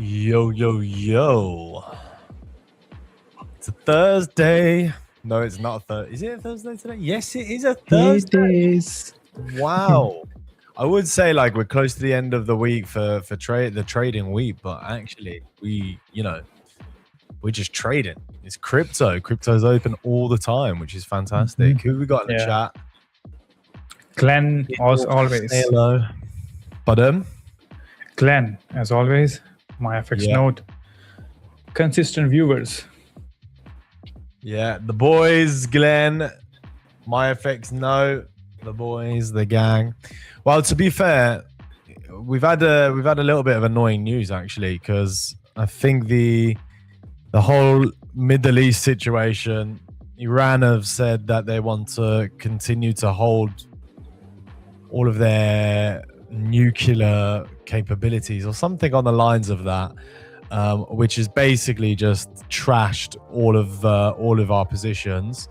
Yo, yo, yo. It's a Thursday. No, it's not a Thursday. Is it a Thursday today? Yes, it is a Thursday. It is. Wow. I would say like we're close to the end of the week for the trading week, but actually we're just trading. It's crypto. Crypto's open all the time, which is fantastic. Who we got in the chat? Glenn, as always. Say hello. Pardon? Glenn, as always. My FX note. Consistent viewers. Yeah, the boys, Glenn, my FX note, the boys, the gang. Well, to be fair, we've had a little bit of annoying news actually, because I think the whole Middle East situation, Iran have said that they want to continue to hold all of their nuclear capabilities or something on the lines of that, which is basically just trashed all of our positions.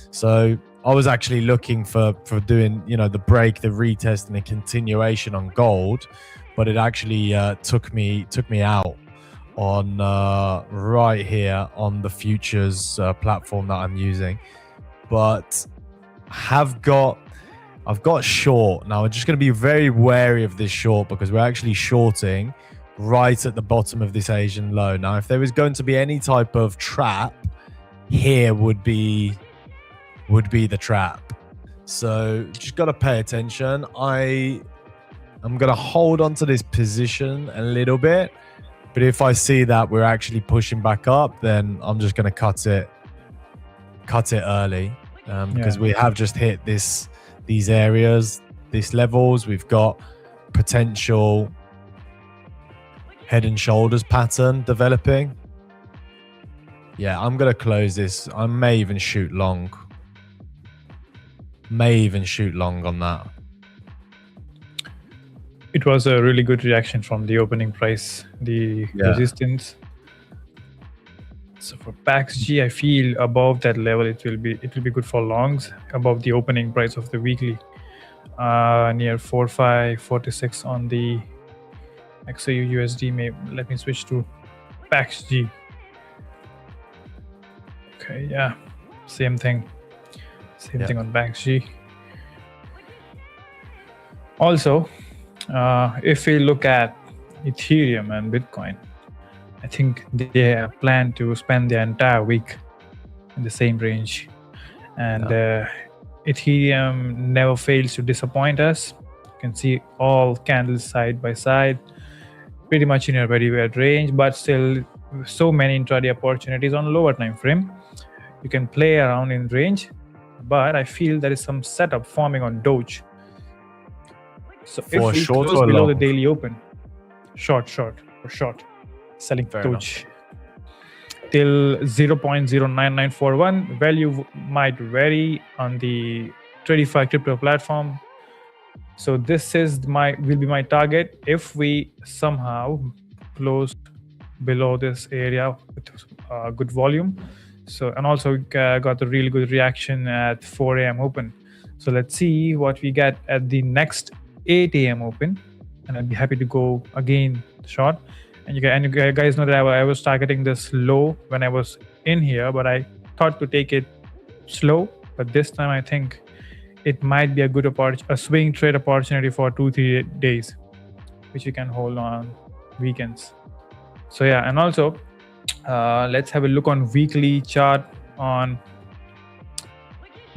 So I was actually looking for doing the break, the retest, and a continuation on gold, but it actually took me out on right here on the futures platform that I'm using. But I've got short. Now I'm just going to be very wary of this short because we're actually shorting right at the bottom of this Asian low. Now, if there was going to be any type of trap, here would be the trap. So just got to pay attention. I'm going to hold on to this position a little bit, but if I see that we're actually pushing back up, then I'm just going to cut it early, because we have just hit these areas, these levels. We've got potential head and shoulders pattern developing. Yeah, I'm going to close this. I may even shoot long. On that. It was a really good reaction from the opening price, the resistance. So for PAXG, I feel above that level, it will be good for longs above the opening price of the weekly, near 4546 on the XAU USD. Let me switch to PAXG. Okay, yeah, same thing on PAXG. Also, if we look at Ethereum and Bitcoin, I think they plan to spend the entire week in the same range. And Ethereum never fails to disappoint us. You can see all candles side by side, pretty much in a very wide range, but still so many intraday opportunities on lower time frame. You can play around in range, but I feel there is some setup forming on Doge. So for if we short close or below long? the daily open, short, selling Fair Doge till 0.09941. Value might vary on the Tradeify crypto platform. So this is will be my target if we somehow close below this area with good volume. So, and also got a really good reaction at 4 a.m. open. So let's see what we get at the next 8 a.m. open, and I'd be happy to go again short. And you guys know that I was targeting this low when I was in here, but I thought to take it slow. But this time I think it might be a good a swing trade opportunity for 2-3 days, which you can hold on weekends. So yeah, and also let's have a look on weekly chart on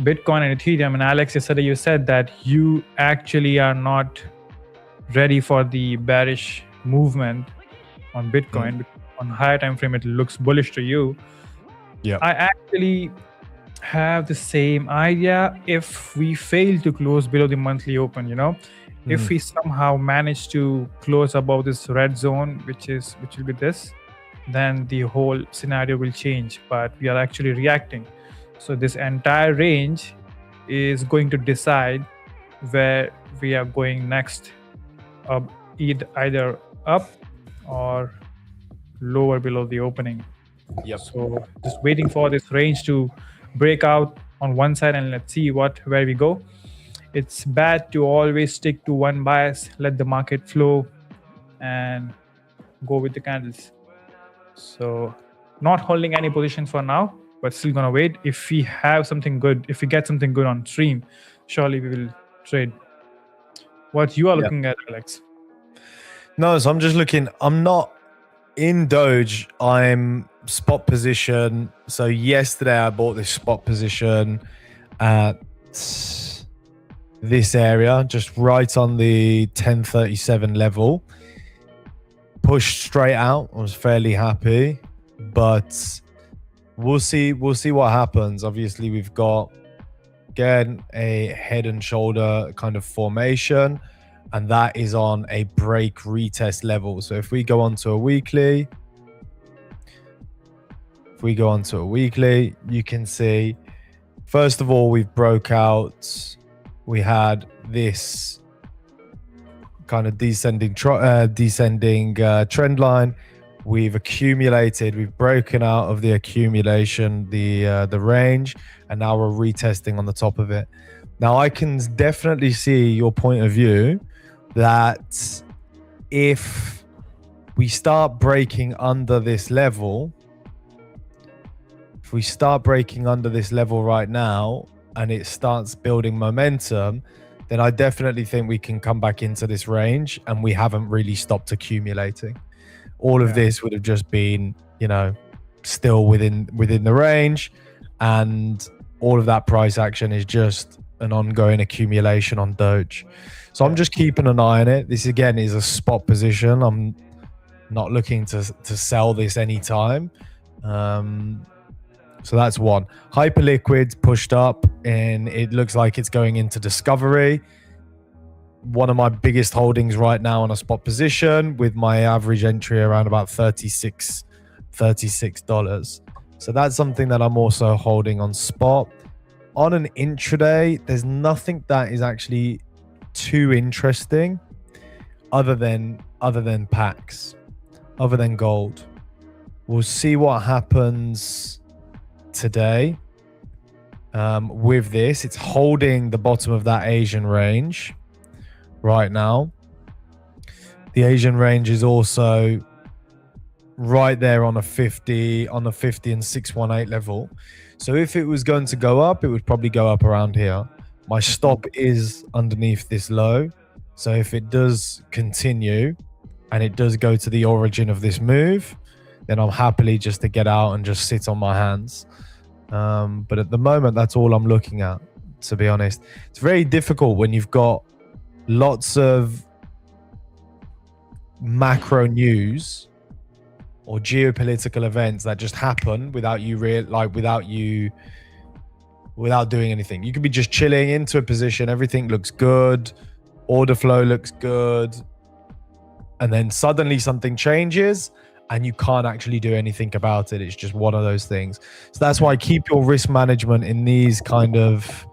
Bitcoin and Ethereum. And Alex, yesterday you said that you actually are not ready for the bearish movement on Bitcoin. On higher time frame, it looks bullish to you. Yeah, I actually have the same idea. If we fail to close below the monthly open, if we somehow manage to close above this red zone, which will be this, then the whole scenario will change. But we are actually reacting. So this entire range is going to decide where we are going next, either up or lower below the opening. Yep. So just waiting for this range to break out on one side, and let's see where we go. It's bad to always stick to one bias, let the market flow, and go with the candles. So not holding any position for now, but still gonna wait. If we have something good, if we get something good on stream, surely we will trade. What you are looking at, Alex? No, so I'm just looking. I'm not in Doge. I'm spot position. So yesterday I bought this spot position at this area, just right on the 1037 level. Pushed straight out. I was fairly happy, but we'll see what happens. Obviously, we've got again a head and shoulder kind of formation, and that is on a break retest level. So if we go on to a weekly, you can see, first of all, we've broke out. We had this kind of descending trend line. We've broken out of the accumulation, the range, and now we're retesting on the top of it. Now I can definitely see your point of view that if we start breaking under this level, right now, and it starts building momentum, then I definitely think we can come back into this range, and we haven't really stopped accumulating. All of this would have just been, still within the range, and all of that price action is just an ongoing accumulation on Doge. So I'm just keeping an eye on it. This again is a spot position. I'm not looking to sell this anytime. So that's one. Hyperliquid's pushed up, and it looks like it's going into discovery. One of my biggest holdings right now on a spot position, with my average entry around about $36. So that's something that I'm also holding on spot. On an intraday, there's nothing that is actually too interesting other than packs, other than gold. We'll see what happens today with this. It's holding the bottom of that Asian range right now. The Asian range is also right there on a 50 and 618 level. So if it was going to go up, it would probably go up around here. My stop is underneath this low. So if it does continue and it does go to the origin of this move, then I'm happily just to get out and just sit on my hands. But at the moment, that's all I'm looking at, to be honest. It's very difficult when you've got lots of macro news or geopolitical events that just happen without doing anything. You could be just chilling into a position, everything looks good, order flow looks good, and then suddenly something changes and you can't actually do anything about it. It's just one of those things. So that's why I keep your risk management in this kind of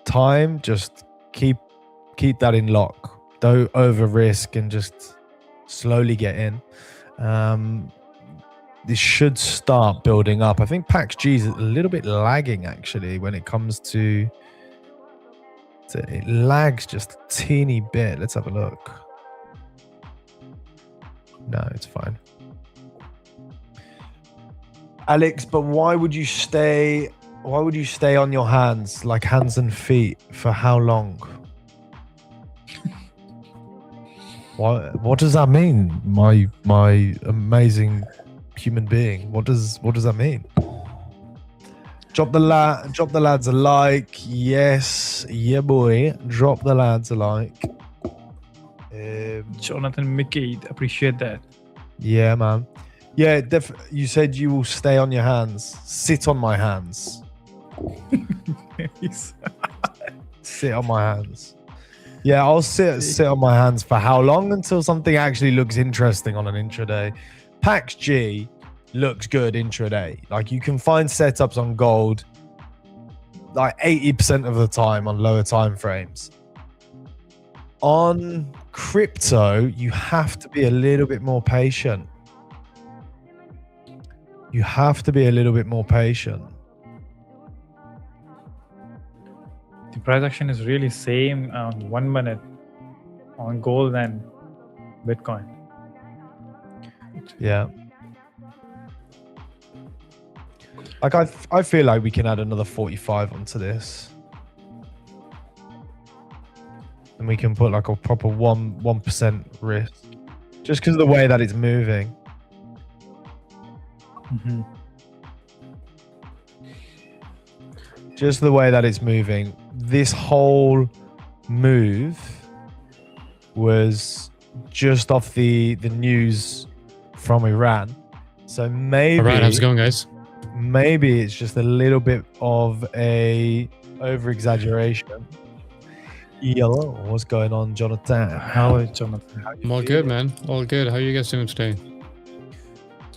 time. Just keep that in lock. Don't over risk and just slowly get in. This should start building up. I think PAXG is a little bit lagging actually when it comes to it lags just a teeny bit. Let's have a look. No, it's fine. Alex, but why would you stay on your hands, like hands and feet, for how long? What does that mean? My amazing human being. What does that mean? Drop the lads a like. Yes, yeah, boy. Drop the lads a like. Jonathan Mickey, appreciate that. Yeah, man. Yeah, you said you will stay on your hands. Sit on my hands. Sit on my hands. Yeah, I'll sit on my hands for how long? Until something actually looks interesting on an intraday. PAXG looks good intraday. Like, you can find setups on gold like 80% of the time on lower time frames. On crypto, you have to be a little bit more patient. The price action is really same on 1 minute on gold and Bitcoin. Yeah. Like I feel like we can add another 45 onto this. And we can put like a proper 1% risk. Just because of the way that it's moving. Mm-hmm. Just the way that it's moving. This whole move was just off the news from Iran. So maybe... All right, how's it going, guys? Maybe it's just a little bit of a over-exaggeration. Hello, what's going on, Jonathan? How is Jonathan? I'm all good, man. All good. How are you guys doing today?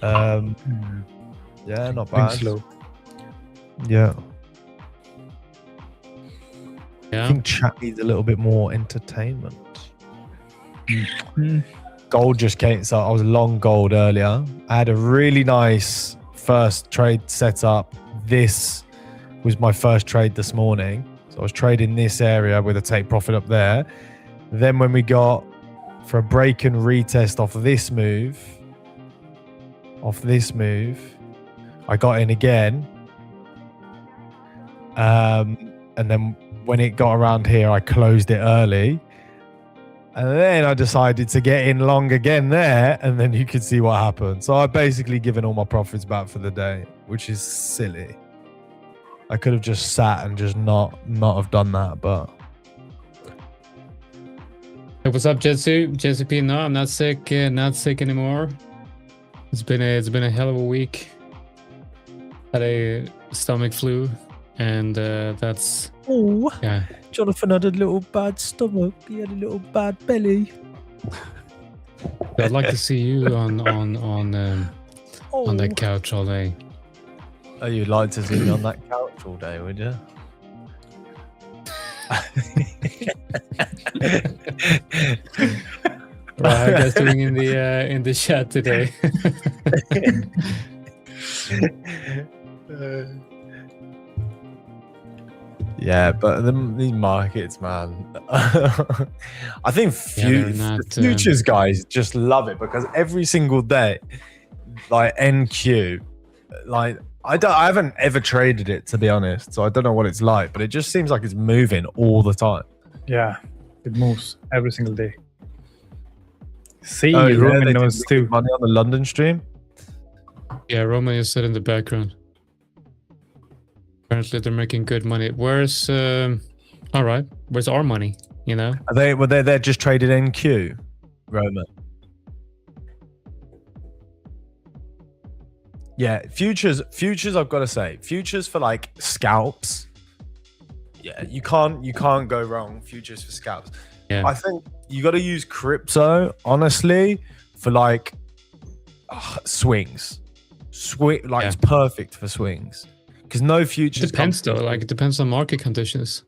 Yeah, not Going bad. slow. Yeah. I Yeah. think chat needs a little bit more entertainment. Mm. Gold just came, so I was long gold earlier. I had a really nice first trade set up. This was my first trade this morning. So I was trading this area with a take profit up there. Then when we got for a break and retest off this move, I got in again. And then when it got around here, I closed it early. And then I decided to get in long again there, and then you could see what happened. So I've basically given all my profits back for the day, which is silly. I could have just sat and just not have done that, but Hey, what's up, Jetsu? JCP? No, I'm not sick. Not sick anymore. It's been a hell of a week. Had a stomach flu, and that's oh, yeah. Jonathan had a little bad stomach. He had a little bad belly. I'd like to see you on that couch all day. Oh, you'd like to see me on that couch all day, would you? Right, how are you guys doing in the chat today? Yeah, but these markets, man. I think futures guys just love it because every single day, like NQ, like I haven't ever traded it, to be honest, so I don't know what it's like, but it just seems like it's moving all the time. Yeah, it moves every single day. See, Oh, yeah, Roman they knows did too. money on the London stream. Yeah, Roman is set in the background. Apparently, they're making good money. Where's all right? Where's our money? You know? They're just traded NQ, Roman. Yeah, futures. I've got to say, futures for like scalps. Yeah, you can't go wrong. Futures for scalps. Yeah. I think you got to use crypto, honestly, for like swings. It's perfect for swings because no futures. Depends though. Like it depends on market conditions.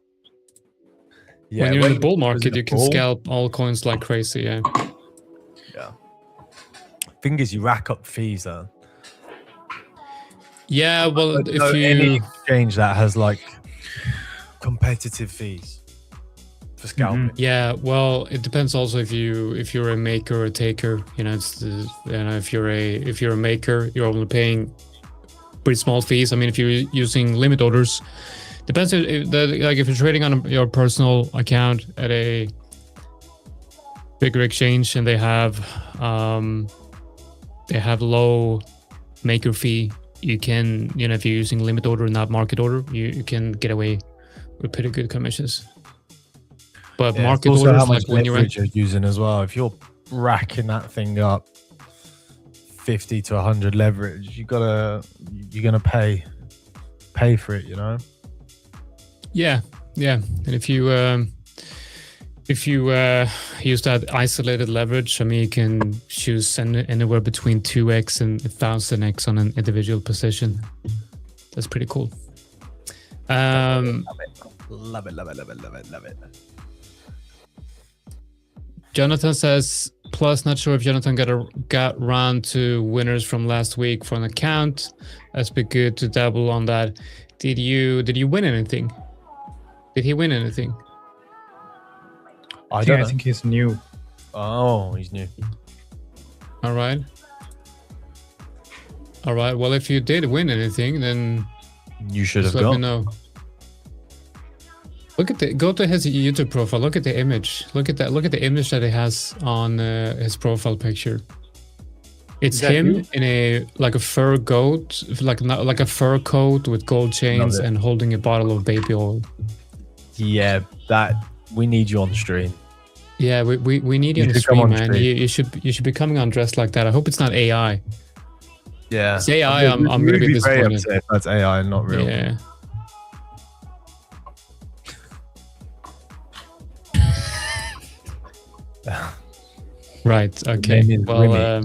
Yeah, when you're in the bull market, you can scalp all coins like crazy. Yeah. Yeah. Thing is, you rack up fees though. Yeah, well, if you any exchange that has like competitive fees for scalping. yeah, well, it depends also if you're a maker or a taker. You know, if you're a maker, you're only paying pretty small fees. I mean, if you're using limit orders, depends like if you're trading on your personal account at a bigger exchange and they have low maker fee. You can, you know, if you're using limit order, not market order, you can get away with pretty good commissions. But Yeah, market also orders, how much like when you're using as well. If you're racking that thing up 50 to 100 leverage, you're gonna pay for it, you know. yeah, and if you use that isolated leverage, I mean, you can choose anywhere between 2x and 1000x on an individual position. That's pretty cool. Love it. Jonathan says, plus not sure if Jonathan got round to winners from last week for an account. That's be good to dabble on that. Did you win anything? Did he win anything? I don't know. I think he's new. Oh, he's new. All right. All right. Well, if you did win anything, then You should just have let me got. know. Look at go to his YouTube profile. Look at the image. Look at that. Look at the image that he has on his profile picture. It's Is that him you? in a like a fur coat, like a fur coat with gold chains it. and holding a bottle of baby oil. Yeah, that we need you on the stream. Yeah, we need you You on the should come stream, on man. stream. You should be coming on dressed like that. I hope it's not AI. Yeah. It's AI. I'm gonna You'd be very disappointed. upset if that's AI, not real. Yeah. Right. Okay. name is Well,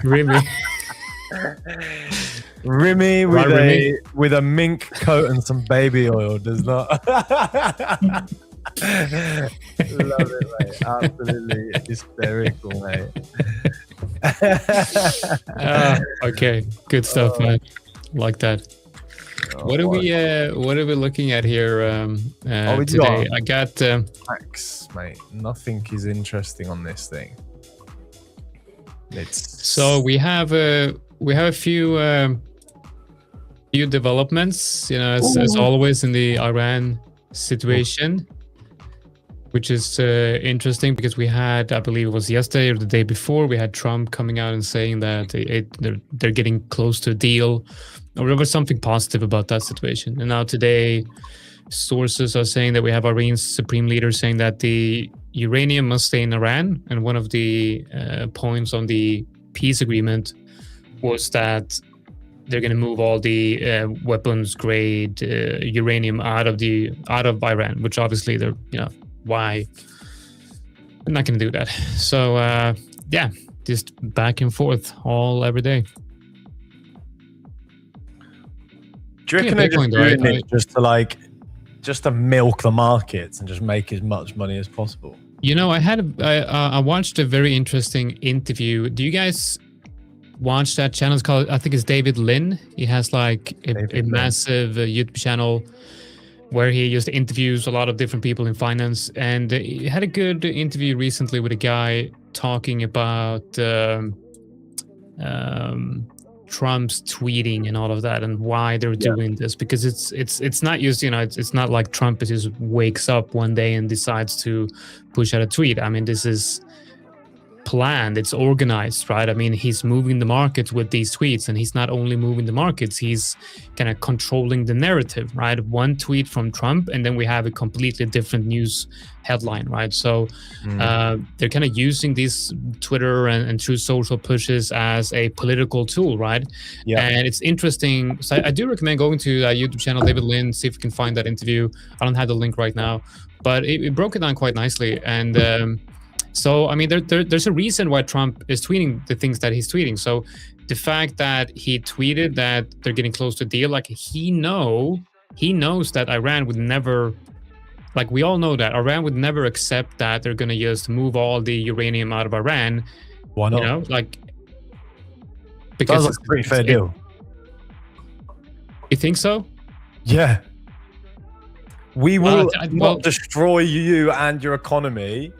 Remy. Remy with Right, Remy? with a mink coat and some baby oil does not. Love it, mate. Absolutely hysterical, mate. Okay. Good stuff, man. Like that. What are we looking at here we today? got- I got Facts, mate. Nothing is interesting on this thing. It's so we have a few developments, you know, as always in the Iran situation, which is interesting because we had, I believe it was yesterday or the day before, we had Trump coming out and saying that they're getting close to a deal, or there was something positive about that situation. And now today, sources are saying that we have Iran's supreme leader saying that the uranium must stay in Iran, and one of the points on the peace agreement was that they're going to move all the weapons grade uranium out of Iran, which obviously they're, you know, why they're not going to do that. So yeah, just back and forth every day. Do you reckon Yeah, they're just Bitcoin, though, doing I- it just to milk the markets and just make as much money as possible? You know, I watched a very interesting interview. Do you guys watch that channel? It's called, I think it's David Lin. He has like a Lin. massive YouTube channel where he just interviews a lot of different people in finance. And he had a good interview recently with a guy talking about Trump's tweeting and all of that, and why they're doing this, because it's not just, you know, it's not like Trump just wakes up one day and decides to push out a tweet. I mean, this is planned, it's organized, right? I mean, he's moving the markets with these tweets, and he's not only moving the markets, he's kind of controlling the narrative, right? One tweet from Trump and then we have a completely different news headline, right? So they're kind of using these Twitter and True Social pushes as a political tool, right? Yeah. And it's interesting. So I do recommend going to that YouTube channel, David Lin, see if you can find that interview. I don't have the link right now, but it broke it down quite nicely. And so, I mean, there's a reason why Trump is tweeting the things that he's tweeting. So the fact that he tweeted that they're getting close to a deal, like he knows that Iran would never, like we all know that Iran would never accept that they're going to just move all the uranium out of Iran. Why not? You know, like, Sounds like a pretty fair deal. You think so? Yeah. We will well- not destroy you and your economy.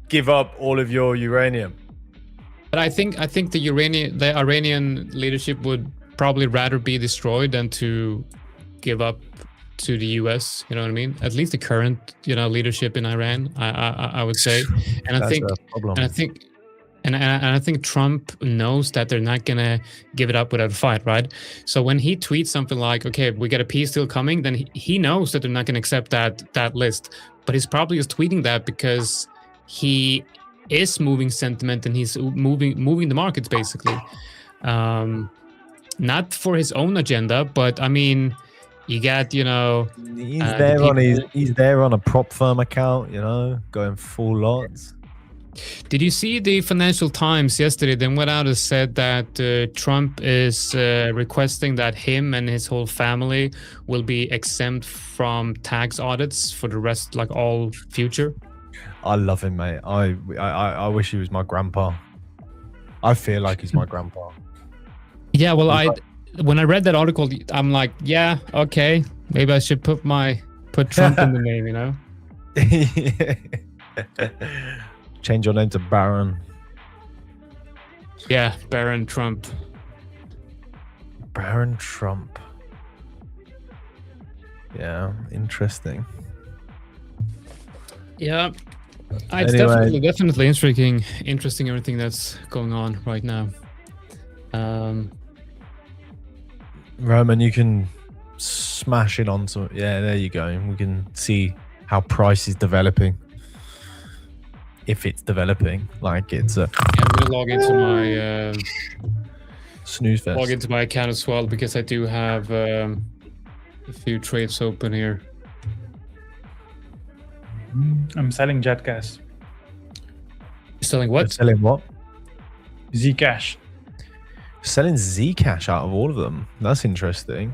Give up all of your uranium. But I think the Iranian leadership would probably rather be destroyed than to give up to the US. You know what I mean? At least the current, you know, leadership in Iran, I would say. And That's a problem. And I think Trump knows that they're not gonna give it up without a fight, right? So when he tweets something like, "Okay, we got a peace deal coming," then he knows that they're not gonna accept that list. But he's probably just tweeting that because he is moving sentiment and he's moving the markets basically, not for his own agenda, but I mean, you got, you know, He's there on a prop firm account, you know, going full lots. Did you see the Financial Times yesterday? They went out and said that Trump is requesting that him and his whole family will be exempt from tax audits for the rest, like all future. I love him, mate. I wish he was my grandpa. I feel like he's my grandpa. Yeah, well, when I read that article, I'm like, yeah, okay, maybe I should put Trump in the name, you know? Change your name to Baron. Yeah, Baron Trump. Baron Trump. Yeah, interesting. Yeah, it's Anyway. definitely interesting everything that's going on right now. Roman, you can smash it on some. Yeah, there you go. We can see how price is developing. If it's developing, like it's a. Yeah, I'm gonna log into my snooze fest. log into my account as well because I do have a few trades open here. I'm selling Jetcash. Selling You're what? selling what? Zcash. Selling Zcash out of all of them. That's interesting.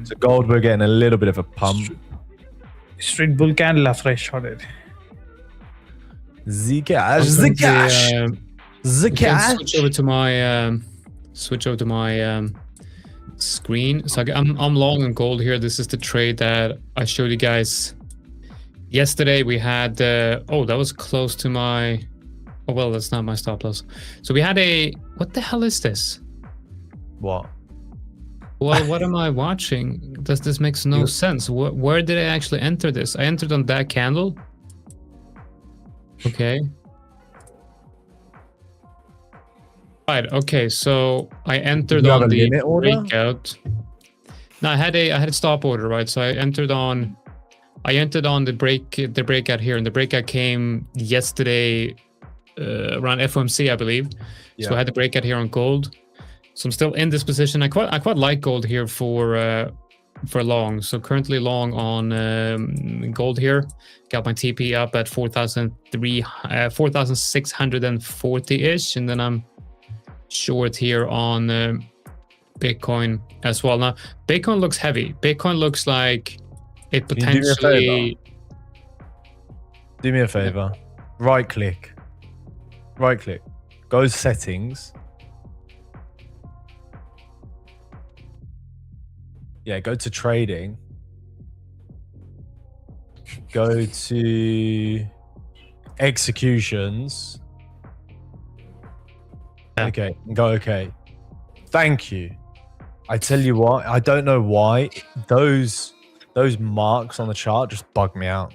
So gold, we're getting a little bit of a pump. Street bull candle after I shot it. Zcash. Switch over to my screen. So I'm long on gold here. This is the trade that I showed you guys yesterday. We had that was close to my. Oh well, that's not my stop loss. So we had a. What the hell is this? What? Well, what am I watching? This makes no sense. Where did I actually enter this? I entered on that candle. Okay. Right. Okay. So I entered on the breakout. No, I had a stop order, right? So I entered on the breakout here, and the breakout came yesterday around FOMC, I believe. Yeah. So I had the breakout here on gold. So I'm still in this position. I quite like gold here for long. So currently long on gold here. Got my TP up at 4,640-ish, and then I'm short here on Bitcoin as well. Now Bitcoin looks heavy. Bitcoin looks like it potentially. Do me a favor. Right click. Go settings. Yeah, go to trading. Go to executions. Okay, go okay. Thank you. I tell you what, I don't know why those marks on the chart just bug me out.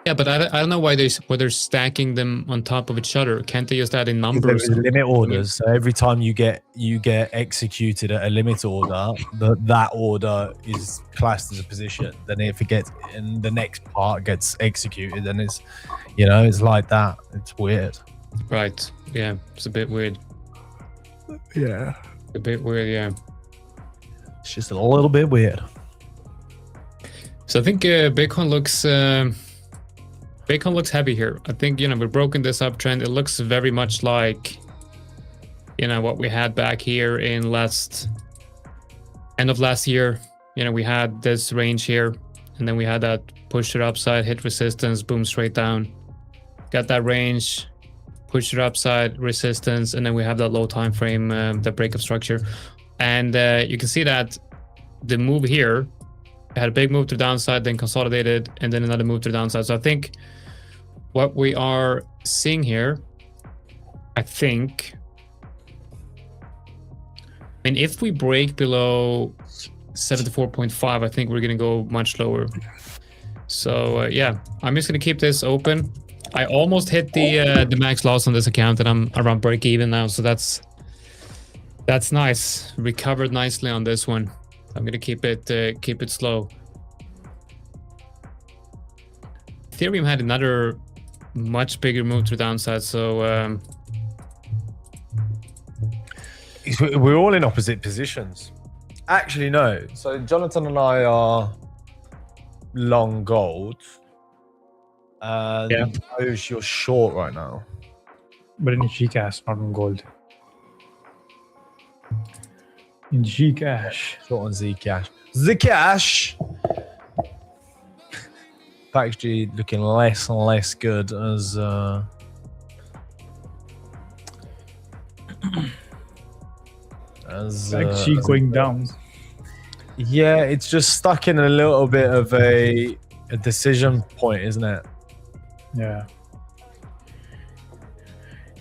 Yeah, but I don't know why they're stacking them on top of each other. Can't they just add in numbers? There's limit orders, so every time you get executed at a limit order, that order is classed as a position. Then if it gets and the next part gets executed, then it's it's like that. It's weird. Right. Yeah, it's a bit weird. Yeah. A bit weird. Yeah. It's just a little bit weird. So I think Bitcoin looks heavy here. I think, we've broken this uptrend. It looks very much like, what we had back here in end of last year. We had this range here, and then we had that push it upside, hit resistance, boom, straight down. Got that range, push it upside, resistance, and then we have that low time frame, the breakup structure. And you can see that the move here had a big move to the downside, then consolidated, and then another move to the downside. So I think what we are seeing here, if we break below 74.5, I think we're going to go much lower. So yeah, I'm just going to keep this open. I almost hit the max loss on this account, and I'm around break even now. So that's nice. Recovered nicely on this one. I'm going to keep it slow. Ethereum had another much bigger move to the downside, so we're all in opposite positions. Actually, no. So Jonathan and I are long gold, and yeah. You're short right now. But in Gcash, not in gold. In Gcash. Short on Zcash. Zcash! Actually looking less and less good as as Actually going down. Yeah, it's just stuck in a little bit of a decision point, isn't it? Yeah.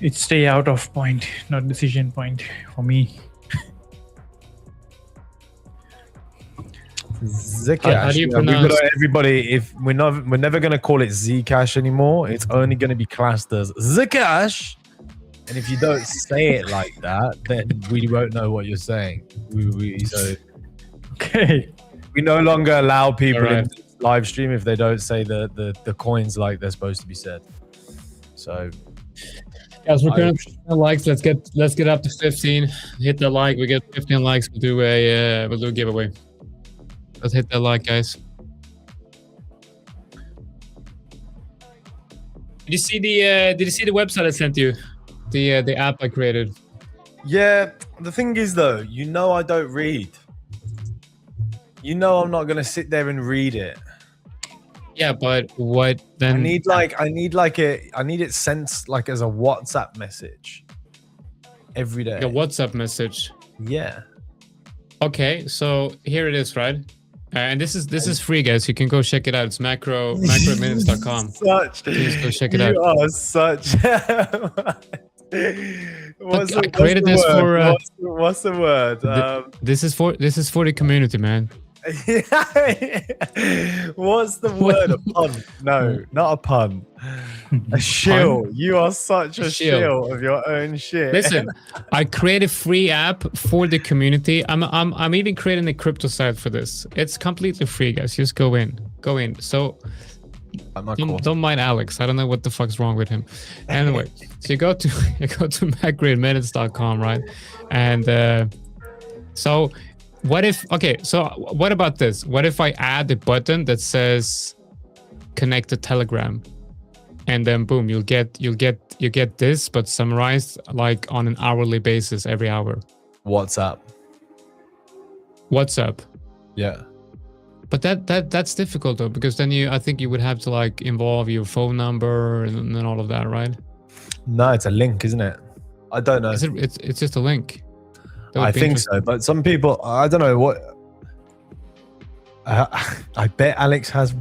It's stay out of point, not decision point for me. Zcash. How do you We've pronounce- got everybody. If we're never going to call it Zcash anymore. It's only going to be classed as Zcash. And if you don't say it like that, then we won't know what you're saying. So Okay. we no longer allow people Alright. in the live stream if they don't say the coins like they're supposed to be said. So Guys, we're currently 15 likes. Let's get up to 15. Hit the like. We get 15 likes. We'll do a giveaway. Let's hit that like, guys. Did you see the website I sent you? The app I created. yeah, the thing is though, I don't read. I'm not gonna sit there and read it. Yeah, but what then? I need it sent like as a WhatsApp message every day. a WhatsApp message. Yeah. Okay, so here it is, right? And this is free, guys. You can go check it out. It's macrominutes.com. Please go check it out. You are such. What's I created this word? for. What's the word? This is for the community, man. What's the word? A pun? No, not a pun. A shill. You are such a shill of your own shit. Listen, I create a free app for the community. I'm even creating a crypto site for this. It's completely free, guys. Just go in. So don't mind Alex. I don't know what the fuck's wrong with him. Anyway, so you go to macrominutes.com, right? And so what about this? What if I add a button that says connect to Telegram? And then boom, you get this, but summarized like on an hourly basis every hour. WhatsApp. Yeah. But that's difficult though, because then I think you would have to like involve your phone number and all of that, right? No, it's a link, isn't it? I don't know. It's just a link. I think so, but some people, I don't know what. I bet Alex has.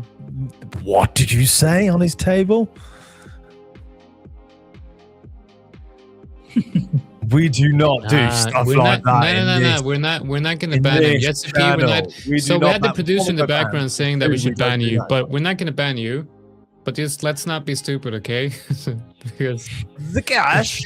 What did you say on his table? We do not do stuff like that. No. We're not going to ban him. Yes, we're not. So we had the producer in the background saying that we should ban you, but we're not going to ban you. But just let's not be stupid, okay? Because the cash.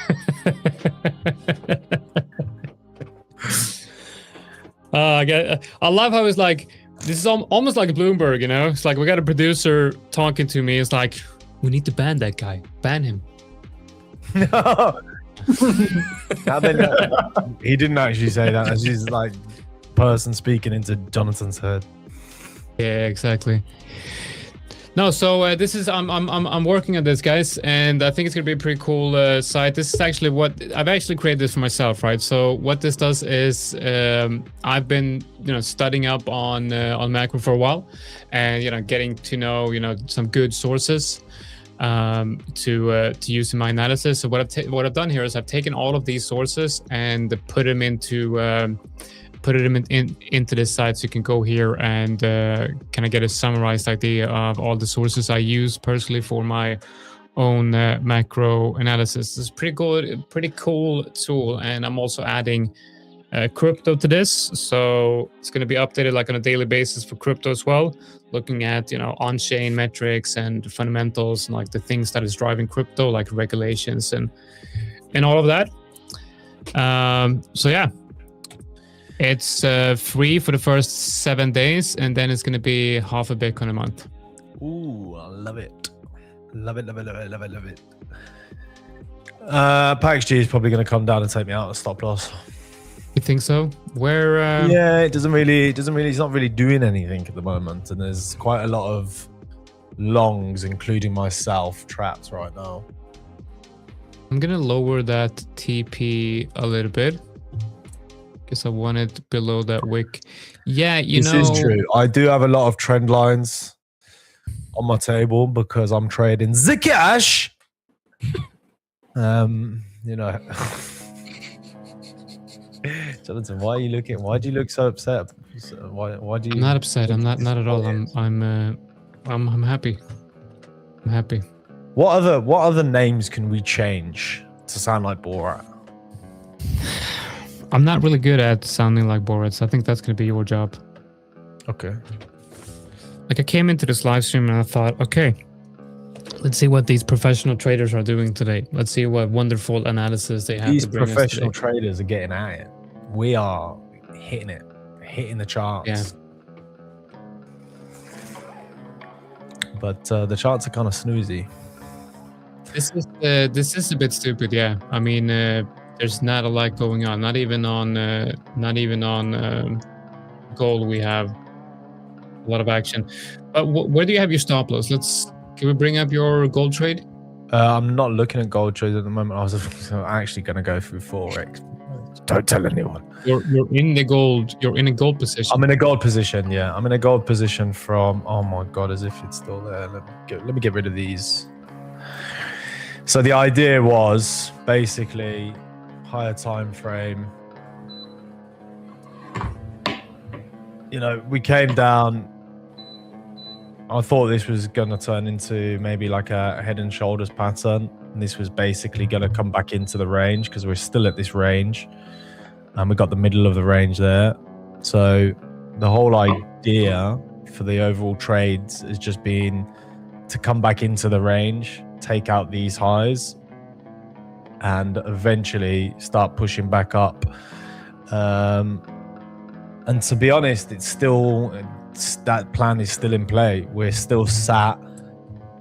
I love how it's like, this is almost like Bloomberg, you know? It's like we got a producer talking to me. It's like, we need to ban that guy. Ban him. No. He didn't actually say that. That's just like person speaking into Jonathan's head. Yeah, exactly. No, so this is I'm working on this, guys, and I think it's gonna be a pretty cool site. This is actually what I've actually created this for myself, right? So what this does is I've been studying up on macro for a while, and getting to know some good sources to use in my analysis. So what I've done here is I've taken all of these sources and put them into this site, so you can go here and kind of get a summarized idea of all the sources I use personally for my own macro analysis. It's pretty cool tool, and I'm also adding crypto to this, so it's going to be updated like on a daily basis for crypto as well, looking at on-chain metrics and fundamentals and like the things that is driving crypto, like regulations and all of that. So yeah. It's free for the first 7 days, and then it's going to be half a Bitcoin a month. Ooh, I love it. Love it. PaxG is probably going to come down and take me out of stop loss. You think so? Where? Yeah, it doesn't really. It's not really doing anything at the moment, and there's quite a lot of longs, including myself, trapped right now. I'm going to lower that TP a little bit. I want it below that wick. Yeah, this is true. I do have a lot of trend lines on my table because I'm trading Zcash. Jonathan, why do you look so upset? Why do you? I'm not upset. I'm not at all. disappointed? I'm happy. I'm happy. What other names can we change to sound like Borat? I'm not really good at sounding like Borat, so I think that's gonna be your job. Okay. Like I came into this live stream and I thought, okay, let's see what these professional traders are doing today. Let's see what wonderful analysis they have These to bring professional us today. traders are getting at it. We are hitting the charts. Yeah. But the charts are kind of snoozy. This is a bit stupid, yeah. I mean, there's not a lot going on. Not even on gold we have a lot of action. But where do you have your stop loss? Can we bring up your gold trade? I'm not looking at gold trades at the moment. I was actually going to go through Forex. Don't tell anyone. You're in the gold. You're in a gold position. I'm in a gold position. Yeah, I'm in a gold position from. Oh my god, as if it's still there. Let me get rid of these. So the idea was basically higher time frame. You know, we came down. I thought this was going to turn into maybe like a head and shoulders pattern. And this was basically going to come back into the range because we're still at this range. And we got the middle of the range there. So the whole idea for the overall trades has just been to come back into the range, take out these highs, and eventually start pushing back up. And to be honest, that plan is still in play. We're still sat at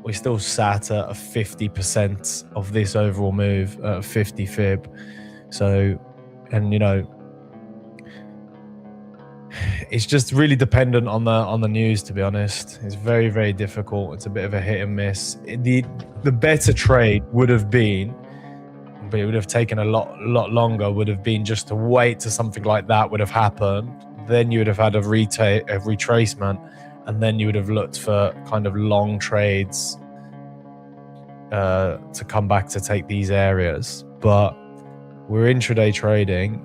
a 50% of this overall move, 50 fib. So, and you know, it's just really dependent on the news, to be honest. It's very, very difficult. It's a bit of a hit and miss. The better trade would have been, but it would have taken a lot longer, would have been just to wait till something like that would have happened. Then you would have had a retracement, and then you would have looked for kind of long trades to come back to take these areas. But we're intraday trading,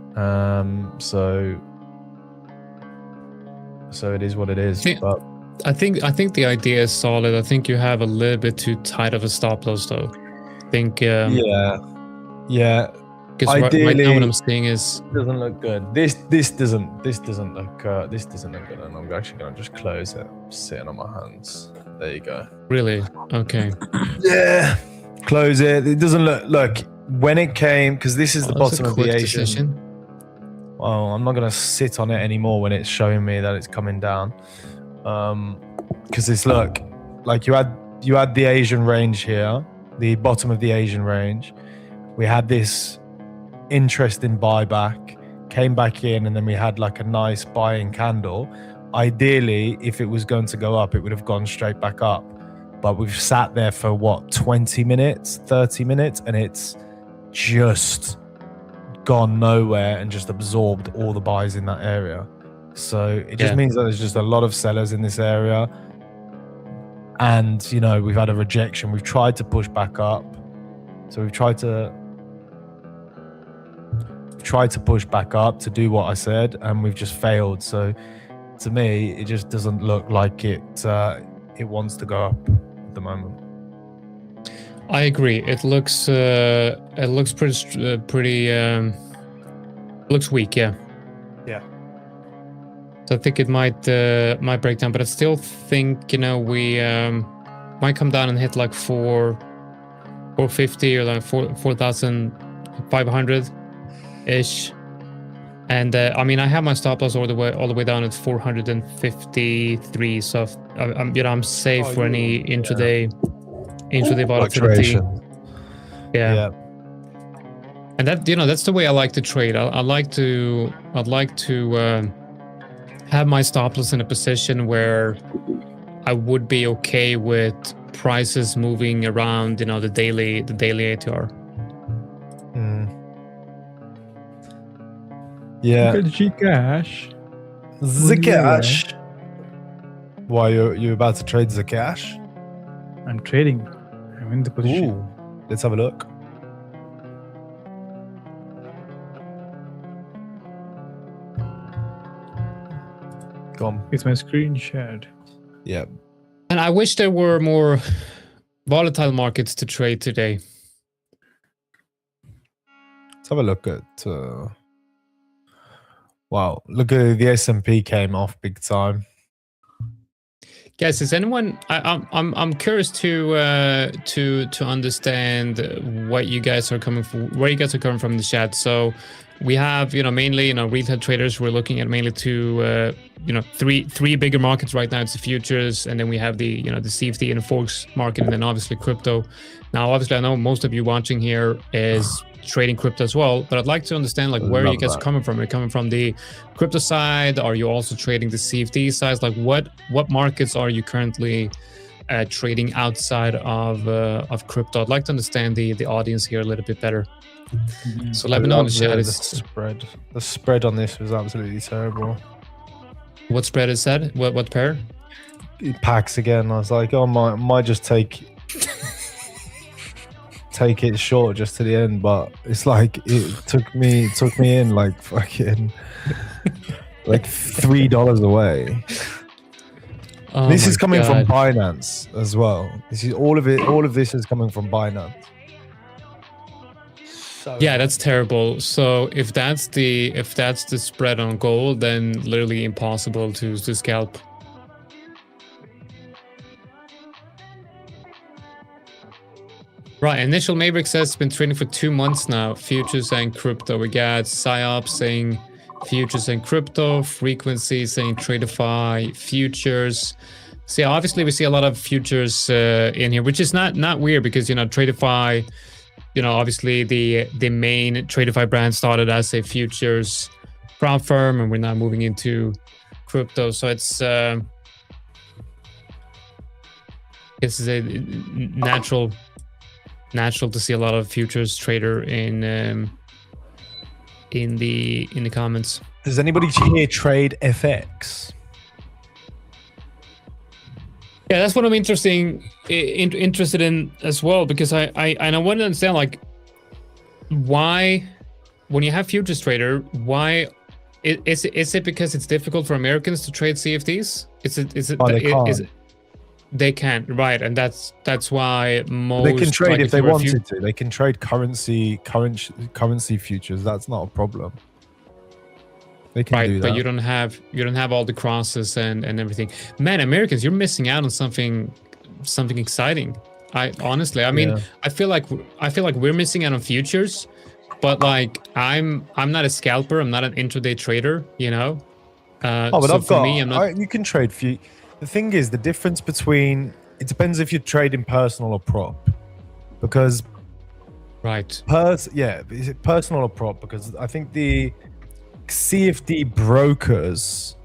so it is what it is. But I think the idea is solid. I think you have a little bit too tight of a stop loss, though. I think yeah. Because right now what I'm seeing is doesn't look good. This doesn't look good, and I'm actually gonna just close it. I'm sitting on my hands. There you go. Really? Okay. Yeah. Close it. It doesn't look when it came, because this is the bottom of the Asian. Decision. Well, I'm not gonna sit on it anymore when it's showing me that it's coming down. Because it's like you had the Asian range here, the bottom of the Asian range. We had this interesting buyback, came back in, and then we had like a nice buying candle. Ideally, if it was going to go up, it would have gone straight back up. But we've sat there for what, 20 minutes, 30 minutes, and it's just gone nowhere and just absorbed all the buys in that area. So it just means that there's just a lot of sellers in this area. And, you know, we've had a rejection. We've tried to push back up. So we've tried to push back up to do what I said, and we've just failed. So to me, it just doesn't look like it wants to go up at the moment. I agree. It looks pretty looks weak. Yeah. So I think it might break down, but I still think, you know, we might come down and hit like 450 or like 4,500 ish. And I mean, I have my stop loss all the way down at 453. So I'm safe for any intraday volatility. Yeah. And that, you know, that's the way I like to trade. I'd like to have my stop loss in a position where I would be okay with prices moving around, you know, the daily ATR. Yeah. Zcash. Zcash. Why you're about to trade Zcash? I'm trading. I'm in the position. Ooh, let's have a look. Go on. Is my screen shared? Yeah. And I wish there were more volatile markets to trade today. Let's have a look at. Wow, look at the S&P came off big time. Guys, is anyone? I'm curious to understand what you guys are coming from, where you guys are coming from in the chat. So we have, mainly, retail traders. We're looking at mainly two, three bigger markets right now. It's the futures, and then we have the, the CFD and the forex market, and then obviously crypto. Now, obviously, I know most of you watching here is trading crypto as well, but I'd like to understand where you guys are coming from. Are you coming from the crypto side? Are you also trading the CFD side? What markets are you currently trading outside of crypto? I'd like to understand the audience here a little bit better. So let me know in the chat. The spread on this was absolutely terrible. What spread is that? What pair? Packs again. I was like, oh, might just take it short just to the end, but it's like it took me in like fucking like $3 away. Oh, this is coming from God. Binance as well. This is all of this is coming from Binance. So Yeah, that's terrible. So if that's the spread on gold, then literally impossible to scalp. Right, Initial Maverick says it's been trading for 2 months now. Futures and crypto. We got Psyop saying futures and crypto. Frequency saying Tradeify futures. So yeah, obviously we see a lot of futures in here, which is not weird because Tradeify, obviously the main Tradeify brand started as a futures prop firm, and we're now moving into crypto. So it's this is a natural to see a lot of futures trader in the comments. Does anybody here trade FX? Yeah, that's what I'm interested in as well, because I want to understand why when you have futures trader, why is it because it's difficult for Americans to trade CFDs? They can't, right? And that's why most They can trade if they wanted to. They can trade currency futures. That's not a problem. They can do that. But you don't have all the crosses and everything. Man, Americans, you're missing out on something exciting. I feel like we're missing out on futures, but I'm not a scalper. I'm not an intraday trader. You can trade futures. The thing is, the difference between, it depends if you're trading personal or prop, because is it personal or prop? Because I think the CFD brokers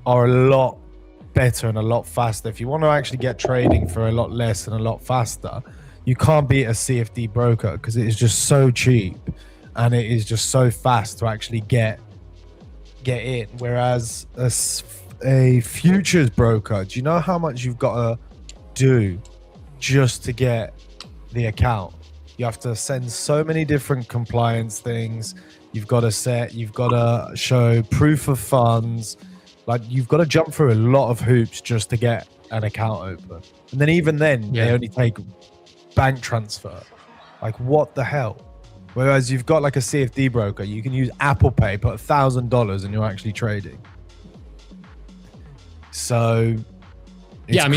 are a lot better and a lot faster. If you want to actually get trading for a lot less and a lot faster, you can't beat a CFD broker because it is just so cheap and it is just so fast to actually get in. Whereas a futures broker, do you know how much you've got to do just to get the account? You have to send so many different compliance things. You've got to show proof of funds. You've got to jump through a lot of hoops just to get an account open. And then even then, they only take bank transfer. What the hell? Whereas you've got a CFD broker, you can use Apple Pay, put $1,000 and you're actually trading. So some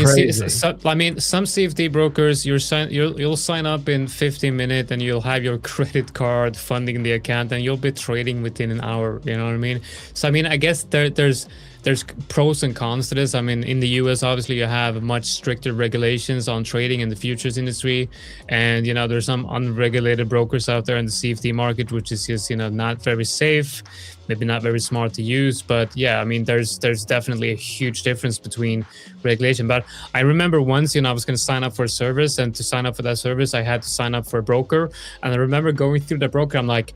CFD brokers, you'll sign up in 15 minutes and you'll have your credit card funding the account and you'll be trading within an hour. You know what I mean? So I guess there's pros and cons to this. In the US, obviously you have much stricter regulations on trading in the futures industry, and there's some unregulated brokers out there in the CFD market, which is just not very safe, maybe not very smart to use. But yeah, there's definitely a huge difference between regulation. But I remember once I was going to sign up for a service, and to sign up for that service I had to sign up for a broker, and I remember going through the broker, I'm like,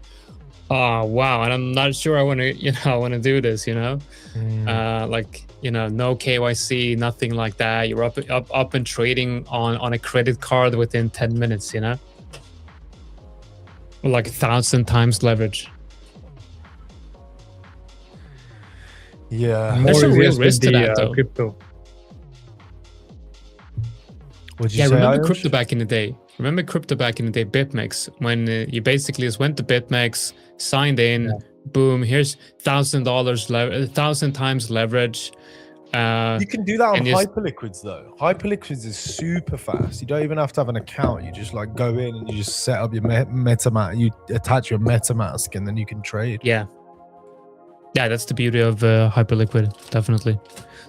oh wow, and I'm not sure I want to do this, no KYC, nothing like that. You're up and trading on a credit card within 10 minutes, 1,000 times leverage. Yeah. More There's a real easiest with risk to the, that, though. crypto. What'd you Yeah, say? remember Ayush? crypto back in the day? Remember crypto back in the day, BitMEX, when you basically just went to BitMEX, signed in, boom, here's $1,000, 1,000 times leverage. You can do that on and just- Hyperliquids though. Hyperliquids is super fast. You don't even have to have an account. You just like go in and you just set up your MetaMask. You attach your MetaMask and then you can trade. Yeah. Yeah, that's the beauty of Hyperliquid, definitely.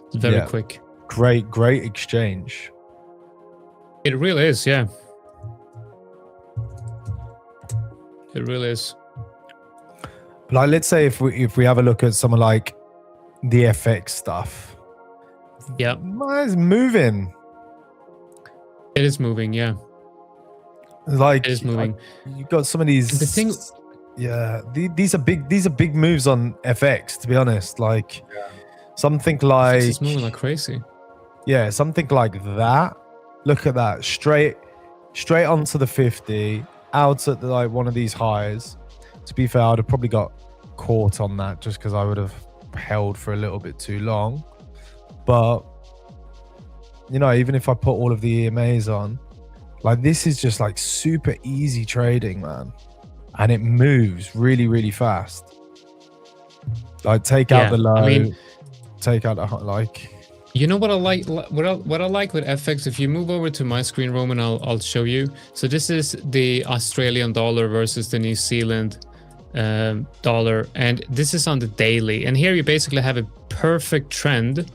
It's very Yeah. quick. Great exchange. It really is, yeah. It really is. Like, let's say if we have a look at some of like the FX stuff. Yeah. It's moving. It is moving, yeah. Like It is moving. You've got some of these. The thing, yeah, these are big moves on FX. To be honest, like something like it's moving like crazy. yeah, something like that. Look at that, straight onto the 50, out at like one of these highs. To be fair, I'd have probably got caught on that just because I would have held for a little bit too long. But you know, even if I put all of the EMAs on, like this is just like super easy trading, man, and it moves really fast. Like take out the low, I mean, take out the like. You know what I like? What I like with FX. If you move over to my screen, Roman, I'll show you. So this is the Australian dollar versus the New Zealand dollar, and this is on the daily. And here you basically have a perfect trend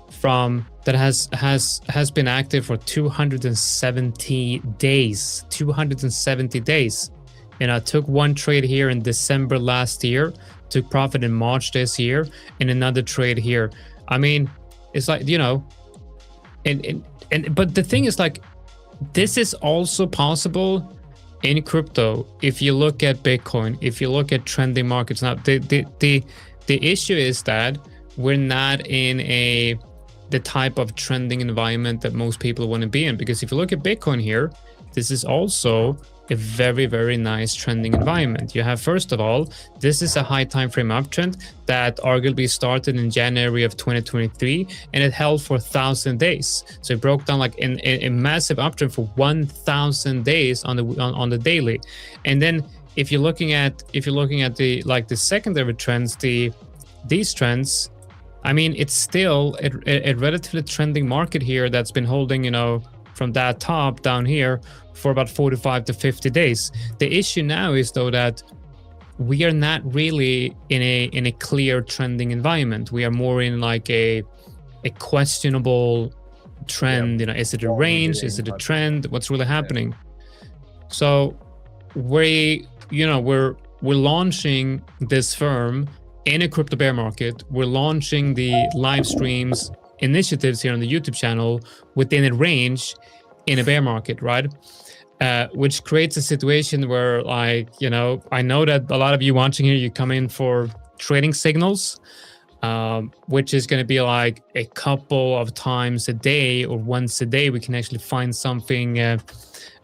from that has been active for 270 days. 270 days. And I took one trade here in December last year, took profit in March this year, and another trade here. I mean, it's like, you know, and but the thing is, like, this is also possible in crypto. If you look at Bitcoin, if you look at trending markets now, the issue is that we're not in the type of trending environment that most people want to be in. Because if you look at Bitcoin here, this is also a very nice trending environment. You have, first of all, this is a high time frame uptrend that arguably started in January of 2023, and it held for 1,000 days. So it broke down like a massive uptrend for 1,000 days on the daily. And then if you're looking at the like the secondary trends, these trends, I mean, it's still a relatively trending market here that's been holding, you know, from that top down here for about 45 to 50 days. The issue now is though that we are not really in a clear trending environment. We are more in like a questionable trend. You know, is it a range? Is it a trend? What's really happening? So we're launching this firm in a crypto bear market. We're launching the live streams initiatives here on the YouTube channel within a range in a bear market, right? Which creates a situation where, like, you know, I know that a lot of you watching here, you come in for trading signals, which is going to be like a couple of times a day or once a day. We can actually find something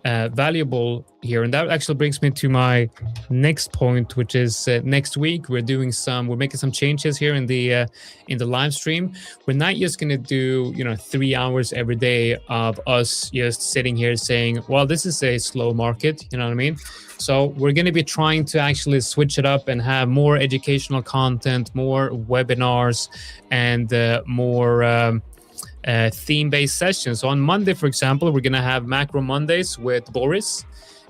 valuable here. And that actually brings me to my next point, which is next week we're making some changes here in the live stream. We're not just going to do, you know, 3 hours every day of us just sitting here saying, well, this is a slow market, you know what I mean? So we're going to be trying to actually switch it up and have more educational content, more webinars, and more theme-based sessions. So on Monday, for example, we're going to have Macro Mondays with Boris.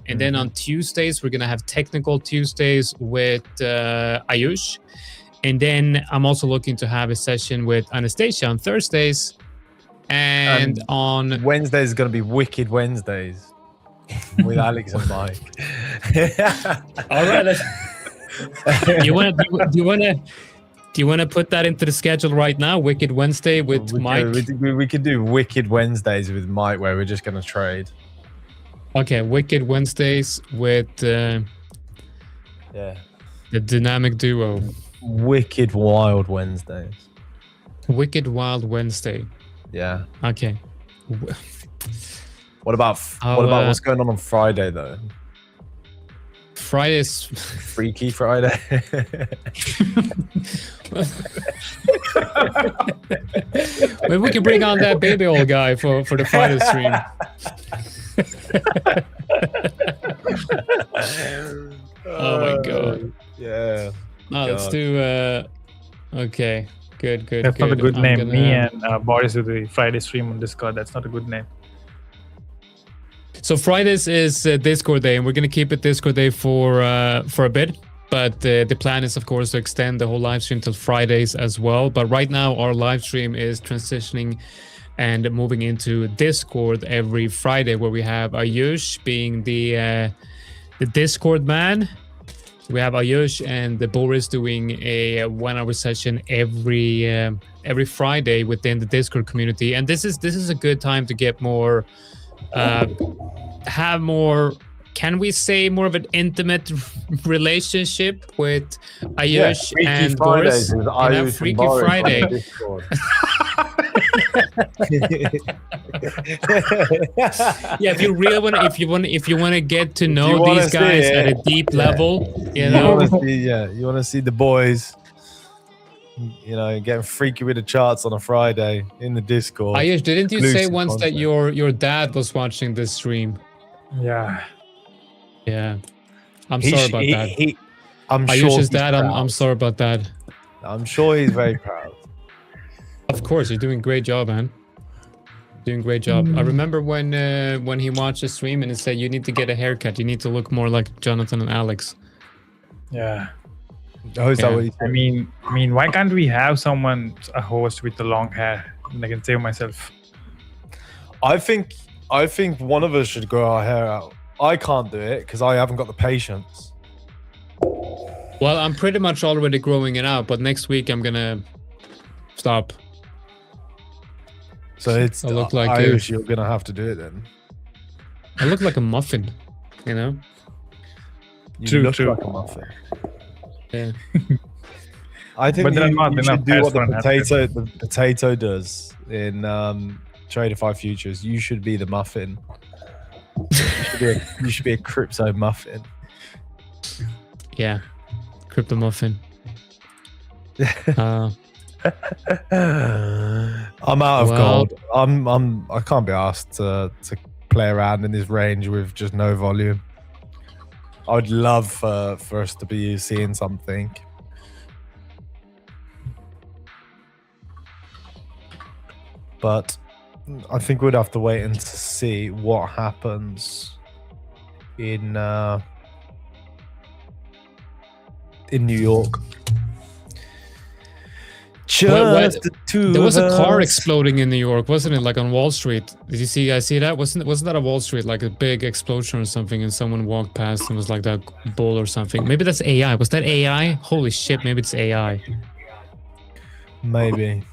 And then on Tuesdays, we're going to have Technical Tuesdays with Ayush. And then I'm also looking to have a session with Anastasia on Thursdays. And on Wednesdays is going to be Wicked Wednesdays with Alex and Mike. All right. Do you want to put that into the schedule right now? Wicked Wednesday with Mike? We could do Wicked Wednesdays with Mike where we're just going to trade. Okay, Wicked Wednesdays with the dynamic duo. Wicked Wild Wednesdays. Wicked Wild Wednesday. Yeah. Okay. What about what's going on Friday though? Friday's Freaky Friday. Maybe we can bring on that baby old guy for the Friday stream. Oh my god. Yeah. No, let's God. do. Okay. Good. That's not a good I'm name. Me gonna- and Boris do the Friday stream on Discord. That's not a good name. So Fridays is Discord day, and we're gonna keep it Discord day for a bit. But the plan is, of course, to extend the whole live stream till Fridays as well. But right now, our live stream is transitioning and moving into Discord every Friday, where we have Ayush being the Discord man. So we have Ayush and the Boris doing a 1-hour session every Friday within the Discord community. And this is a good time to get more, have more. Can we say more of an intimate relationship with Ayush Freaky and Fridays Boris? with You know, Ayush and Freaky Boris on Friday. Discord. Yeah, if you really want, if you want to get to know wanna these see guys it, at a deep yeah. level, you You know, want to see, you want to see the boys, getting freaky with the charts on a Friday in the Discord. Ayush, didn't you say Exclusive once that content. your dad was watching this stream? Yeah. Yeah, I'm sorry about that. I'm sure Ayush's he's dad, I'm proud. sorry about that. I'm sure he's very proud. Of course, you're doing a great job, man. Doing a great job. I remember when he watched the stream and he said, "You need to get a haircut. You need to look more like Jonathan and Alex." Yeah. Oh, is that Yeah. what he said? I mean, why can't we have a host with the long hair? And I can save myself. I think one of us should grow our hair out. I can't do it because I haven't got the patience. Well, I'm pretty much already growing it out, but next week I'm gonna stop. So it's I look like you're gonna have to do it then. I look like a muffin, you know? You True, look true. like a muffin. Yeah. I think But there are you not enough should do hairs what the for an potato does in Tradeify futures. You should be the muffin. You should be a crypto muffin. Yeah. Crypto muffin. I'm out of Well- gold. I can't be asked to play around in this range with just no volume. I would love for us to be seeing something. But I think we'd have to wait and see what happens in New York. Just the two There was a of car us. exploding in New York, wasn't it? Like on Wall Street. Did you see? I see that. Wasn't that a Wall Street? Like a big explosion or something, and someone walked past and was like that bull or something. Maybe that's AI. Was that AI? Holy shit! Maybe it's AI. Maybe.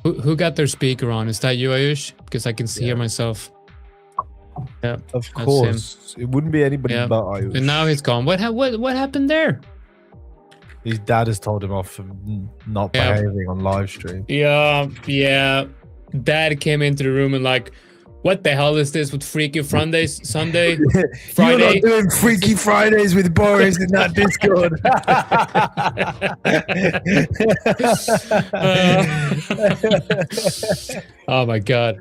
Who got their speaker on? Is that you, Ayush? Because I can hear myself. Yeah. Of That's course. It wouldn't be anybody Yeah. but Ayush. And now he's gone. What happened there? His dad has told him off for not Yeah. behaving on live stream. Yeah. Dad came into the room and like, what the hell is this with Freaky Sunday? You're not doing Freaky Fridays with Boris in that Discord. Oh my god.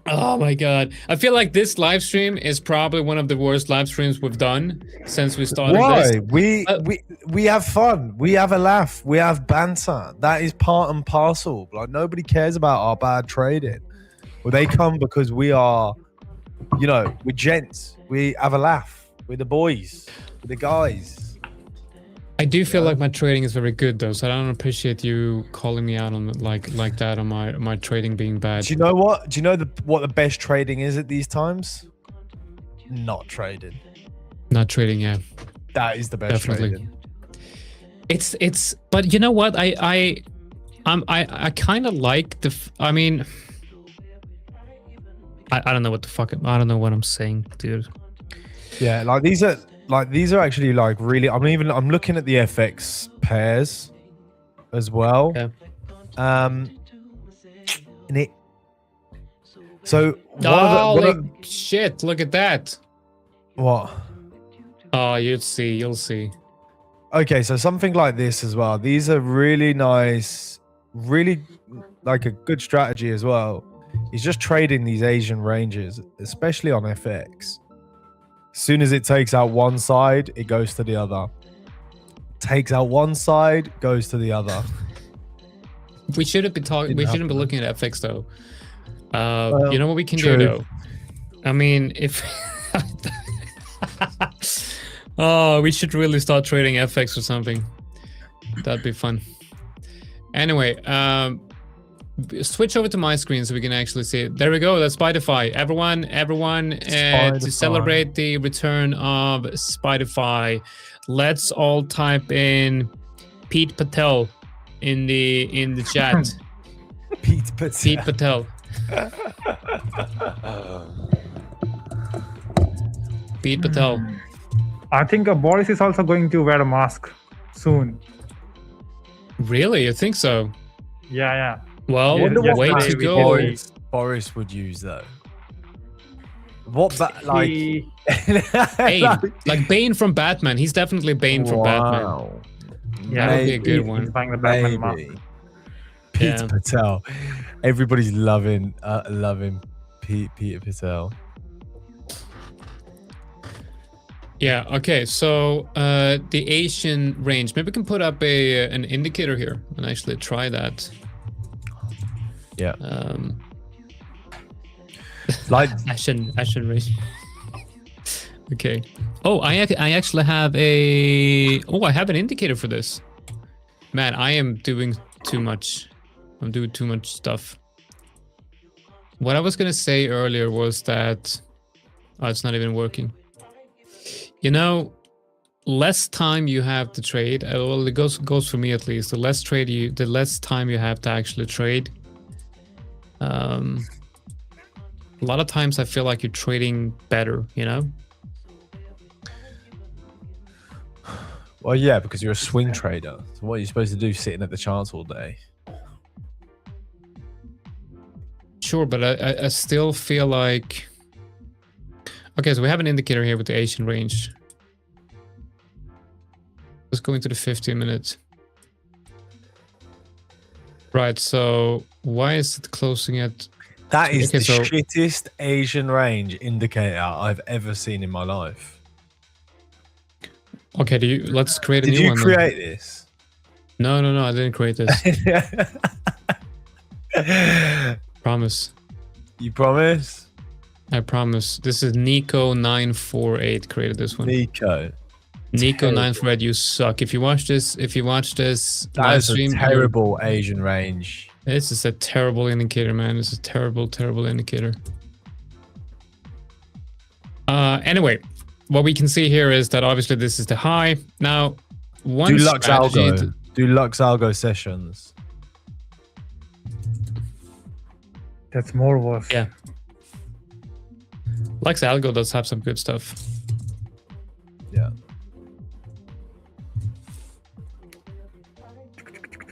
Oh my god. I feel like this live stream is probably one of the worst live streams we've done since we started this. Why? We have fun. We have a laugh. We have banter. That is part and parcel. Like nobody cares about our bad trading. Well, they come because we are, we're gents. We have a laugh. We're the boys. We're the guys. I do feel like my trading is very good though, so I don't appreciate you calling me out on like that on my trading being bad. Do you know what? Do you know what the best trading is at these times? Not trading. Not trading, yeah. That is the best Definitely. trading. It's but you know what? I kind of like I mean, I don't know what the fuck I don't know what I'm saying, dude. Yeah, these are actually like really. I'm looking at the FX pairs as well. Yeah. And it. So Shit! Look at that. what? Oh, you'll see. okay, so something like this as well. These are really nice, really like a good strategy as well. He's just trading these Asian ranges, especially on FX. As soon as it takes out one side, it goes to the other. Takes out one side, goes to the other. We shouldn't be talking. We shouldn't be looking at FX though. You know what we can true. do though? I mean, if oh, we should really start trading FX or something. That'd be fun. Anyway, switch over to my screen so we can actually see it. There we go. That's Tradeify. Everyone, to celebrate the return of Tradeify, let's all type in Pete Patel in the chat. Pete Patel. Pete Patel. Pete Patel. I think Boris is also going to wear a mask soon. Really? You think so? Yeah. Well, Yeah, way yesterday to we go. did. Boris would use though. What that like? Bane. Like Bane from Batman. He's definitely Bane from Batman. Yeah, That would be a good he's one. buying the Batman mask. Maybe. Pete Patel. Everybody's loving Peter Patel. Yeah, okay, so the Asian range. Maybe we can put up an indicator here and actually try that. Yeah. Like Asian range. Okay. Oh, I actually have I have an indicator for this. Man, I am doing too much. I'm doing too much stuff. What I was gonna say earlier was that it's not even working. You know, less time you have to trade. Well, it goes for me at least. The less time you have to actually trade. A lot of times I feel like you're trading better. You know. Well, yeah, because you're a swing trader. So what are you supposed to do, sitting at the charts all day? Sure, but I still feel like. Okay, so we have an indicator here with the Asian range. Let's go into the 15 minutes. Right, so why is it closing at... That is Okay, the so- shittest Asian range indicator I've ever seen in my life. Okay, let's create a Did new you one. create this? No, I didn't create this. Promise. You promise? I promise. This is Nico948 created this one. Nico. Nico948, you suck. If you watch this That live is a stream, terrible Asian range. this is a terrible indicator, man. This is a terrible indicator. Anyway, what we can see here is that obviously this is the high. Now, one Do Lux strategy Algo. Do Lux Algo sessions. That's more worse. Yeah. Lux Algo does have some good stuff. Yeah.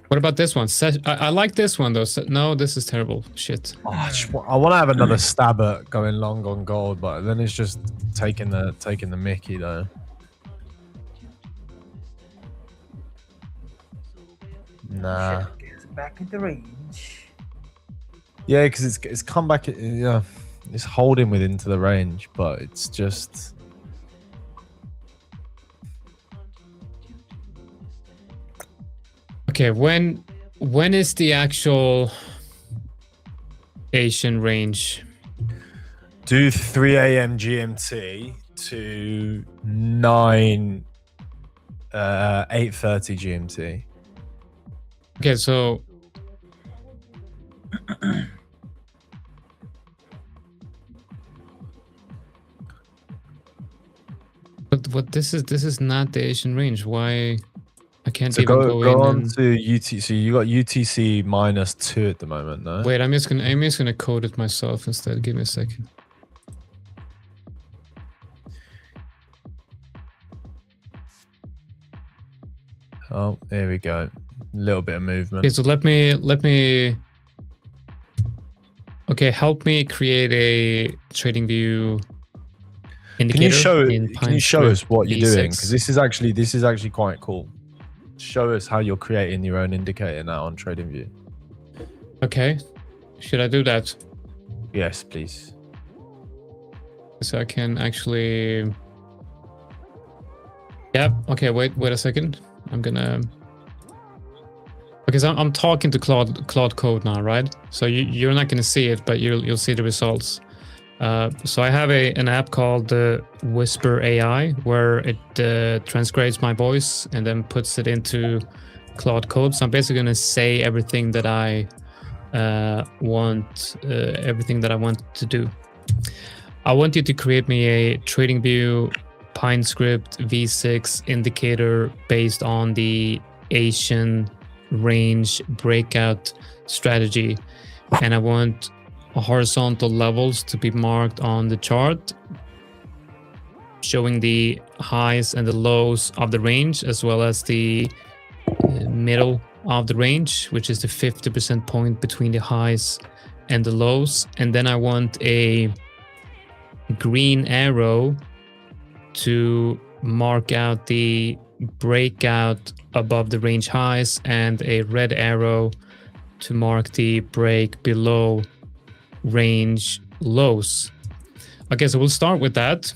What about this one? I like this one though. No, this is terrible. Shit. Oh, I want to have another stab at going long on gold, but then it's just taking the Mickey though. Nah. It's back in the range. Yeah, because it's come back. Yeah, it's holding within to the range, but it's just. Okay, when is the actual Asian range? Do 3 a.m. GMT to 8:30 GMT. Okay, so but what this is not the Asian range. Why I can't So even go in on and... to UT. So you got UTC -2 at the moment, no? Wait, I'm just gonna code it myself instead. Give me a second. Oh, there we go. A little bit of movement. Okay, so let me. Okay, help me create a trading view. indicator. Can you show us what you're doing? V6. Because this is actually quite cool. Show us how you're creating your own indicator now on TradingView. Okay, should I do that? Yes, please. So I can actually. Yeah. Okay. Wait a second. I'm gonna. Because I'm talking to Claude Code now, right? So you're not gonna see it, but you'll see the results. So I have an app called Whisper AI, where it transcribes my voice and then puts it into Claude Code. So I'm basically gonna say everything that I want to do. I want you to create me a TradingView PineScript V6 indicator based on the Asian range breakout strategy, and I want horizontal levels to be marked on the chart, showing the highs and the lows of the range, as well as the middle of the range, which is the 50% point between the highs and the lows. And then I want a green arrow to mark out the breakout above the range highs, and a red arrow to mark the break below range lows. Okay, so we'll start with that,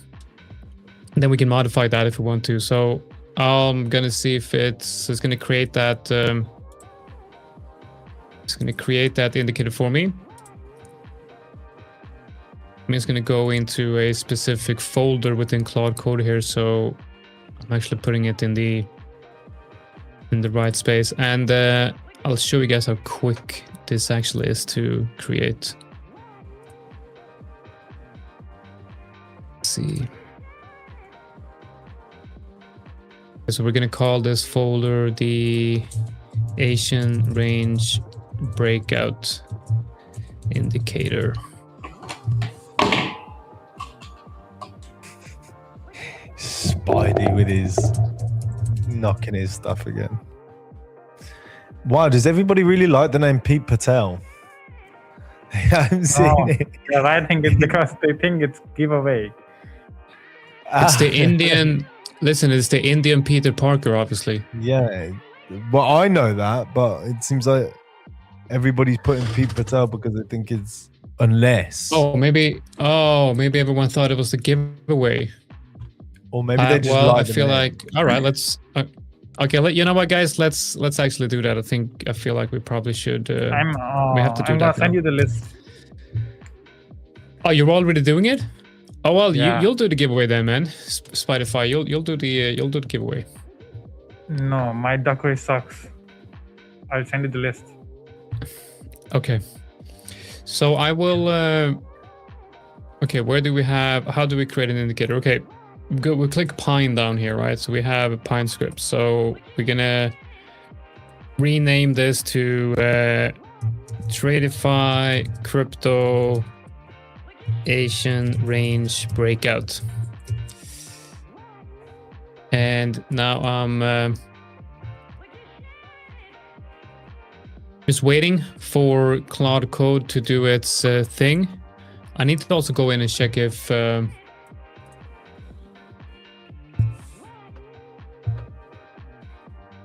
and then we can modify that if we want to. So I'm gonna see if it's gonna create that. It's gonna create that indicator for me. I'm just gonna go into a specific folder within Claude Code here, so I'm actually putting it in the right space, and I'll show you guys how quick this actually is to create. Let's see. So we're gonna call this folder the Asian range breakout indicator. Spidey with his knocking his stuff again. Wow, does everybody really like the name Pete Patel? I haven't seen it. Yeah, I think it's because they think it's giveaway. It's the Indian. Listen, it's the Indian Peter Parker, obviously. Yeah, well, I know that, but it seems like everybody's putting Pete Patel because they think it's unless. Maybe everyone thought it was the giveaway. Or maybe they just well, like I feel like, all right, let's okay, you know what, guys, let's actually do that. I feel like we probably should we have to do I'm that gonna send now. you the list. Oh, you're already doing it? Oh well, Yeah. you'll do the giveaway then, man. Spotify, you'll do the giveaway. No, my Duckway sucks. I'll send you the list. Okay. So I will okay, where do we have, how do we create an indicator? Okay, we'll click Pine down here, right? So we have a Pine script. So we're gonna rename this to Tradeify crypto Asian range breakout. And now I'm just waiting for Claude Code to do its thing. I need to also go in and check if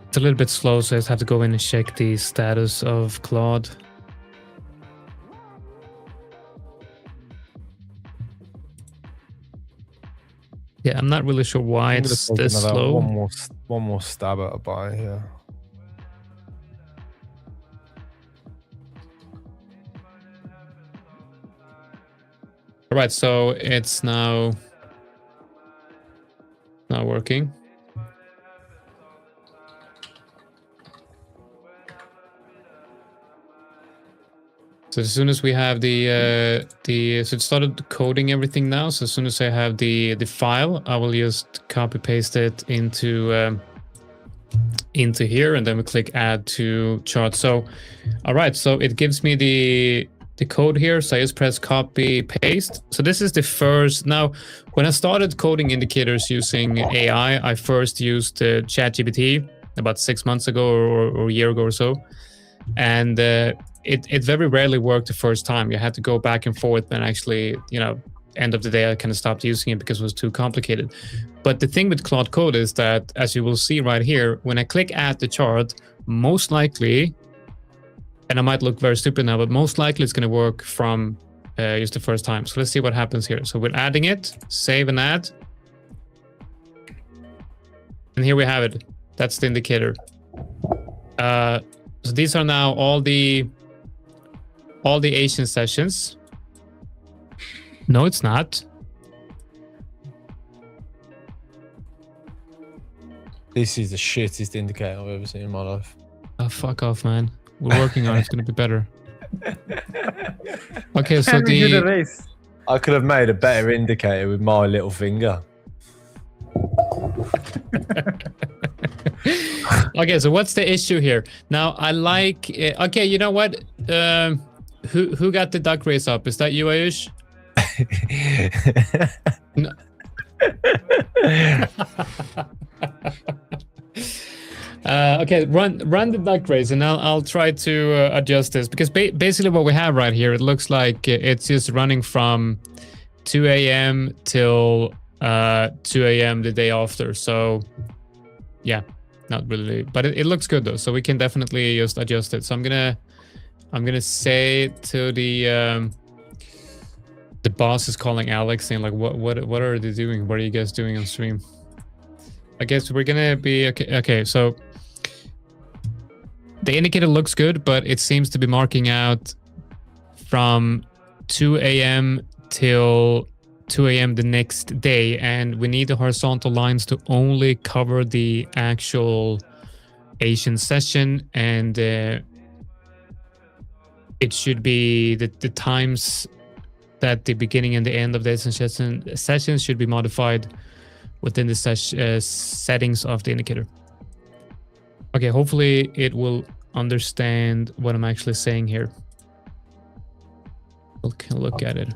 it's a little bit slow, so I just have to go in and check the status of Claude. Yeah, I'm not really sure why it's this slow. One more stab at a buy here. All right, so it's now not working. So as soon as we have so it started coding everything now. So as soon as I have the file, I will just copy paste it into here, and then we click add to chart. So, all right, so it gives me the code here. So I just press copy paste. So this is the first. Now, when I started coding indicators using AI, I first used ChatGPT about 6 months ago or a year ago or so, and it very rarely worked the first time. You had to go back and forth and actually, end of the day, I kind of stopped using it because it was too complicated. But the thing with Claude Code is that, as you will see right here, when I click add the chart, most likely, and I might look very stupid now, but most likely it's going to work from just the first time. So let's see what happens here. So we're adding it, save and add. And here we have it. That's the indicator. So these are now all the Asian sessions. No, it's not. This is the shittest indicator I've ever seen in my life. Oh, fuck off, man. We're working on it. It's going to be better. Okay, so And we do the race. I could have made a better indicator with my little finger. Okay, so what's the issue here? Now, I like... okay, you know what? Who got the duck race up? Is that you, Ayush? No. Okay, run the duck race, and I'll try to adjust this, because basically what we have right here, it looks like it's just running from 2 a.m. till 2 a.m. the day after. So yeah, not really, but it looks good though, so we can definitely just adjust it. So I'm gonna say to the boss is calling Alex, saying like, what are they doing? What are you guys doing on stream? I guess we're gonna be okay. So the indicator looks good, but it seems to be marking out from 2 a.m. till 2 a.m. the next day, and we need the horizontal lines to only cover the actual Asian session, and it should be the times that the beginning and the end of the session should be modified within the settings of the indicator. Okay, hopefully it will understand what I'm actually saying here. Look at it.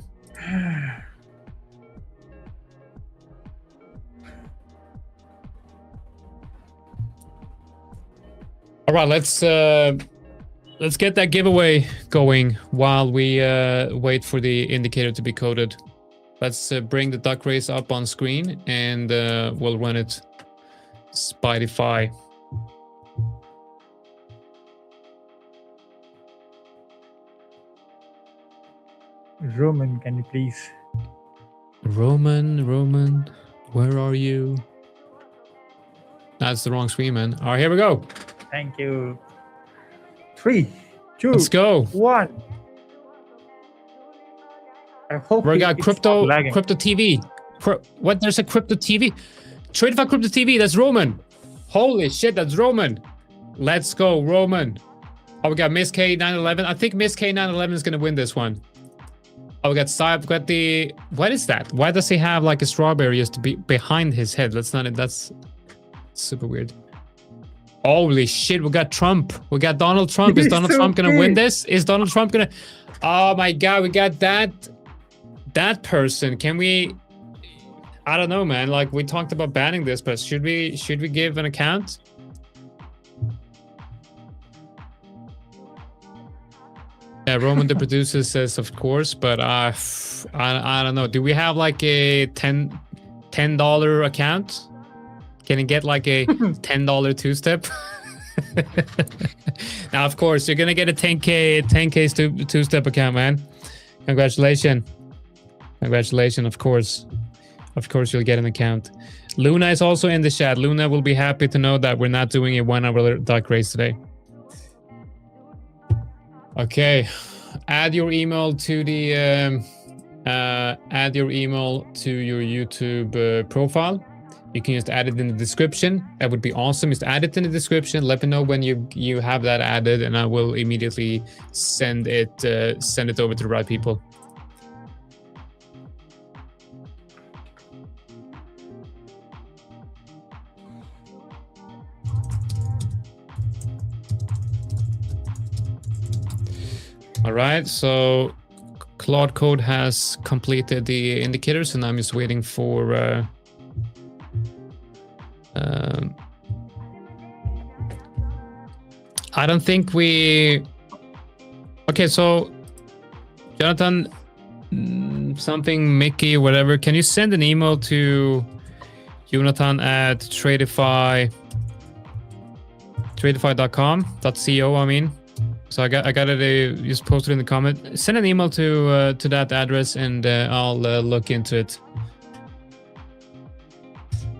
All right, let's get that giveaway going while we wait for the indicator to be coded. Let's bring the duck race up on screen, and we'll run it Tradeify. Roman, can you please? Roman, where are you? That's the wrong screen, man. All right, here we go. Thank you. 3, 2, Let's go. 1. I hope We got it's crypto not lagging. TV. What? There's a crypto TV. Tradeify crypto TV. That's Roman. Holy shit, that's Roman. Let's go, Roman. Oh, we got Miss K911. I think Miss K911 is gonna win this one. Oh, we got Saib. Got the. What is that? Why does he have like a strawberry just to be behind his head? That's super weird. Holy shit, we got Trump. We got Donald Trump. Is Donald Trump gonna win this? Is Donald Trump gonna? Oh my god, we got that person. Can we? I don't know, man. Like, we talked about banning this, but should we give an account? Yeah, Roman the producer says of course, but I don't know. Do we have like a $10 account? Can you get like a $10 two-step? Now, of course, you're gonna get a 10K two-step account, man. Congratulations, of course. Of course, you'll get an account. Luna is also in the chat. Luna will be happy to know that we're not doing a 1 hour duck race today. Okay, add your email to the your YouTube profile. You can just add it in the description. That would be awesome. Just add it in the description. Let me know when you have that added, and I will immediately send it over to the right people. All right, so Claude Code has completed the indicators, and I'm just waiting for I don't think we... Okay, so Jonathan, something Mickey, whatever, can you send an email to Jonathan at Tradeify.com.co, I mean. So I got it. Just posted in the comment. Send an email to that address, and I'll look into it.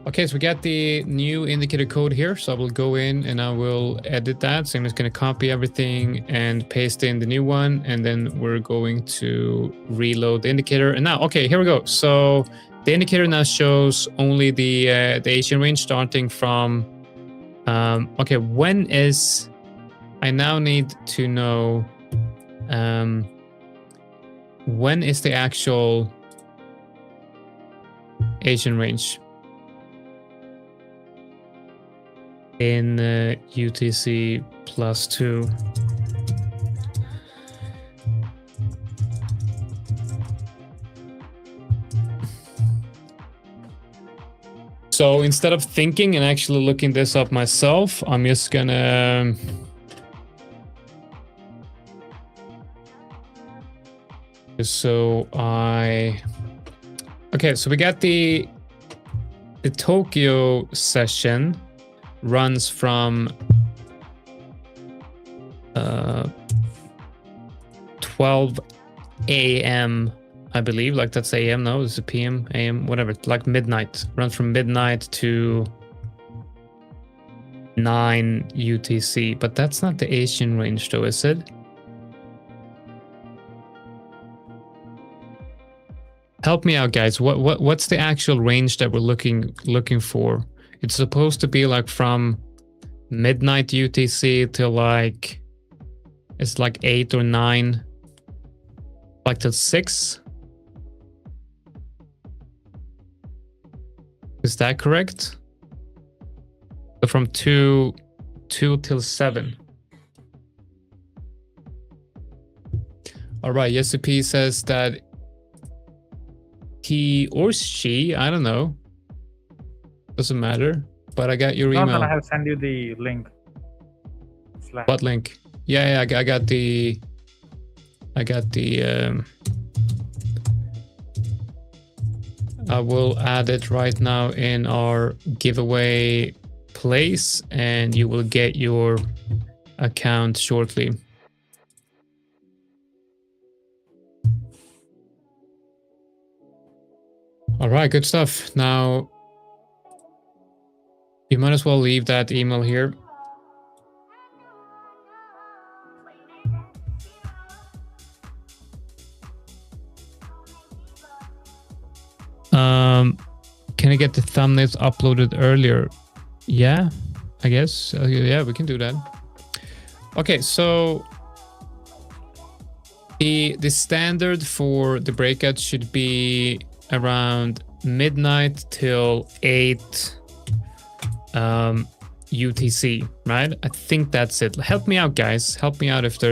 Okay, so we got the new indicator code here. So I will go in and I will edit that. So I'm just going to copy everything and paste in the new one, and then we're going to reload the indicator. And now, okay, here we go. So the indicator now shows only the Asian range starting from. Okay, when is? I now need to know when is the actual Asian range in UTC +2. So instead of thinking and actually looking this up myself, I'm just gonna okay, so we got the Tokyo session runs from 12 a.m. I believe, like that's AM. No, it's a PM, AM, whatever, like midnight. Runs from midnight to 9 UTC, but that's not the Asian range though, is it? Help me out, guys. What's the actual range that we're looking for? It's supposed to be like from midnight UTC till like it's like 8 or 9, like till 6. Is that correct? So from 2 till 7. All right. Yesup says that he or she, I don't know, doesn't matter, but I got your email. I have sent you the link. Slack. What link? Yeah, I got the I will add it right now in our giveaway place, and you will get your account shortly. All right, good stuff. Now, you might as well leave that email here. Can I get the thumbnails uploaded earlier? Yeah, I guess. Yeah, we can do that. Okay, so the standard for the breakout should be around midnight till 8 UTC, right? I think that's it. Help me out, guys. Help me out if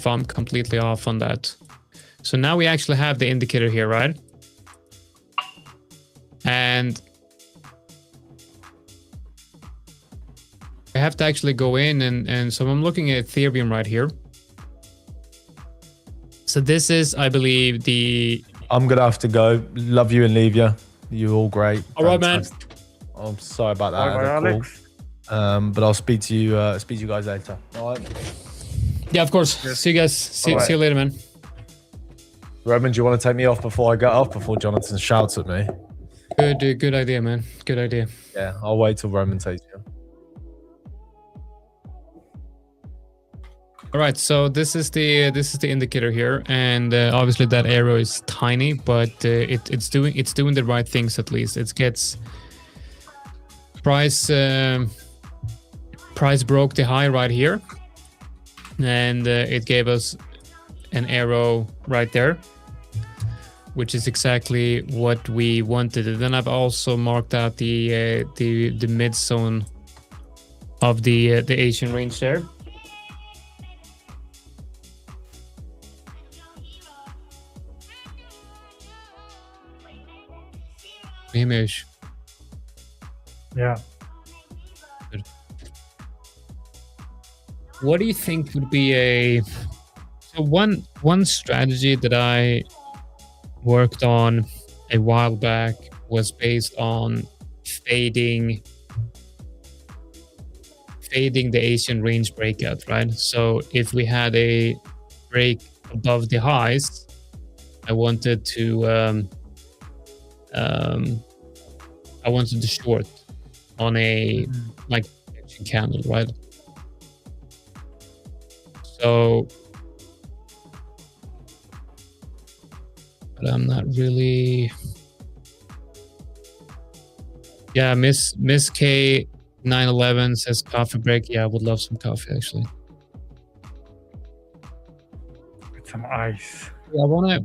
I'm completely off on that. So now we actually have the indicator here, right? And I have to actually go in and so I'm looking at Ethereum right here. So this is, I believe, the... I'm going to have to go. Love you and leave you. You're all great. All right, man. I'm sorry about that. Bye, Alex. But I'll speak to you guys later. All right. Yeah, of course. Yes. See you guys. See you later, man. Roman, do you want to take me off before I get off, before Jonathan shouts at me? Good idea, man. Good idea. Yeah, I'll wait till Roman takes you. All right, so this is the indicator here, and obviously that arrow is tiny, but it's doing the right things at least. It gets price broke the high right here, and it gave us an arrow right there, which is exactly what we wanted. And then I've also marked out the mid zone of the Asian range there. Image. Yeah. Good. What do you think would be one strategy that I worked on a while back was based on fading the Asian range breakout, right? So if we had a break above the highs, I wanted to short on a like candle, right? So, but I'm not really. Yeah, Miss K 911 says coffee break. Yeah, I would love some coffee actually. With some ice. Yeah, I wanna.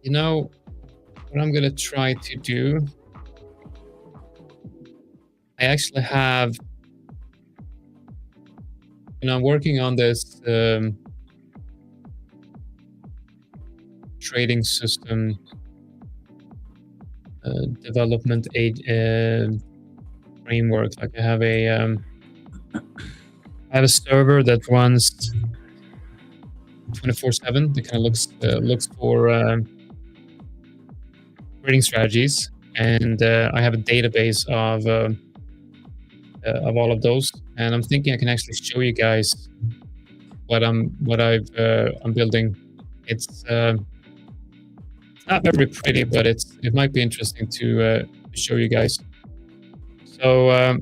You know what I'm gonna try to do. I actually have. I'm working on this trading system development framework. Like I have a server that runs 24/7. That kind of looks for trading strategies, and I have a database of all of those. And I'm thinking I can actually show you guys what I'm building. It's not very pretty, but it might be interesting to show you guys. So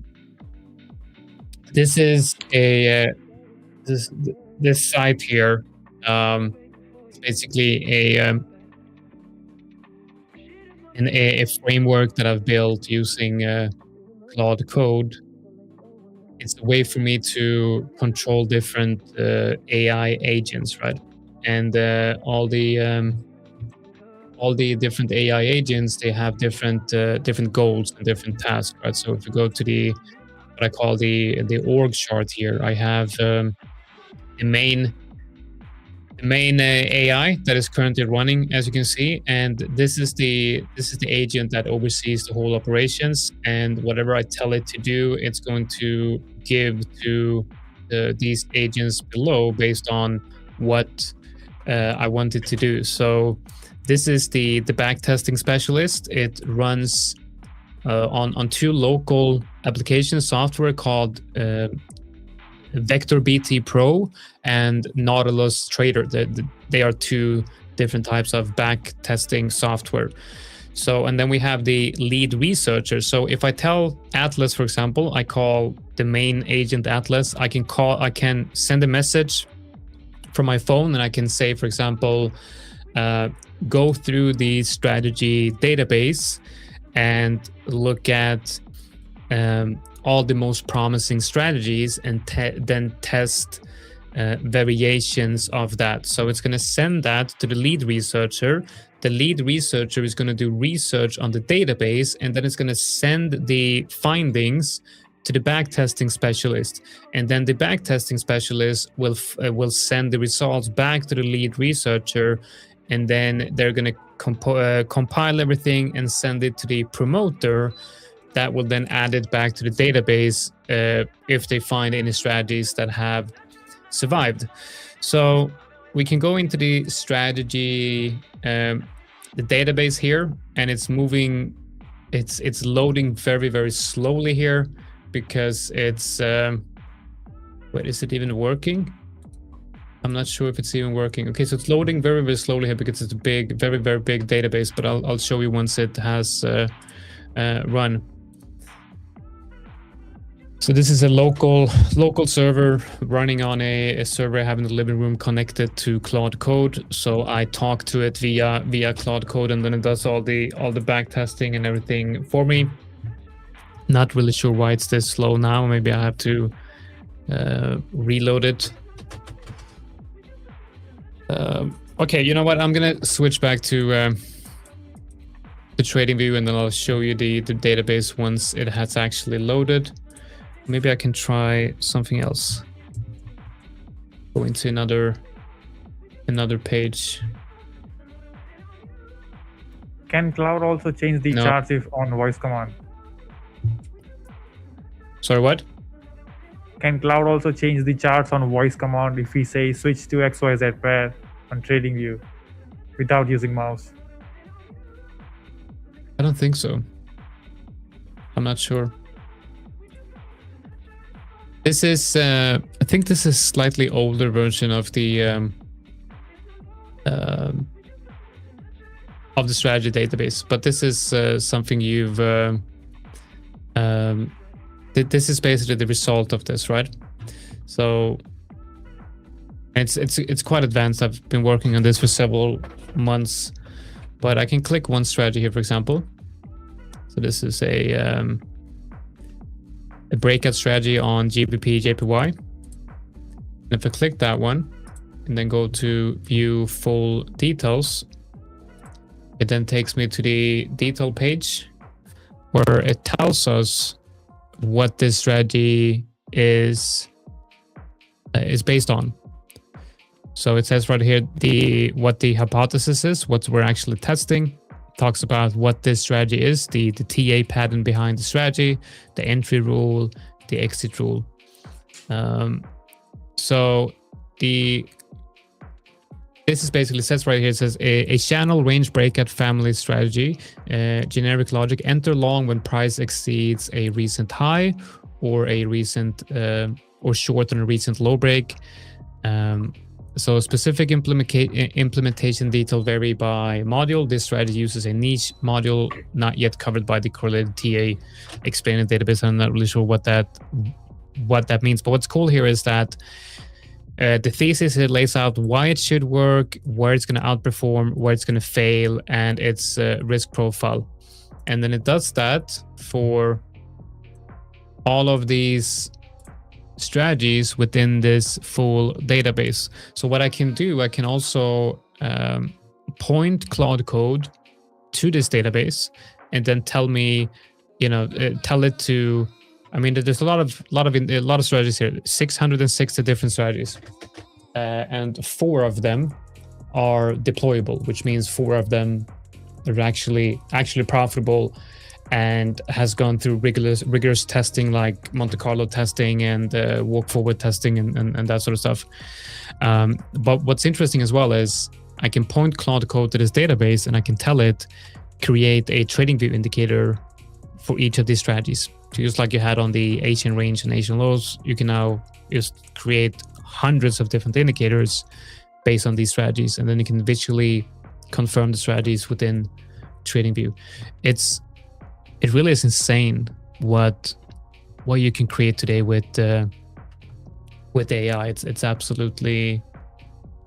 this is this site here. It's basically a framework that I've built using Claude Code. It's a way for me to control different AI agents, right? And all the different AI agents, they have different goals and different tasks, right? So if you go to what I call the org chart here, I have the main AI that is currently running, as you can see, and this is the agent that oversees the whole operations, and whatever I tell it to do, it's going to give to these agents below based on what I want it to do. So this is the backtesting specialist. It runs on two local application software called Vector BT Pro and Nautilus Trader. They are two different types of back testing software. So, and then we have the lead researcher. So if I tell Atlas, for example, I call the main agent Atlas, I can send a message from my phone, and I can say, for example, go through the strategy database and look at all the most promising strategies and then test variations of that. So it's going to send that to the lead researcher. The lead researcher is going to do research on the database, and then it's going to send the findings to the backtesting specialist, and then the backtesting specialist will send the results back to the lead researcher, and then they're going to compile everything and send it to the promoter. That will then add it back to the database if they find any strategies that have survived. So we can go into the strategy, the database here, and it's moving. It's loading very, very slowly here because it's. Wait, is it even working? I'm not sure if it's even working. Okay, so it's loading very, very slowly here because it's a big, very, very big database. But I'll show you once it has run. So this is a local server running on a server I have in the living room connected to Claude Code. So I talk to it via Claude Code, and then it does all the back testing and everything for me. Not really sure why it's this slow now. Maybe I have to reload it. Okay, you know what? I'm gonna switch back to the trading view, and then I'll show you the database once it has actually loaded. Maybe I can try something else. Go into another page. Can Cloud also change the charts if on voice command? Sorry, what? Can Cloud also change the charts on voice command if we say switch to XYZ pair on trading view without using mouse? don't think so. I'm not sure. This is, I think this is slightly older version of the strategy database, but this is something you've. This is basically the result of this, right? So it's quite advanced. I've been working on this for several months, but I can click one strategy here, for example. So this is a breakout strategy on GBP JPY. And if I click that one and then go to view full details, it then takes me to the detail page where it tells us what this strategy is based on. So it says right here what the hypothesis is, what we're actually testing. Talks about what this strategy is, the TA pattern behind the strategy, the entry rule, the exit rule. So this is basically says right here, it says a channel range breakout family strategy, generic logic, enter long when price exceeds a recent high or a recent or short on a recent low break. So specific implementation detail vary by module. This strategy uses a niche module not yet covered by the correlated TA explained in the database. I'm not really sure what that means. But what's cool here is that the thesis, it lays out why it should work, where it's going to outperform, where it's going to fail, and its risk profile. And then it does that for all of these strategies within this full database. So what I can do, I can also point Claude Code to this database and then tell me, tell it to. I mean, there's a lot of strategies here. 660 different strategies, and 4 of them are deployable, which means 4 of them are actually profitable and has gone through rigorous testing like Monte Carlo testing and walk forward testing and that sort of stuff. But what's interesting as well is I can point Claude Code to this database and I can tell it create a trading view indicator for each of these strategies. So just like you had on the Asian range and Asian lows, you can now just create hundreds of different indicators based on these strategies, and then you can visually confirm the strategies within TradingView. It really is insane what you can create today with AI. It's absolutely,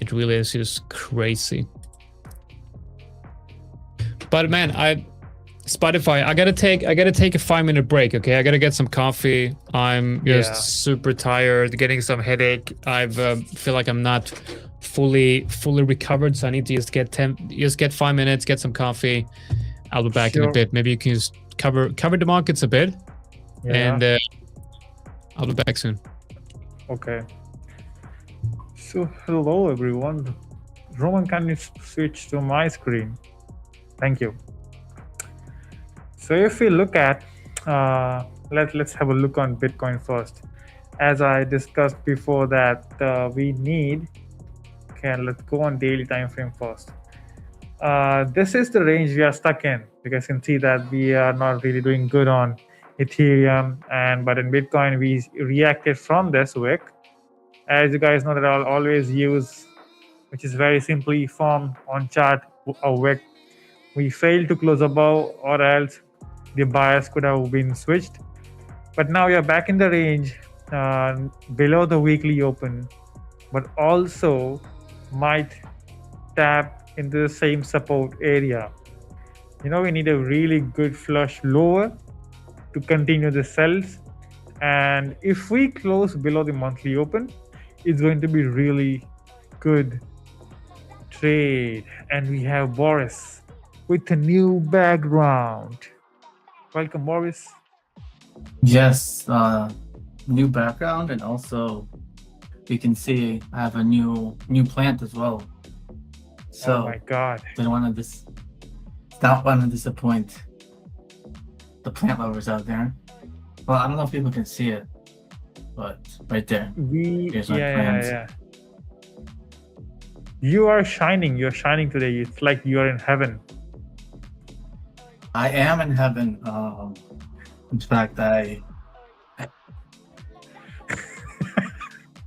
it really is just crazy. But man, Spotify, I gotta take a 5-minute break. Okay, I gotta get some coffee. I'm just super tired, getting some headache. Feel like I'm not fully recovered, so I need to just get 5 minutes, get some coffee. I'll be back in a bit. Maybe you can just cover the markets a bit, and I'll be back soon. Okay. So hello everyone. Roman, can you switch to my screen? Thank you. So if we look at, let's have a look on Bitcoin first. As I discussed before that we need, let's go on daily time frame first. This is the range we are stuck in. You guys can see that we are not really doing good on Ethereum, but in Bitcoin we reacted from this wick. As you guys know that I'll always use, which is very simply formed on chart, a wick. We failed to close above, or else the bias could have been switched. But now we are back in the range below the weekly open, but also might tap into the same support area. We need a really good flush lower to continue the sells. And if we close below the monthly open, it's going to be really good trade. And we have Boris with a new background. Welcome, Boris. Yes, new background, and also you can see I have a new plant as well. So oh my God! Don't want to disappoint the plant lovers out there. Well, I don't know if people can see it, but right there. Here's my plants. Yeah. You are shining. You're shining today. It's like you are in heaven. I am in heaven. In fact, I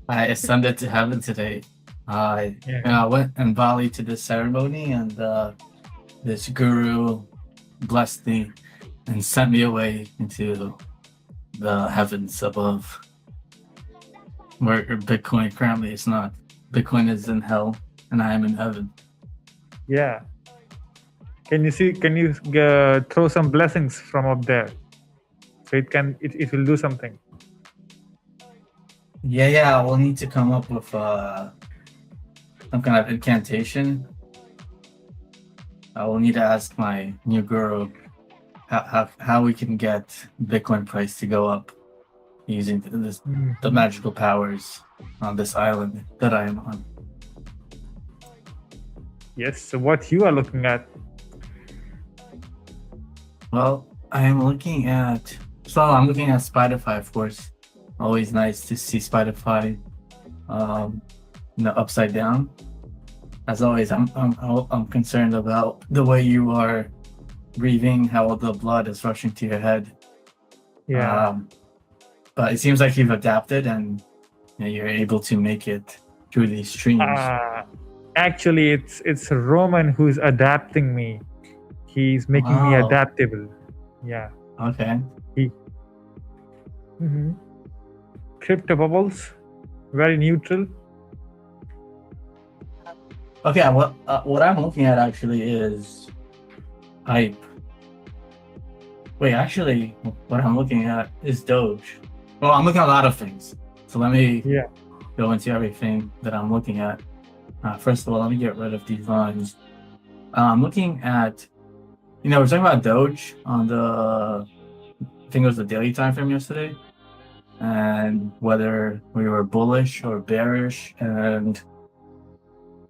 ascended to heaven today. I went in Bali to this ceremony, and this guru blessed me and sent me away into the heavens above, where Bitcoin currently is not. Bitcoin is in hell, and I am in heaven. Yeah. Can you throw some blessings from up there? So it will do something. Yeah. We'll need to come up with some kind of incantation. I will need to ask my new guru how we can get Bitcoin price to go up using the magical powers on this island that I am on. Yes. So what you are looking at? Well, I'm looking at Spiderify, of course. Always nice to see Spiderify, upside down. As always, I'm concerned about the way you are breathing, how the blood is rushing to your head. Yeah. But it seems like you've adapted and you're able to make it through these streams. Actually, it's Roman who's adapting me. He's making me adaptable. Yeah. Okay. Crypto bubbles, very neutral. Okay, what I'm looking at actually is hype. Wait, actually, what I'm looking at is Doge. Well, I'm looking at a lot of things. So let me go into everything that I'm looking at. First of all, let me get rid of these lines. I'm looking at, we're talking about Doge on I think it was the daily time frame yesterday, and whether we were bullish or bearish. And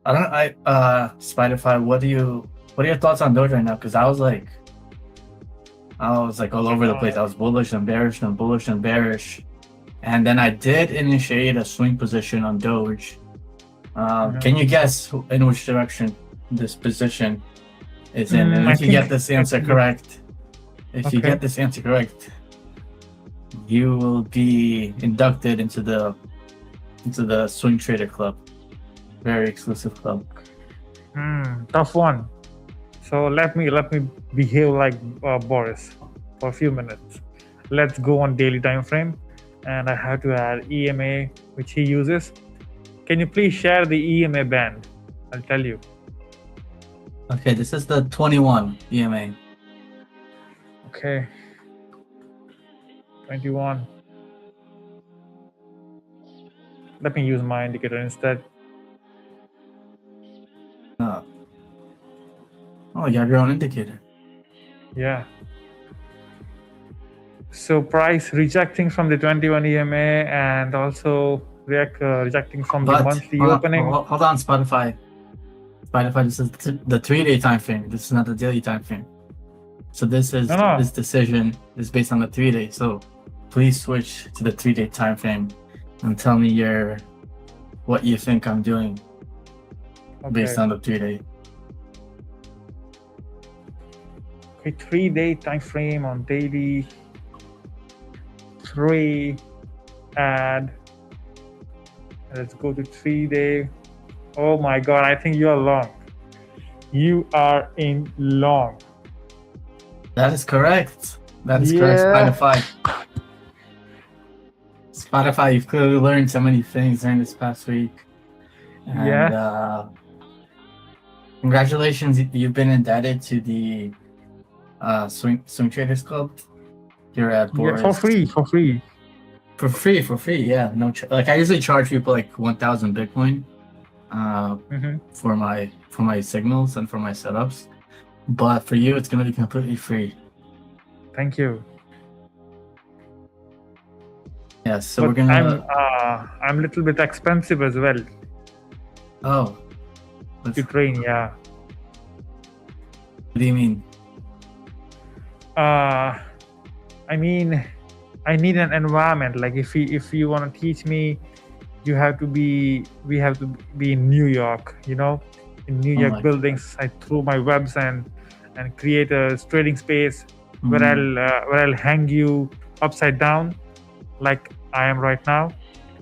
Spiderify, what are your thoughts on Doge right now? Because I was like all over the place. I was bullish and bearish and bullish and bearish, and then I did initiate a swing position on Doge. Can you guess in which direction this position is in? And if you get this answer correct, you will be inducted into the Swing Trader Club. Very exclusive club. Tough one. So let me behave like Boris for a few minutes. Let's go on daily time frame, and I have to add EMA, which he uses. Can you please share the EMA band? I'll tell you. Okay, this is the 21 EMA. Okay. 21. Let me use my indicator instead. Oh, you have your own indicator. Yeah. So price rejecting from the 21 EMA and also rejecting from the monthly opening. Hold on, Spotify. This is the 3-day time frame. This is not the daily time frame. So this decision is based on the 3-day. So please switch to the 3-day time frame and tell me what you think I'm doing based on the 3-day. Okay, 3-day time frame on daily. 3 add. Let's go to 3-day. Oh my god, I think you are long. You are in long. That is correct. That is correct, Spotify. Spotify, you've clearly learned so many things during this past week. And congratulations, you've been indebted to the Swing Traders Club. You're at Boris. Yeah, for free. Yeah, no. I usually charge people like 1,000 Bitcoin for my signals and for my setups, but for you, it's gonna be completely free. Thank you. Yeah, so but we're gonna. I'm a little bit expensive as well. Oh. To train, yeah. What do you mean? I mean, I need an environment. Like if you want to teach me, we have to be in New York, in New York buildings. I throw my webs and and create a trading space where I'll hang you upside down, like I am right now,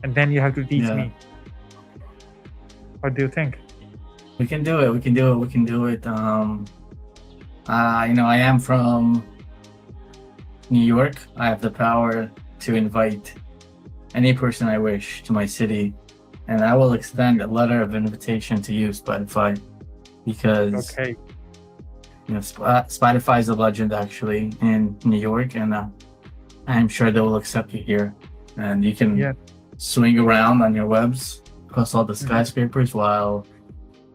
and then you have to teach me. What do you think? We can do it. We can do it. We can do it. I am from New York. I have the power to invite any person I wish to my city, and I will extend a letter of invitation to you, Spotify, because Spotify is a legend actually in New York, and I'm sure they will accept you here, and you can swing around on your webs across all the skyscrapers while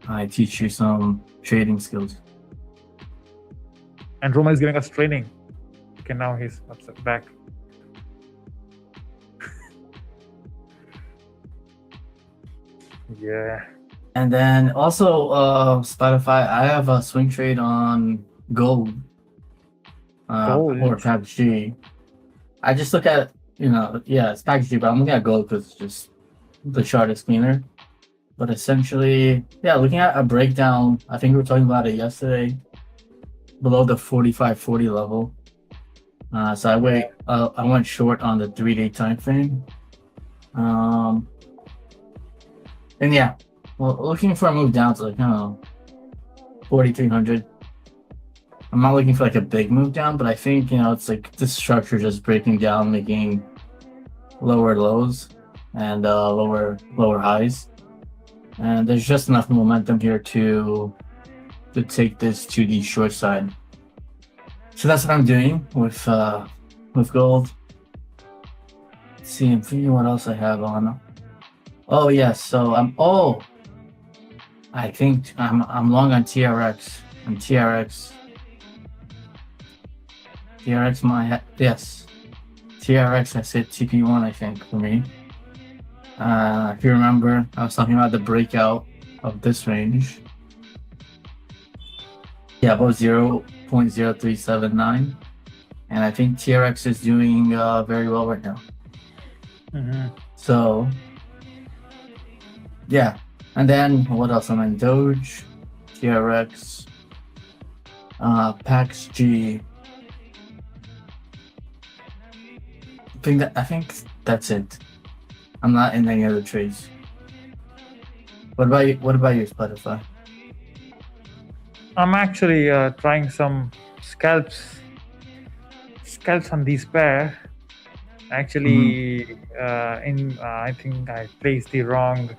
I teach you some trading skills. And Roma is giving us training. Okay, now he's back. Yeah. And then also Spotify, I have a swing trade on gold or PAX-G. I just look at, it's PAX-G, but I'm looking at gold because it's just the chart is cleaner. But essentially, looking at a breakdown, I think we were talking about it yesterday, below the 45.40 level. So I went short on the 3-day time frame. Looking for a move down to 4,300. I'm not looking for like a big move down, but I think it's like this structure just breaking down, making lower lows and lower highs, and there's just enough momentum here to take this to the short side. So that's what I'm doing with gold. Let's see, I'm thinking what else I have on. Oh yes, so I think I'm long on TRX. And TRX TRX I said TP1 I think for me. If you remember, I was talking about the breakout of this range. Yeah, about 0.0379, and I think TRX is doing very well right now. So and then what else am I in? Doge, TRX, PAX-G. I think that's it. I'm not in any other trades. What about you, Spotify? I'm actually trying some scalps on these pair. Actually, I think I placed the wrong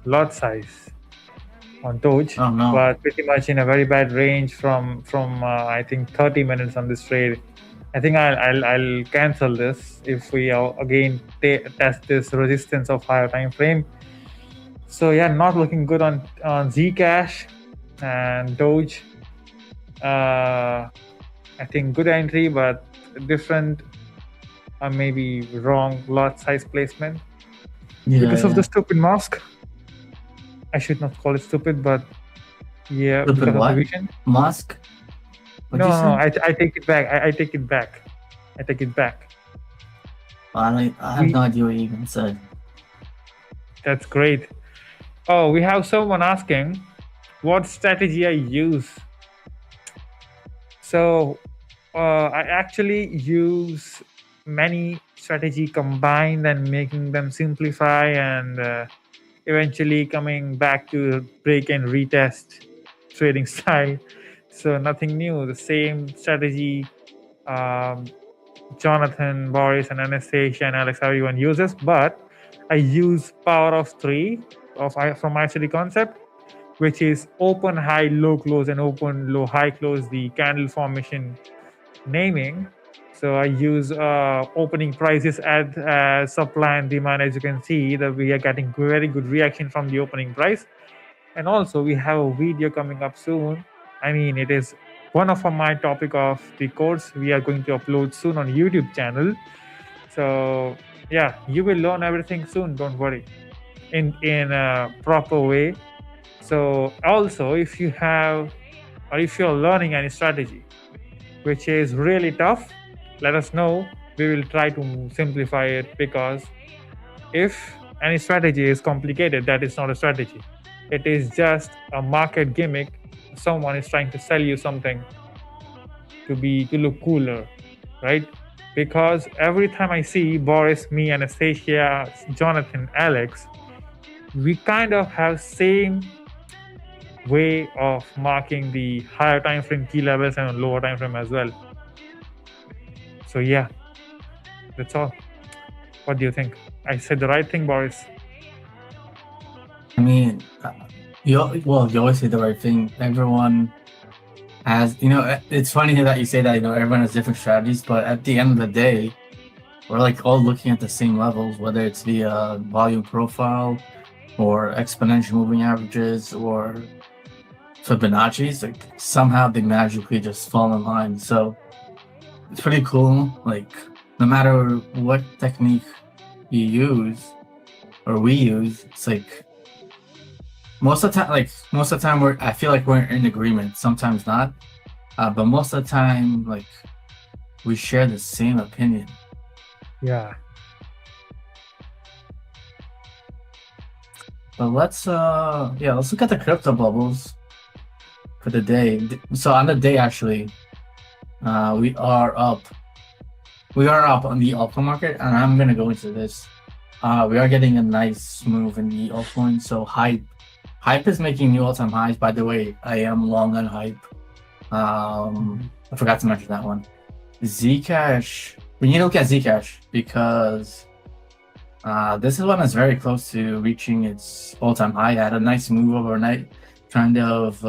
lot size on Doge, but pretty much in a very bad range from I think 30 minutes on this trade. I think I'll cancel this if we again test this resistance of higher time frame. So not looking good on Zcash and Doge. I think good entry, but different, maybe wrong lot size placement because of the stupid mask. I should not call it stupid, but because of the vision. Mask? No, I take it back. I take it back. I have no idea what you even said. That's great. Oh, we have someone asking what strategy I use. So I actually use many strategy combined and making them simplify and eventually coming back to break and retest trading style. So nothing new, the same strategy Jonathan, Boris, and Anastasia and Alex, everyone uses, but I use power of 3 from ICD concept, which is open high low close and open low high close, the candle formation naming. So I use opening prices at supply and demand. As you can see, that we are getting very good reaction from the opening price, and also we have a video coming up soon. I mean, it is one of my topic of the course we are going to upload soon on YouTube channel. So you will learn everything soon, don't worry, in a proper way. So also, if you have or if you're learning any strategy which is really tough, let us know. We will try to simplify it, because if any strategy is complicated, that is not a strategy. It is just a market gimmick someone is trying to sell you something to look cooler, right? Because every time I see Boris, me, Anastasia, Jonathan, Alex, we kind of have same way of marking the higher time frame key levels and lower time frame as well. So yeah, that's all. What do you think? I said the right thing, Boris. I mean, you always say the right thing. Everyone has, it's funny that you say that, everyone has different strategies, but at the end of the day, we're like all looking at the same levels, whether it's the volume profile or exponential moving averages or Fibonacci's, like somehow they magically just fall in line. So it's pretty cool. Like no matter what technique you use or we use, it's like most of the time I feel like we're in agreement. Sometimes not, but most of the time, like we share the same opinion. Yeah. But let's look at the crypto bubbles for the day. So on the day, actually, we are up. We are up on the altcoin market, and I'm gonna go into this. We are getting a nice move in the altcoin. So Hype is making new all-time highs. By the way, I am long on Hype. I forgot to mention that one. Zcash. We need to look at Zcash because this is one that's very close to reaching its all-time high. It had a nice move overnight, kind of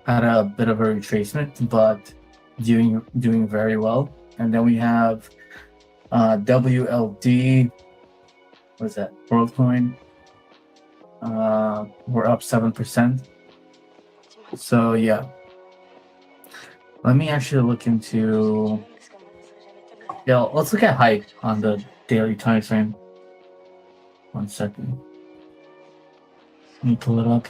had a bit of a retracement, but doing very well. And then we have WLD. What is that? WorldCoin. We're up 7%. So yeah. Let me actually look into. Yeah, let's look at Hype on the daily time frame. 1 second. Let me pull it up.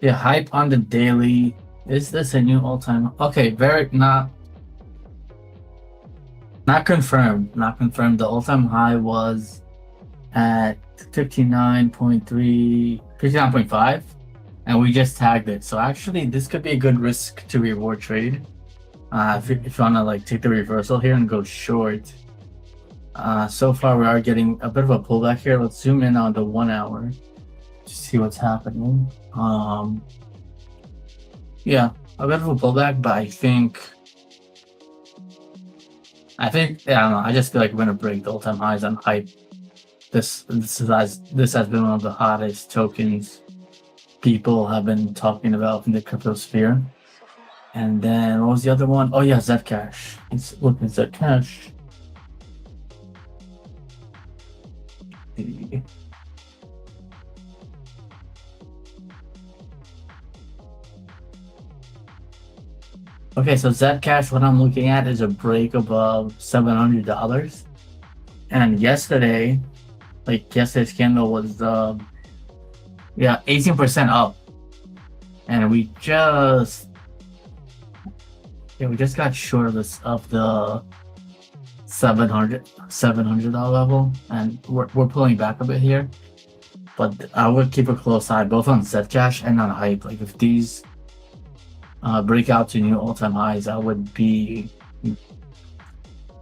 Yeah, Hype on the daily. Is this a new all-time? Okay, not confirmed. Not confirmed. The all-time high was at 59.5, and we just tagged it. So actually, this could be a good risk to reward trade. If you wanna like take the reversal here and go short. So far we are getting a bit of a pullback here. Let's zoom in on the 1 hour to see what's happening. Yeah, a bit of a pullback, but I think I don't know. I just feel like we're gonna break the all-time highs on Hype. This has been one of the hottest tokens people have been talking about in the crypto sphere. And then what was the other one? Oh yeah, Zcash. Let's look at Zcash. Okay, so Zcash, what I'm looking at is a break above $700. And yesterday's candle was 18% up. And we just got short of the $700 level, and we're pulling back a bit here. But I would keep a close eye both on Zcash and on Hype. Like if these break out to new all-time highs, I would be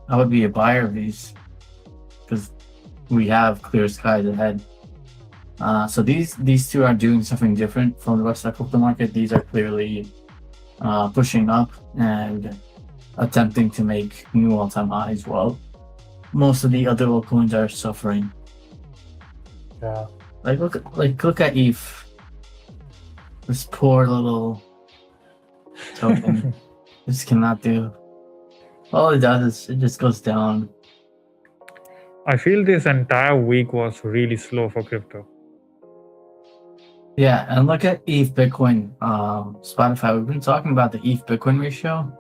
a buyer of these because we have clear skies ahead. So these two are doing something different from the rest of the crypto market. These are clearly pushing up and attempting to make new all-time highs, while most of the other altcoins are suffering. Yeah. Look at ETH. This poor little token. This cannot do. All it does is it just goes down. I feel this entire week was really slow for crypto. Yeah, and look at ETH Bitcoin Spotify. We've been talking about the ETH Bitcoin ratio,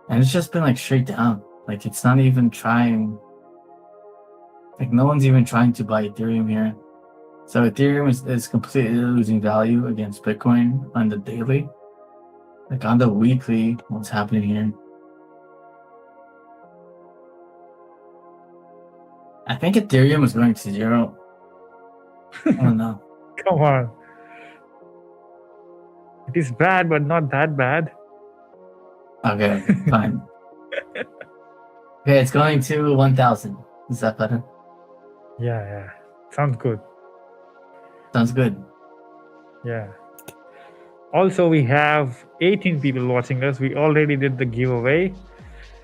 and it's just been like straight down. Like it's not even trying. Like no one's even trying to buy Ethereum here. So Ethereum is completely losing value against Bitcoin on the daily. Like on the weekly, what's happening here? I think Ethereum is going to zero. I don't know. Come on. It is bad, but not that bad. Okay, fine. Okay, it's going to 1,000. Is that better? Yeah. Sounds good. Sounds good. Yeah. Also, we have 18 people watching us. We already did the giveaway.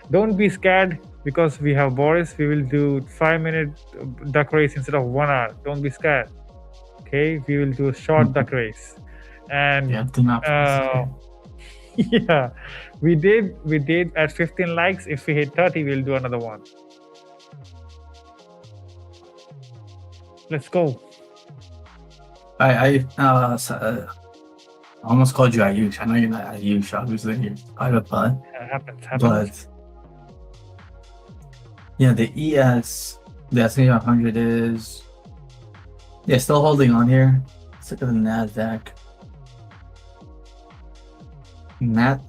Don't be scared because we have Boris. We will do 5-minute duck race instead of 1 hour. Don't be scared. Okay, we will do a short duck race. And Yeah, do not. yeah, we did at 15 likes. If we hit 30, we'll do another one. Let's go. I almost called you Ayush. I know you're not Ayush, obviously. You're private, but Happens. But yeah, the ES, the S&P 500 is still holding on here. Let's look at the Nasdaq.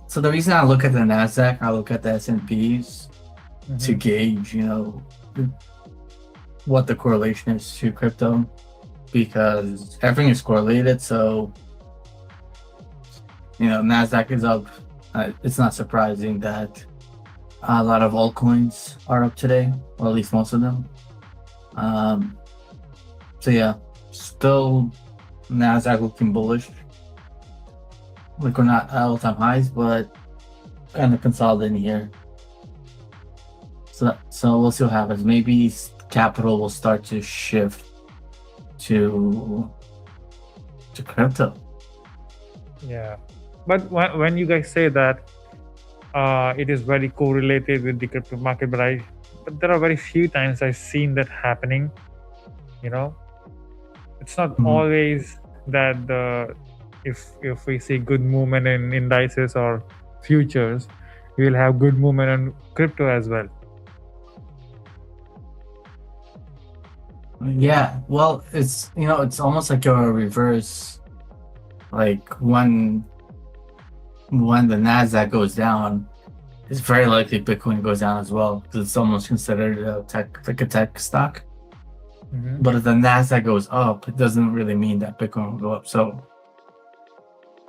So the reason I look at the Nasdaq, I look at the S&Ps to gauge, what the correlation is to crypto, because everything is correlated. So Nasdaq is up. It's not surprising that a lot of altcoins are up today, or at least most of them. So yeah, still Nasdaq looking bullish. Like, we're not at all-time highs, but kind of consolidating here. So we'll see what happens. Maybe capital will start to shift to crypto. Yeah, but when you guys say that it is very correlated with the crypto market, but there are very few times I've seen that happening. It's not always that if we see good movement in indices or futures, we will have good movement in crypto as well. Yeah, well, it's almost like a reverse. Like when the Nasdaq goes down, it's very likely Bitcoin goes down as well, because it's almost considered a tech stock. But if the Nasdaq goes up, it doesn't really mean that Bitcoin will go up. So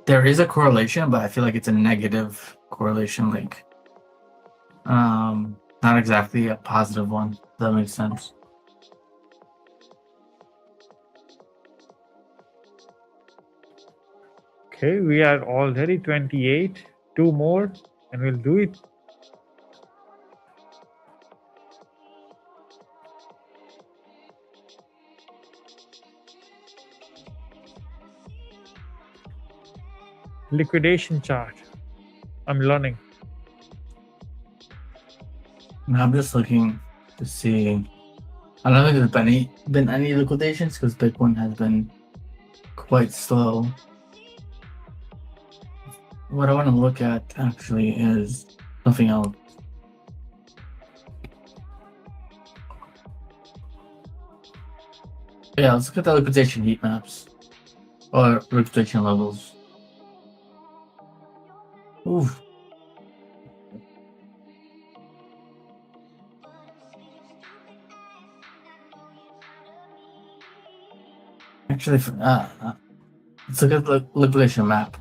there is a correlation, but I feel like it's a negative correlation, like not exactly a positive one. If that makes sense. Okay, we are already 28. 2 more, and we'll do it. Liquidation chart. I'm learning. I'm just looking to see. I don't think there's been any liquidations, because Bitcoin has been quite slow. What I want to look at actually is something else. Yeah, let's look at the liquidation heat maps, or liquidation levels. Oof. Actually, let's look at the liquidation map.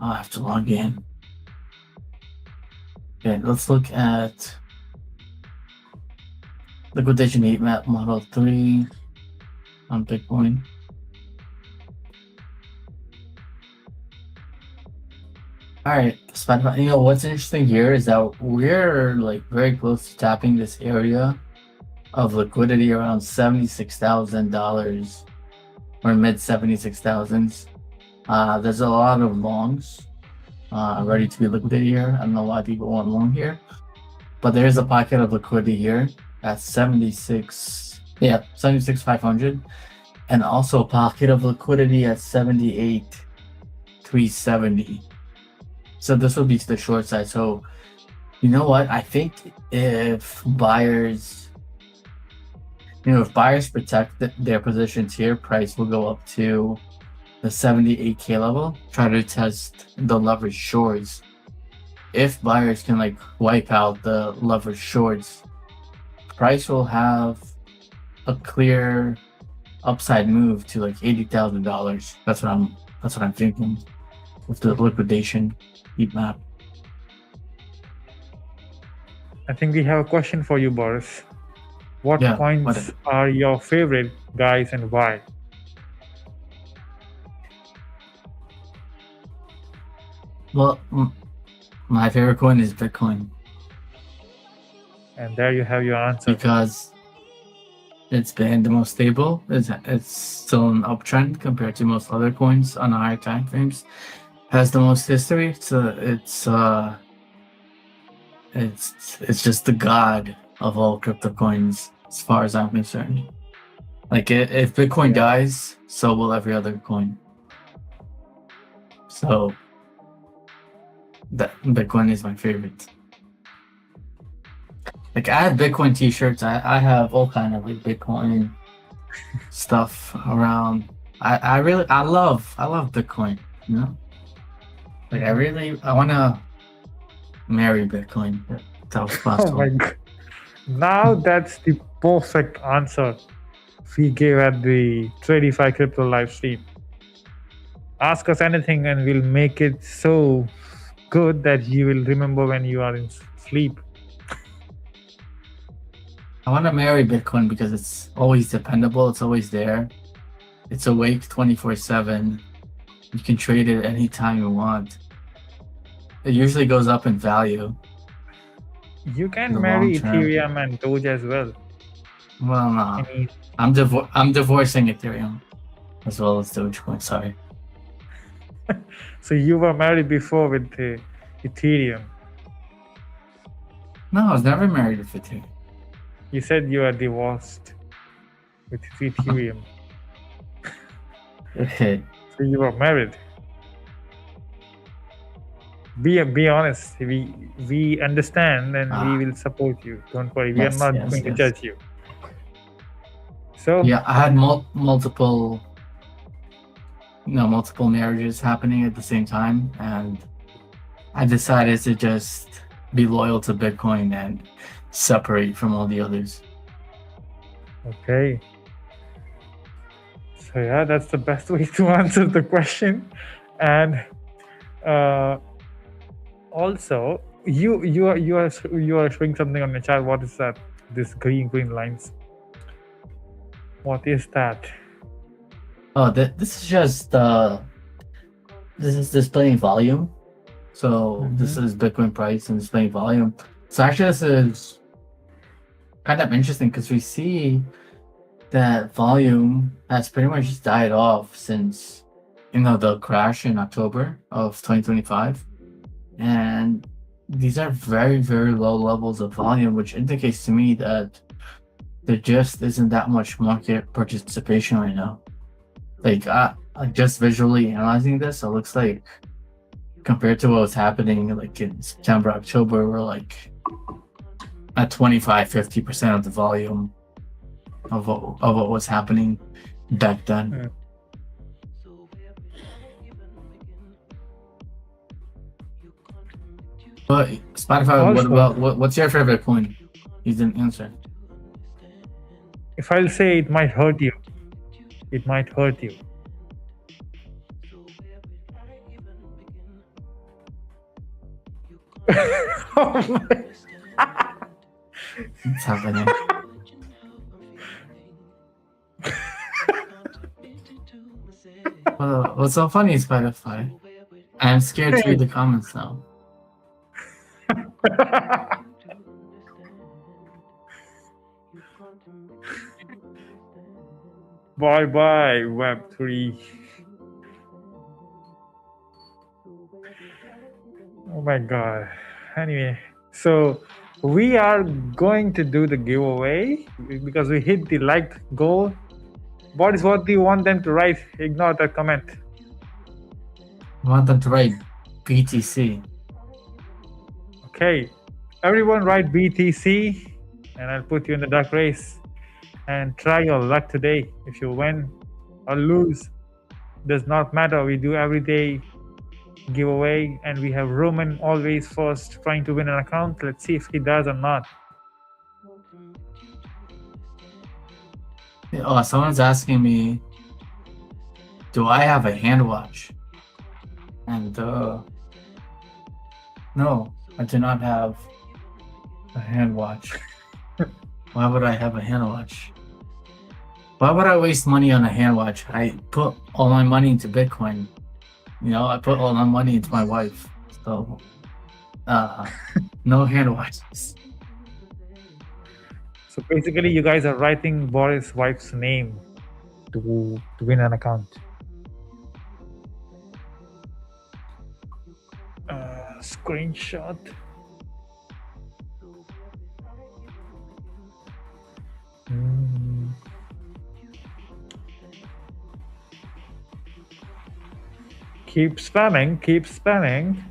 I'll have to log in. Okay, let's look at liquidation heat map model 3 on Bitcoin. All right, Spotify. What's interesting here is that we're like very close to tapping this area of liquidity around $76,000 or mid 76,000s. There's a lot of longs ready to be liquidated here. I don't know why people want long here, but there is a pocket of liquidity here at 76,500, and also a pocket of liquidity at 78,370. So this will be to the short side. So you know what? I think if buyers protect their positions here, price will go up to the 78K level, try to test the leverage shorts. If buyers can like wipe out the leverage shorts, price will have a clear upside move to like $80,000. That's what I'm thinking. with the liquidation heat map. I think we have a question for you, Boris. What Yeah, coins what is it? are your favorite, guys, and why? Well, my favorite coin is Bitcoin And there you have your answer. because it's been the most stable. It's still an uptrend compared to most other coins on higher time frames. Has the most history. It's just the god of all crypto coins as far as I'm concerned. Like if Bitcoin dies, so will every other coin. So that Bitcoin is my favorite. Like I have Bitcoin t-shirts. I have all kind of like Bitcoin stuff around. I love Bitcoin, you know? Like I wanna marry Bitcoin. If that was Oh possible. my god. Now that's the perfect answer we gave at the Tradeify crypto live stream. Ask us anything and we'll make it so good that you will remember when you are in sleep. I want to marry Bitcoin because it's always dependable. It's always there. It's awake 24/7. You can trade it anytime you want. It usually goes up in value. You In can the marry long term. Ethereum and Doge as well. Well, no. Any- I'm divorcing Ethereum as well as Dogecoin. Sorry. So you were married before with the Ethereum. No, I was never married with Ethereum. You said you are divorced with Ethereum. Okay. So you were married. Be honest. We understand and we will support you. Don't worry. We Yes, are not yes, going to yes. judge you. So Yeah, I had multiple marriages happening at the same time, and I decided to just be loyal to Bitcoin and separate from all the others. okay. So yeah, that's the best way to answer the question. And also, you are showing something on the chart. What is that? This green lines. What is that? Oh, this is just this is displaying volume. So this is Bitcoin price and displaying volume. So actually, this is kind of interesting because we see that volume has pretty much died off since the crash in October of 2025, and these are very, very low levels of volume, which indicates to me that there just isn't that much market participation right now. Like just visually analyzing this, it looks like compared to what was happening like in September, October, we're like at 25-50% of the volume of what was happening back then. But Spotify, what about what's your favorite coin? You didn't answer. If I'll say it might hurt you, it might hurt you. Oh my. What's happening? What's so funny, Spotify? I'm scared to read the comments now. Bye bye, Web3. Oh my god. Anyway, so we are going to do the giveaway because we hit the liked goal. What do you want them to write? Ignore the comment. I want them to write BTC. Okay, everyone write BTC and I'll put you in the duck race and try your luck today. If you win or lose, does not matter. We do every day giveaway and we have Roman always first trying to win an account. Let's see if he does or not. Oh, someone's asking me, do I have a hand watch? And no, I do not have a hand watch. Why would I have a hand watch? Why would I waste money on a hand watch? I put all my money into Bitcoin. You know, I put all my money into my wife. So, no hand watches. So basically, you guys are writing Boris' wife's name to win an account. Screenshot. Keep spamming, keep spamming.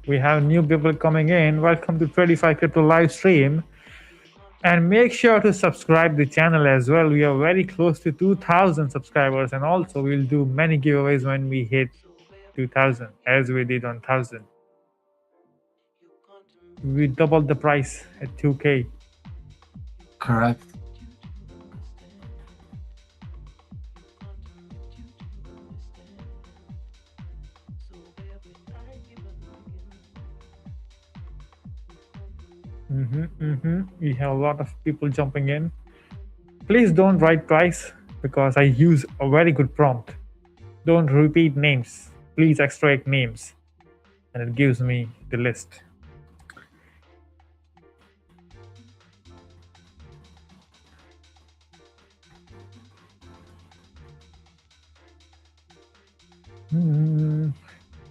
We have new people coming in. Welcome to Tradeify Crypto live stream. And make sure to subscribe the channel as well. We are very close to 2,000 subscribers, and also we'll do many giveaways when we hit 2,000, as we did on 1,000. We doubled the price at 2K. Correct. We have a lot of people jumping in. Please don't write price because I use a very good prompt. Don't repeat names. Please extract names, and it gives me the list.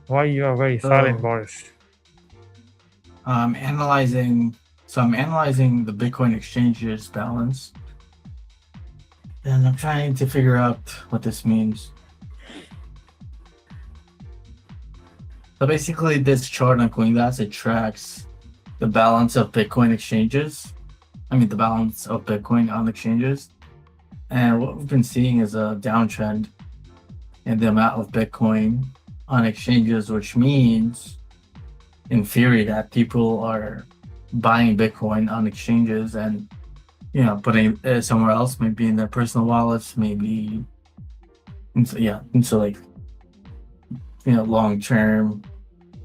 Why you are very silent, Boris? I'm analyzing the Bitcoin exchange's balance, and I'm trying to figure out what this means. So basically, this chart on CoinGlass, it tracks the balance of Bitcoin exchanges. I mean, the balance of Bitcoin on exchanges. And what we've been seeing is a downtrend in the amount of Bitcoin on exchanges, which means, in theory, that people are buying Bitcoin on exchanges and, you know, putting it somewhere else, maybe in their personal wallets, maybe into like, you know, long-term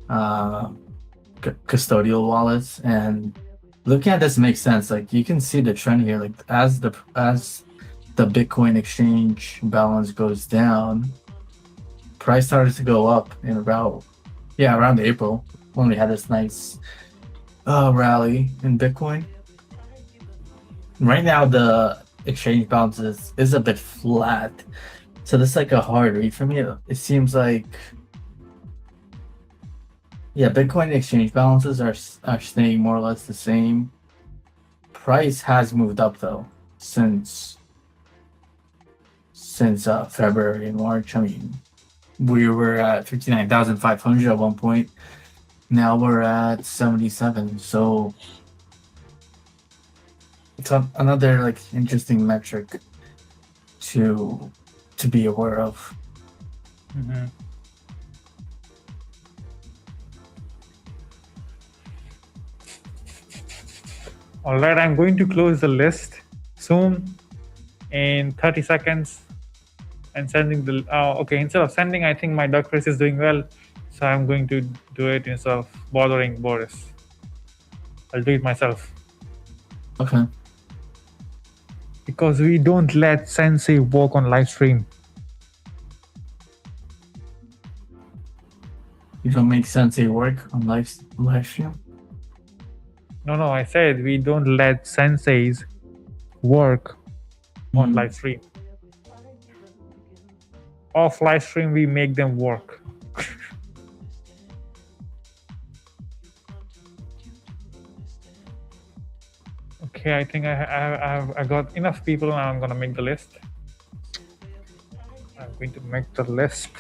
custodial wallets. And looking at this makes sense. Like, you can see the trend here. Like, as the Bitcoin exchange balance goes down, price started to go up in around April, when we had this nice rally in Bitcoin. Right now, the exchange balance is a bit flat, so this is like a hard read for me. It seems like, yeah, Bitcoin exchange balances are staying more or less the same. Price has moved up though since February and March. I mean, we were at 59,500 at one point. Now we're at 77. So it's another like interesting metric to be aware of. All right, I'm going to close the list soon in 30 seconds and sending the okay, instead of sending, I think my duck race is doing well, so I'm going to do it instead of bothering Boris. I'll do it myself. Okay. Because we don't let Sensei work on live stream. You don't make Sensei work on live stream? No, I said we don't let senseis work on live stream. Off live stream, we make them work. Okay, I think I got enough people now. I'm gonna make the list. I'm going to make the list.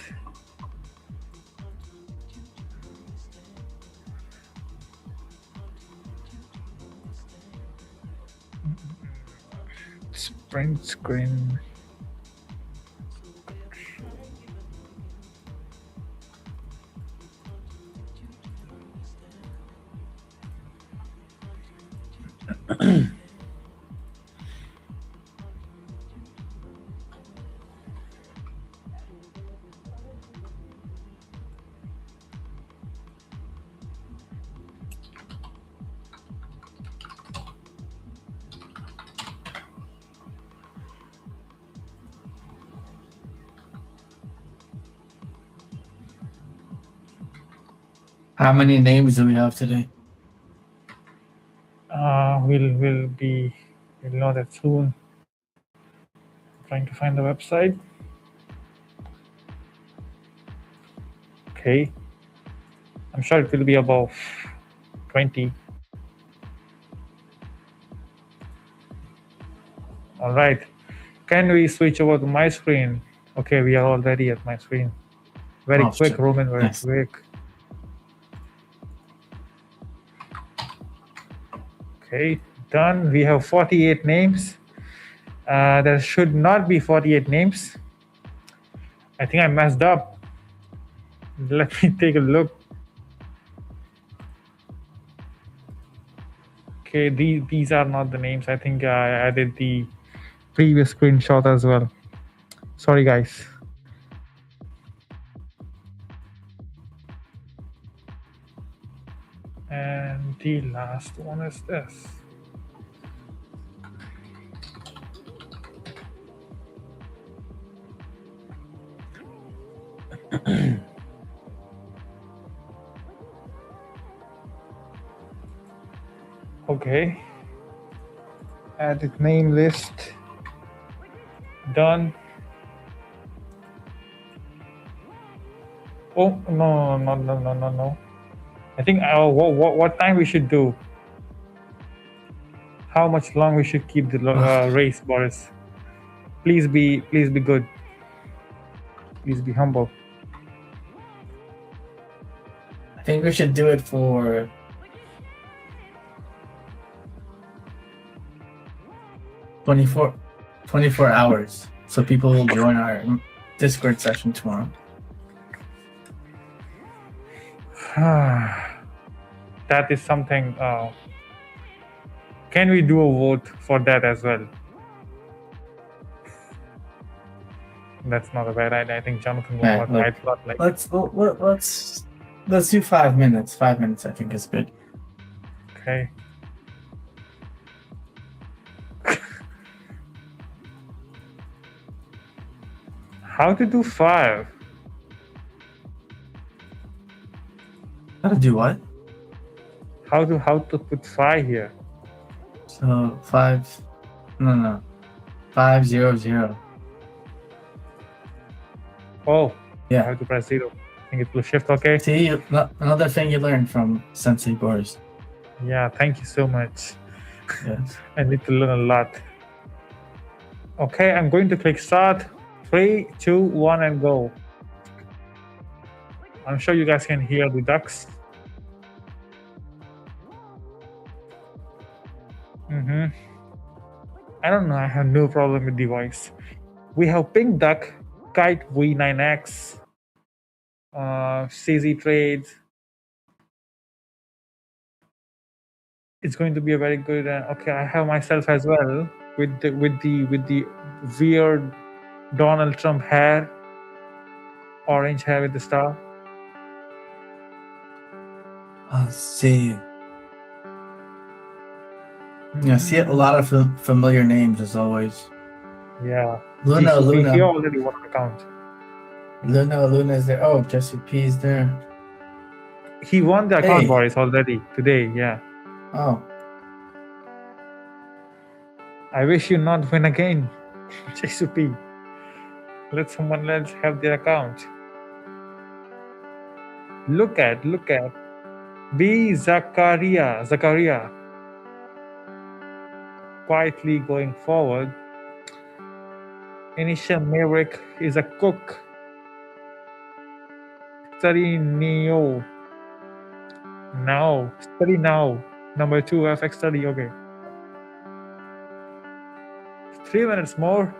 Print screen. How many names do we have today? We'll know that soon. Trying to find the website. Okay. I'm sure it will be above 20. All right. Can we switch over to my screen? Okay, we are already at my screen. Very Oh, quick, shit. Roman, very Nice. quick. Okay, done. We have 48 names. There should not be 48 names. I think I messed up. Let me take a look. Okay, these are not the names. I think I added the previous screenshot as well. Sorry, guys. And the last one is this. Okay. Added name list. Done. Oh no. I think what time we should do? How much long we should keep the race, Boris? Please be good. Please be humble. I think we should do it for 24 hours, so people will join our Discord session tomorrow. That is something. Can we do a vote for that as well? That's not a bad idea. I think Jonathan will not look, write a lot like. Let's do 5 minutes. 5 minutes, I think, is good. Okay. How to do 5? How to do what? How to put 5 here? So 5. No. 500. Oh, Yeah. I have to press 0. I think it will shift. Okay. See, another thing you learned from Sensei Boris. Yeah. Thank you so much. Yes. I need to learn a lot. Okay, I'm going to click start. 3, 2, 1, and go. I'm sure you guys can hear the ducks. I don't know. I have no problem with the voice. We have Pink Duck, Kite V9X, CZ Trades. It's going to be a very good. Okay, I have myself as well with the weird Donald Trump hair, orange hair with the star. Let's see. Yeah, see a lot of familiar names as always. Yeah. Luna. He already won an account. Luna is there. Oh, Jesse P is there. He won the account, Hey. Boris, already today. Yeah. Oh. I wish you not win again, JCP. Let someone else have their account. Look at B Zakaria quietly going forward. Initial Maverick is a cook. Study now. Number 2 FX study. Okay. 3 minutes more.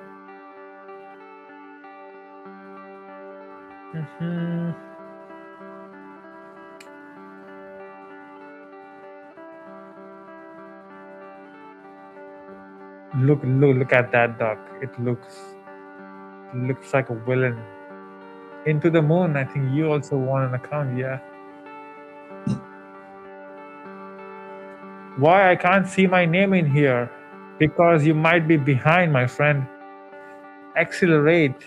Look at that duck. It looks like a villain. Into the Moon. I think you also won an account. Yeah. Why I can't see my name in here? Because you might be behind, my friend. Accelerate,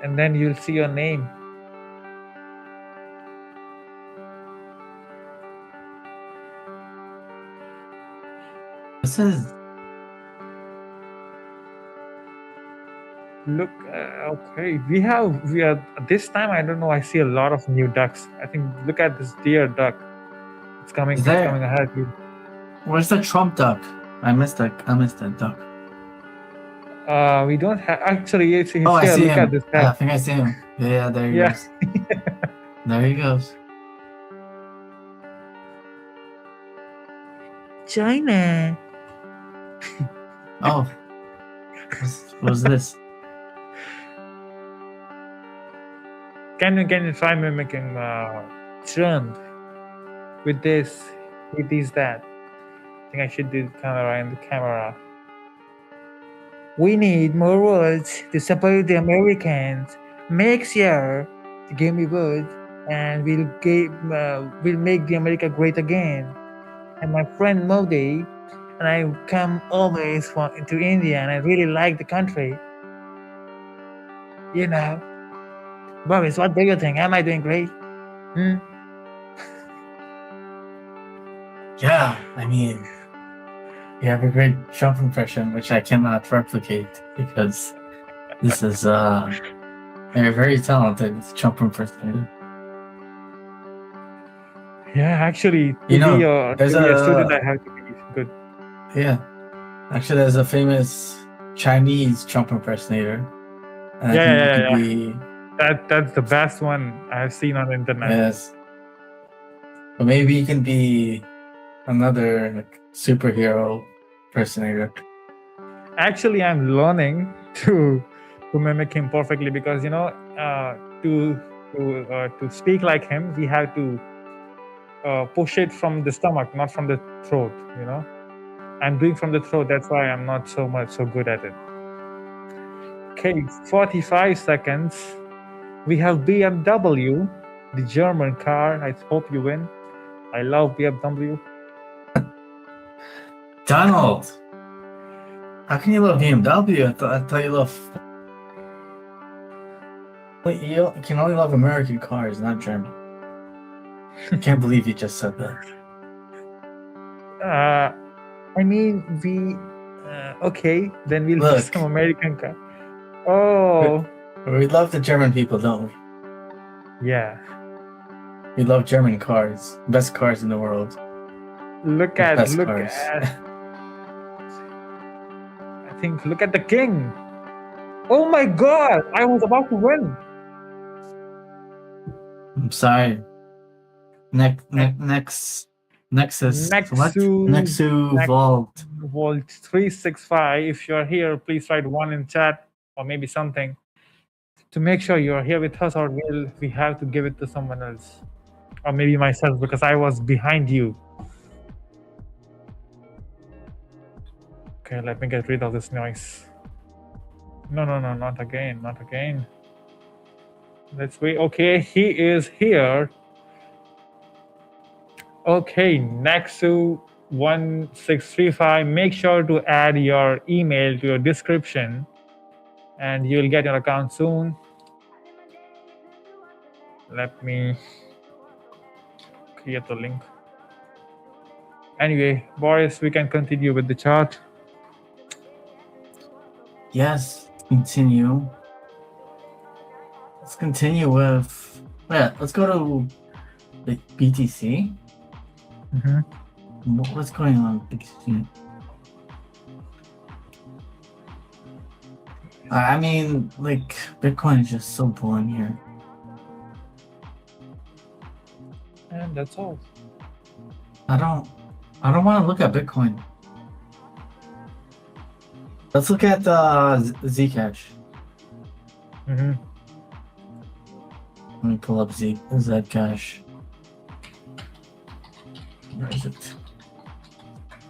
and then you'll see your name. This is Look, okay, we are this time. I don't know. I see a lot of new ducks. I think look at this deer duck. It's coming. Is It's there- coming ahead. where's the Trump duck? I missed that duck. We don't have actually. It's Oh, I here. see Look him. at this I guy. think I see him. Yeah, there he Yeah. goes. There he goes. China. Oh, what's this? Can you try mimicking Trump with this? With this that? I think I should do the camera in the camera. We need more words to support the Americans. Make sure to give me words, and we'll make the America great again. And my friend Modi, and I come always to India, and I really like the country. You know, Boris, what do you think? Am I doing great? Hmm? Yeah, I mean, you have a great Trump impression, which I cannot replicate because this is a very talented Trump impersonator. Yeah, actually, to You know, be a there's student, a- I have to be good. Yeah, actually, there's a famous Chinese Trump impersonator. And Yeah, I think yeah, it could be That's the best one I have seen on the internet. yes, but maybe you can be another like, superhero impersonator. Actually, I'm learning to mimic him perfectly because to speak like him, we have to push it from the stomach, not from the throat. I'm doing from the throat. That's why I'm not so good at it. Okay, 45 seconds. We have BMW, the German car. I hope you win. I love BMW. Donald, how can you love BMW? I thought you love. Wait, you can only love American cars, not German. I can't believe you just said that. I mean, okay, then we'll Look. pick some American car. Oh, We love the German people, don't we? yeah. We love German cars, best cars in the world. Look The at best look cars. at. I think look at the king. Oh my God! I was about to win. I'm sorry. Nexus. What? Nexu Vault. Vault 365. If you're here, please write 1 in chat or maybe something to make sure you're here with us, or we have to give it to someone else, or maybe myself because I was behind you. Okay, let me get rid of this noise. No, not again, not again. Let's wait. Okay, he is here. Okay, Nexu 1635. Make sure to add your email to your description and you'll get your account soon. Let me create the link. Anyway, Boris, we can continue with the chart. Yes, continue. Let's continue with. Yeah, let's go to the BTC. Mm-hmm. What's going on with BTC? I mean, like, Bitcoin is just so boring here. And that's all. I don't want to look at Bitcoin. Let's look at Zcash. Mm-hmm. Let me pull up Zcash. Where is it?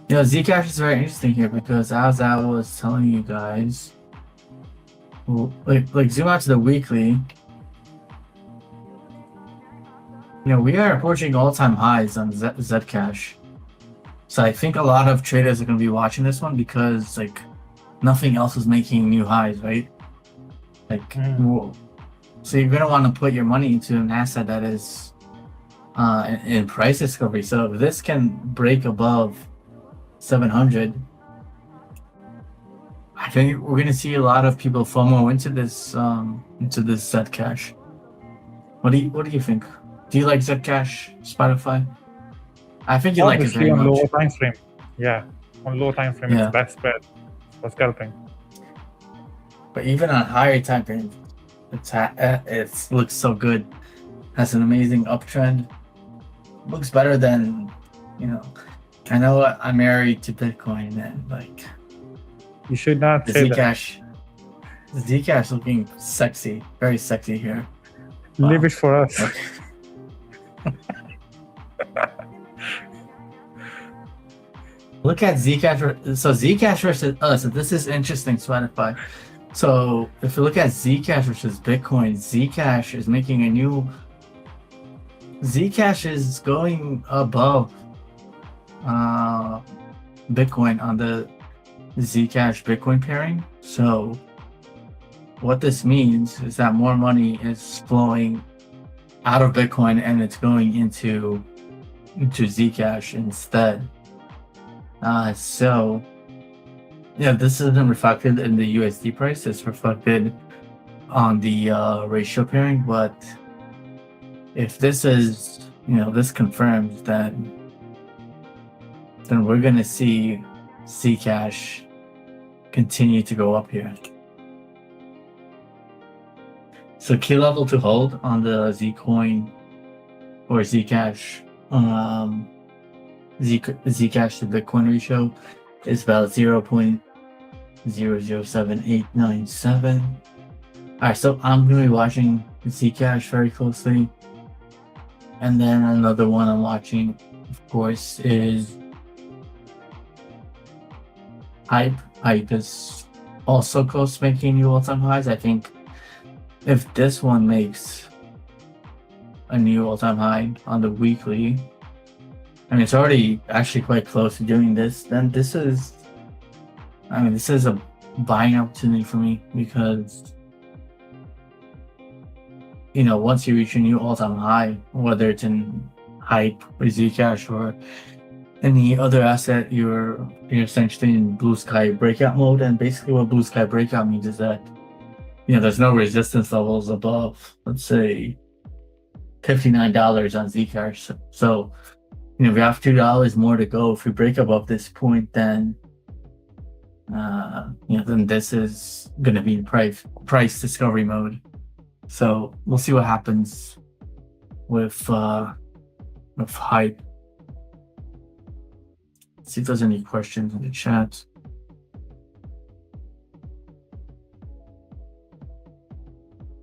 Zcash is very interesting here because as I was telling you guys, like zoom out to the weekly. We are approaching all-time highs on Zcash. So I think a lot of traders are going to be watching this one because like nothing else is making new highs, right? Like, so you're going to want to put your money into an asset that is in price discovery. So if this can break above 700. I think we're gonna see a lot of people FOMO into this Zcash. What do you think? Do you like Zcash, Spotify? I think you like it Obviously, very on much. lower time frame. Yeah, on low time frame, Yeah. it's best spread for scalping. But even on higher time frame, it looks so good. Has an amazing uptrend. Looks better than, I know I'm married to Bitcoin and like You should not the say that. Zcash. The Zcash looking sexy, very sexy here. Leave it for us. Okay. Look at Zcash. So Zcash versus us. So this is interesting, Spotify. So if you look at Zcash versus Bitcoin, Zcash is making a new. Zcash is going above Bitcoin on the Zcash Bitcoin pairing. So what this means is that more money is flowing out of Bitcoin and it's going into Zcash instead. So yeah, this isn't reflected in the USD price. It's reflected on the ratio pairing. But if this is, this confirms that, then we're gonna see Zcash continue to go up here. So key level to hold on the Zcoin or Zcash, Zcash to Bitcoin ratio is about 0.007897. Alright, so I'm gonna be watching Zcash very closely. And then another one I'm watching, of course, is Hype. Hype is also close to making new all-time highs. I think if this one makes a new all-time high on the weekly, it's already actually quite close to doing this, then this is a buying opportunity for me because, once you reach a new all-time high, whether it's in Hype or Zcash or any other asset, you're essentially in blue sky breakout mode. And basically what blue sky breakout means is that, there's no resistance levels above, let's say, $59 on Zcash. So, we have $2 more to go. If we break above this point, then, then this is going to be in price discovery mode. So we'll see what happens with Hype. Let's see if there's any questions in the chat.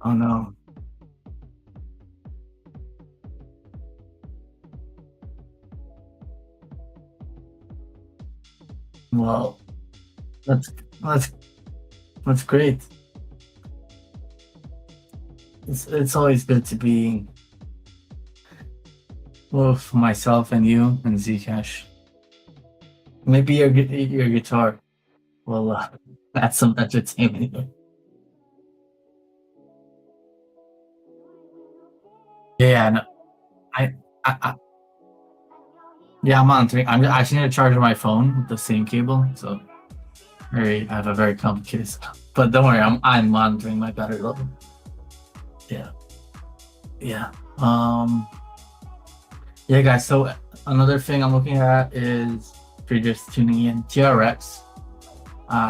Oh no. Well, that's great. It's always good to be with myself and you and Zcash. Maybe your guitar will add some entertainment. Yeah, no, I I'm monitoring. I actually need to charge my phone with the same cable, so I have a very complicated setup. But don't worry, I'm monitoring my battery level. Yeah. Yeah, guys. So another thing I'm looking at is, if you're just tuning in, TRX.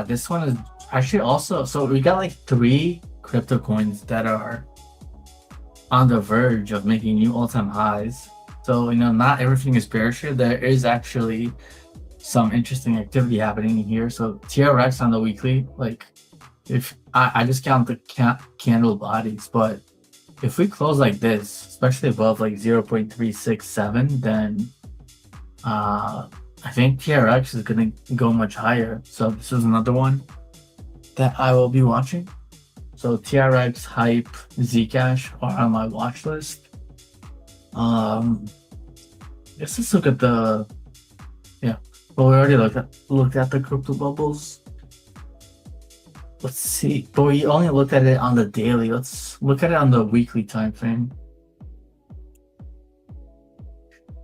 This one is actually also, so we got like 3 crypto coins that are on the verge of making new all-time highs. So, not everything is bearish here. There is actually some interesting activity happening here. So TRX on the weekly, like, if I just count the candle bodies, but if we close like this, especially above like 0.367, then I think TRX is going to go much higher. So this is another one that I will be watching. So TRX, Hype, Zcash are on my watch list. Let's look at the, well, we already looked at the crypto bubbles. Let's see, but we only looked at it on the daily. Let's look at it on the weekly time frame.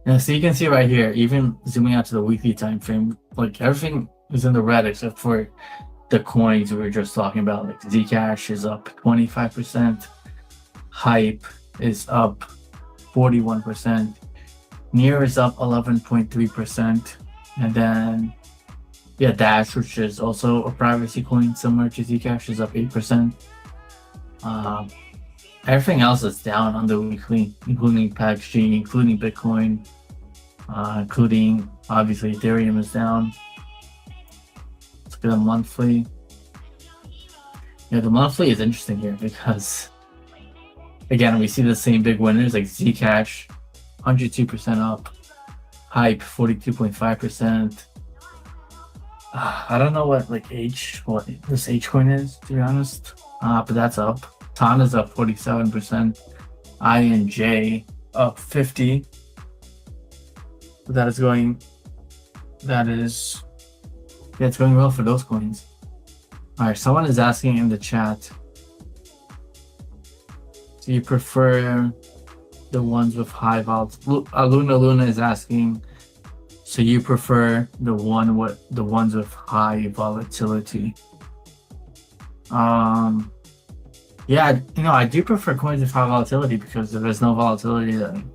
Yeah, so you can see right here, even zooming out to the weekly time frame, like everything is in the red except for the coins we were just talking about. Like Zcash is up 25%, Hype is up 41%, Near is up 11.3%, and then yeah, Dash, which is also a privacy coin similar to Zcash, is up 8%. Everything else is down on the weekly, including PaxG, including Bitcoin, including obviously Ethereum is down. Let's look at the monthly. Yeah, the monthly is interesting here because again we see the same big winners like Zcash, 102% up, Hype 42.5%. I don't know what this H coin is, to be honest. But that's up. TON is up 47%. INJ up 50. It's going well for those coins. All right, someone is asking in the chat, do you prefer the ones with high volatility? Luna is asking, so you prefer the ones with high volatility? Yeah, I do prefer coins with high volatility because if there's no volatility, then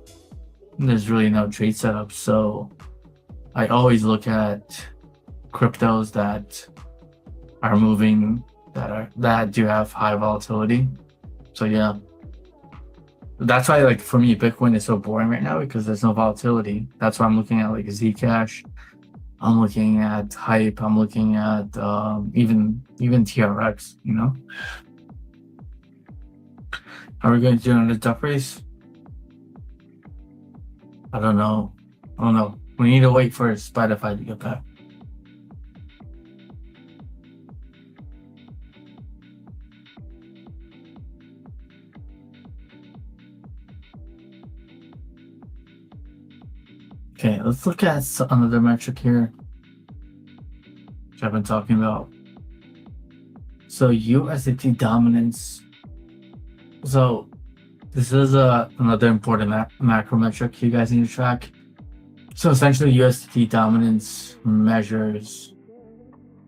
there's really no trade setup. So I always look at cryptos that are moving, that do have high volatility. So yeah, that's why, like, for me, Bitcoin is so boring right now because there's no volatility. That's why I'm looking at like Zcash, I'm looking at Hype, I'm looking at even TRX. Are we going to do another duck race? I don't know. We need to wait for Spotify to get back. Okay, let's look at another metric here, which I've been talking about. So USDT dominance. So this is another important macro metric you guys need to track. So essentially, USDT dominance measures,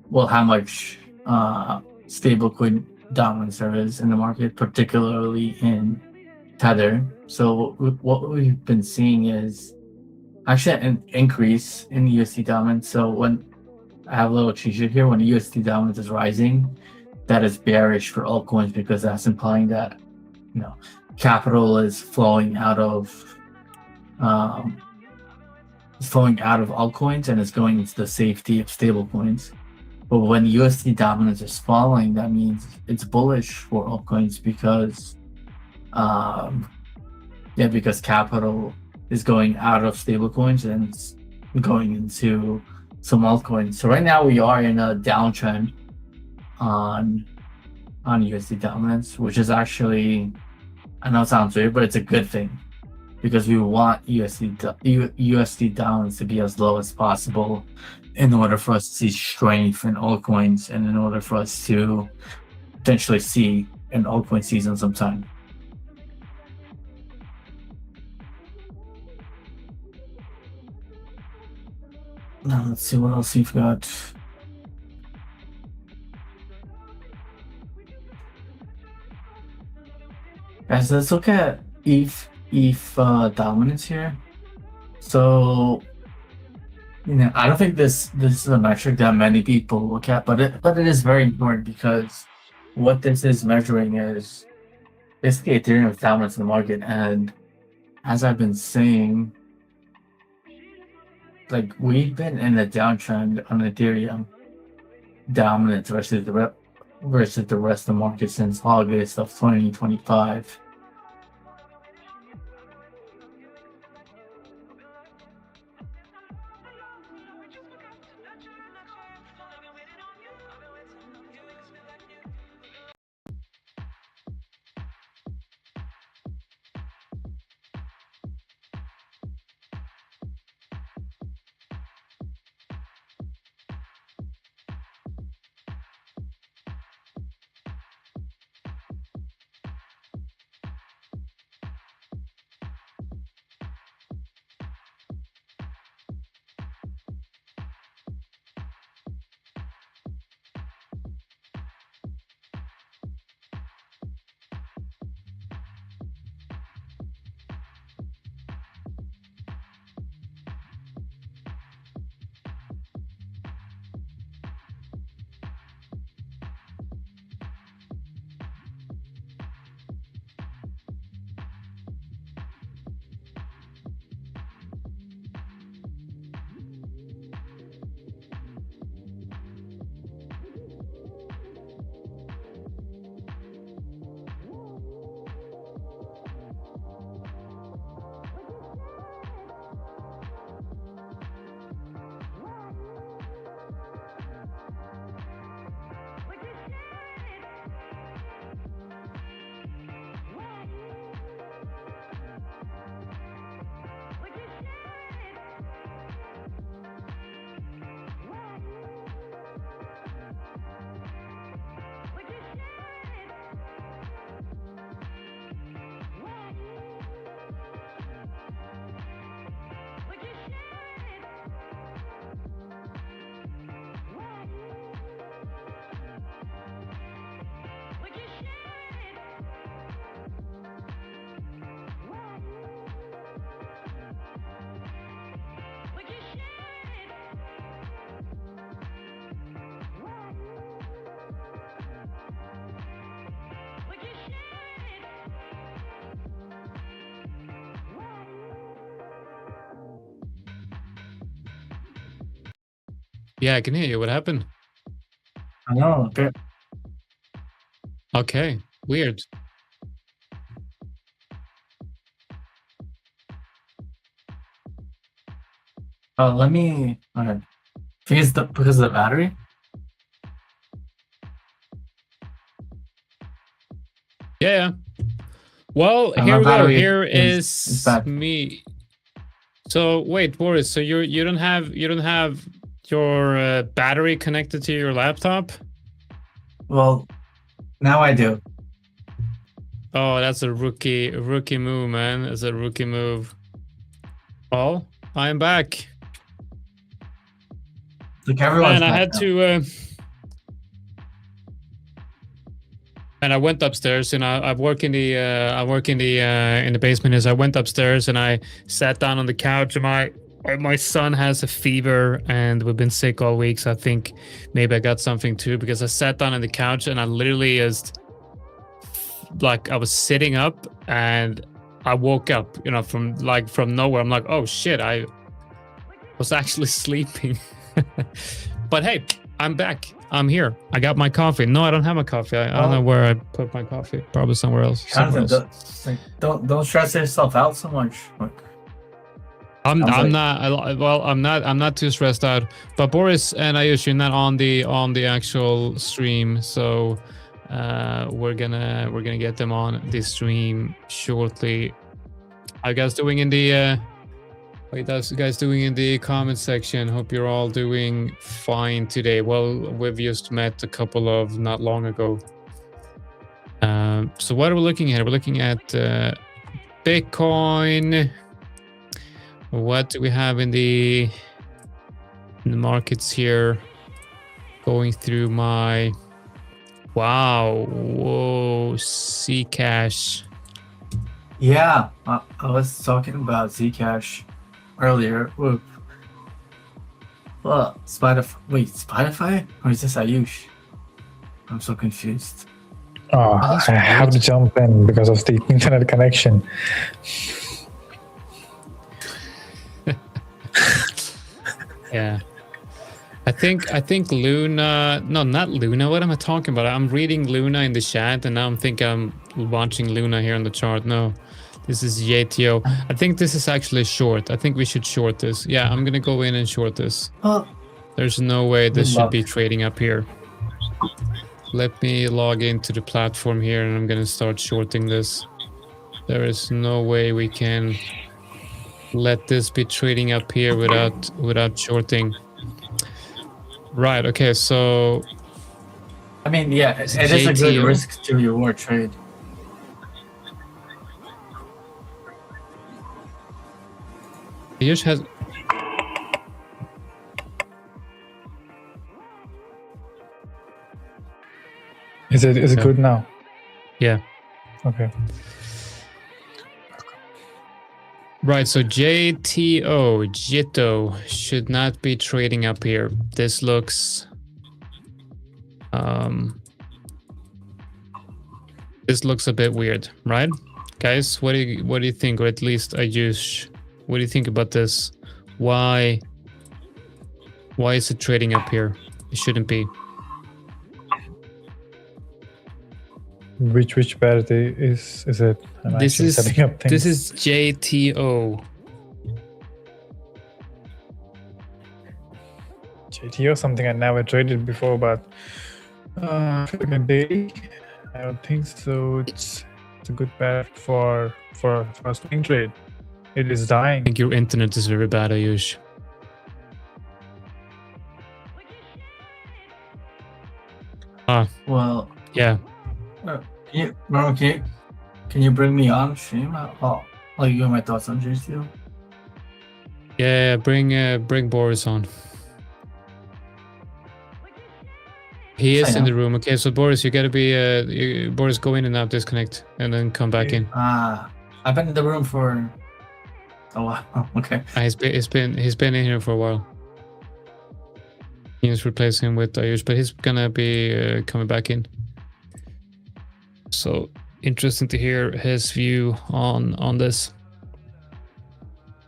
well, how much stablecoin dominance there is in the market, particularly in Tether. So what we've been seeing is actually an increase in USD dominance. So when I have a little cheat sheet here, when USD dominance is rising, that is bearish for altcoins because that's implying that capital is flowing out of altcoins and is going into the safety of stablecoins. But when USD dominance is falling, that means it's bullish for altcoins because capital is going out of stablecoins and it's going into some altcoins. So right now we are in a downtrend on USD dominance, which is actually, I know it sounds weird, but it's a good thing because we want USD dominance to be as low as possible in order for us to see strength in altcoins and in order for us to potentially see an altcoin season sometime. Now let's see what else we've got. Guys, let's look at ETH dominance here. So, I don't think this is a metric that many people look at, but it is very important because what this is measuring is basically Ethereum's dominance in the market. And as I've been saying, like, we've been in a downtrend on Ethereum dominance versus the rest of the market since August of 2025. Yeah, I can hear you. What happened? I know. Okay. Okay, weird. Let me. Okay. Because of the battery. Yeah. Well, My here we go. battery Here is is bad. me. So wait, Boris. So you don't have your battery connected to your laptop? Well, now I do. Oh, that's a rookie move, man. That's a rookie move. Oh, I'm back. Like everyone's And I back had now. to. And I went upstairs, and I work in the in the basement. As I went upstairs, and I sat down on the couch, and my son has a fever, and we've been sick all week. So I think maybe I got something too, because I sat down on the couch, and I literally just like I was sitting up, and I woke up, you know, from nowhere. I'm like, oh shit, I was actually sleeping. But hey, I'm back. I'm here. I got my coffee. No, I don't have my coffee. I don't know where I put my coffee. Probably somewhere else. Jonathan, don't stress yourself out so much. Like, I'm like- not too stressed out. But Boris and Ayush, you're not on the actual stream, so we're gonna get them on the stream shortly. How you guys doing in the what are you guys doing in the comment section? Hope you're all doing fine today. Well, we've just met a couple of not long ago. So what are we looking at? We're looking at Bitcoin. What do we have in the markets here? Going through my whoa, Zcash. yeah, I was talking about Zcash earlier. Whoop. Well, Spotify? Or is this Ayush? I'm so confused. Oh, that's I have weird. to jump in because of the internet connection. Yeah. I think Luna, no, not Luna. What am I talking about? I'm reading Luna in the chat, and now I'm watching Luna here on the chart. No, this is JTO. I think this is actually short. I think we should short this. Yeah, I'm gonna go in and short this. Oh, There's no way this Good should luck. be trading up here. Let me log into the platform here, and I'm gonna start shorting this. There is no way we can let this be trading up here without shorting. Right. Okay. So I mean, yeah, it is a good JTO. risk to reward trade. Ayush has. Is it Yeah. good now? Yeah. Okay. Right. So JITO should not be trading up here. This looks. This looks a bit weird, right, guys? What do you think? Or at least Ayush, what do you think about this? Why is it trading up here? It shouldn't be. Which parity is it? I'm This actually is setting up things. this is JTO. JTO, something I never traded before, but like a day, I don't think so. It's a good bet for a swing trade. It is I dying. think your internet is very bad, Ayush. Well, Yeah. Can you bring me on stream? Oh, like you have my thoughts on JTO? Yeah, bring Boris on. He is in the room. Okay, so Boris, you gotta be Boris, go in and out, disconnect, and then come back in. I've been in the room for a while. Oh, okay. He's been in here for a while. He's replacing him with Ayush, but he's gonna be coming back in. So interesting to hear his view on this.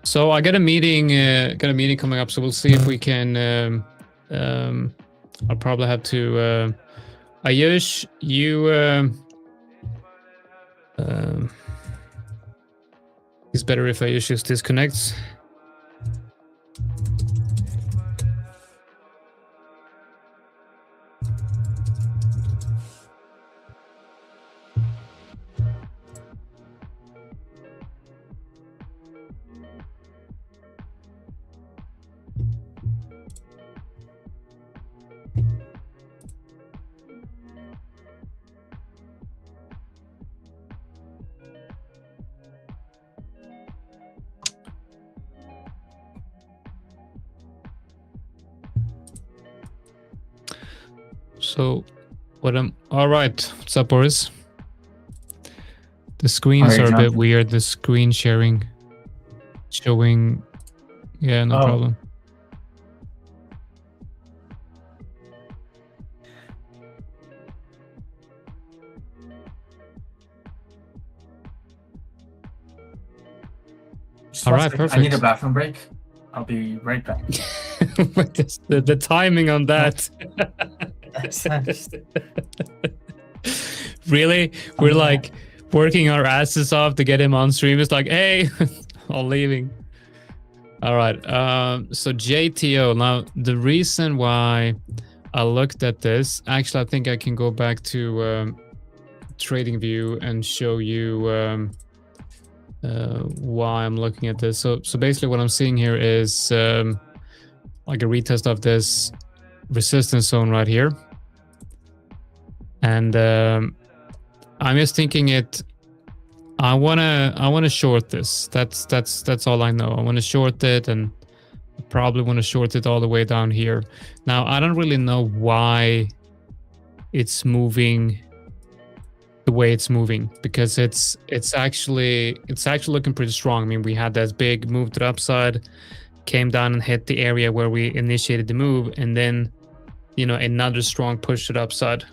So I got a meeting coming up, so we'll see if we can I'll probably have to. Ayush, you. It's better if Ayush just disconnects. So, all right. What's up, Boris? The screens are a bit weird. The screen sharing, showing. Yeah, no problem. All right, perfect. I need a bathroom break. I'll be right back. the timing on that. Really? We're like working our asses off to get him on stream. It's like, hey, I'm leaving. All right. So JTO. Now, the reason why I looked at this, actually, I think I can go back to TradingView and show you why I'm looking at this. So basically what I'm seeing here is like a retest of this resistance zone right here. And I'm just thinking I wanna short this. That's all I know. I wanna short it, and I probably wanna short it all the way down here. Now I don't really know why it's moving the way it's moving, because it's actually looking pretty strong. I mean, we had this big move to the upside, came down and hit the area where we initiated the move, and then, you know, another strong push to the upside.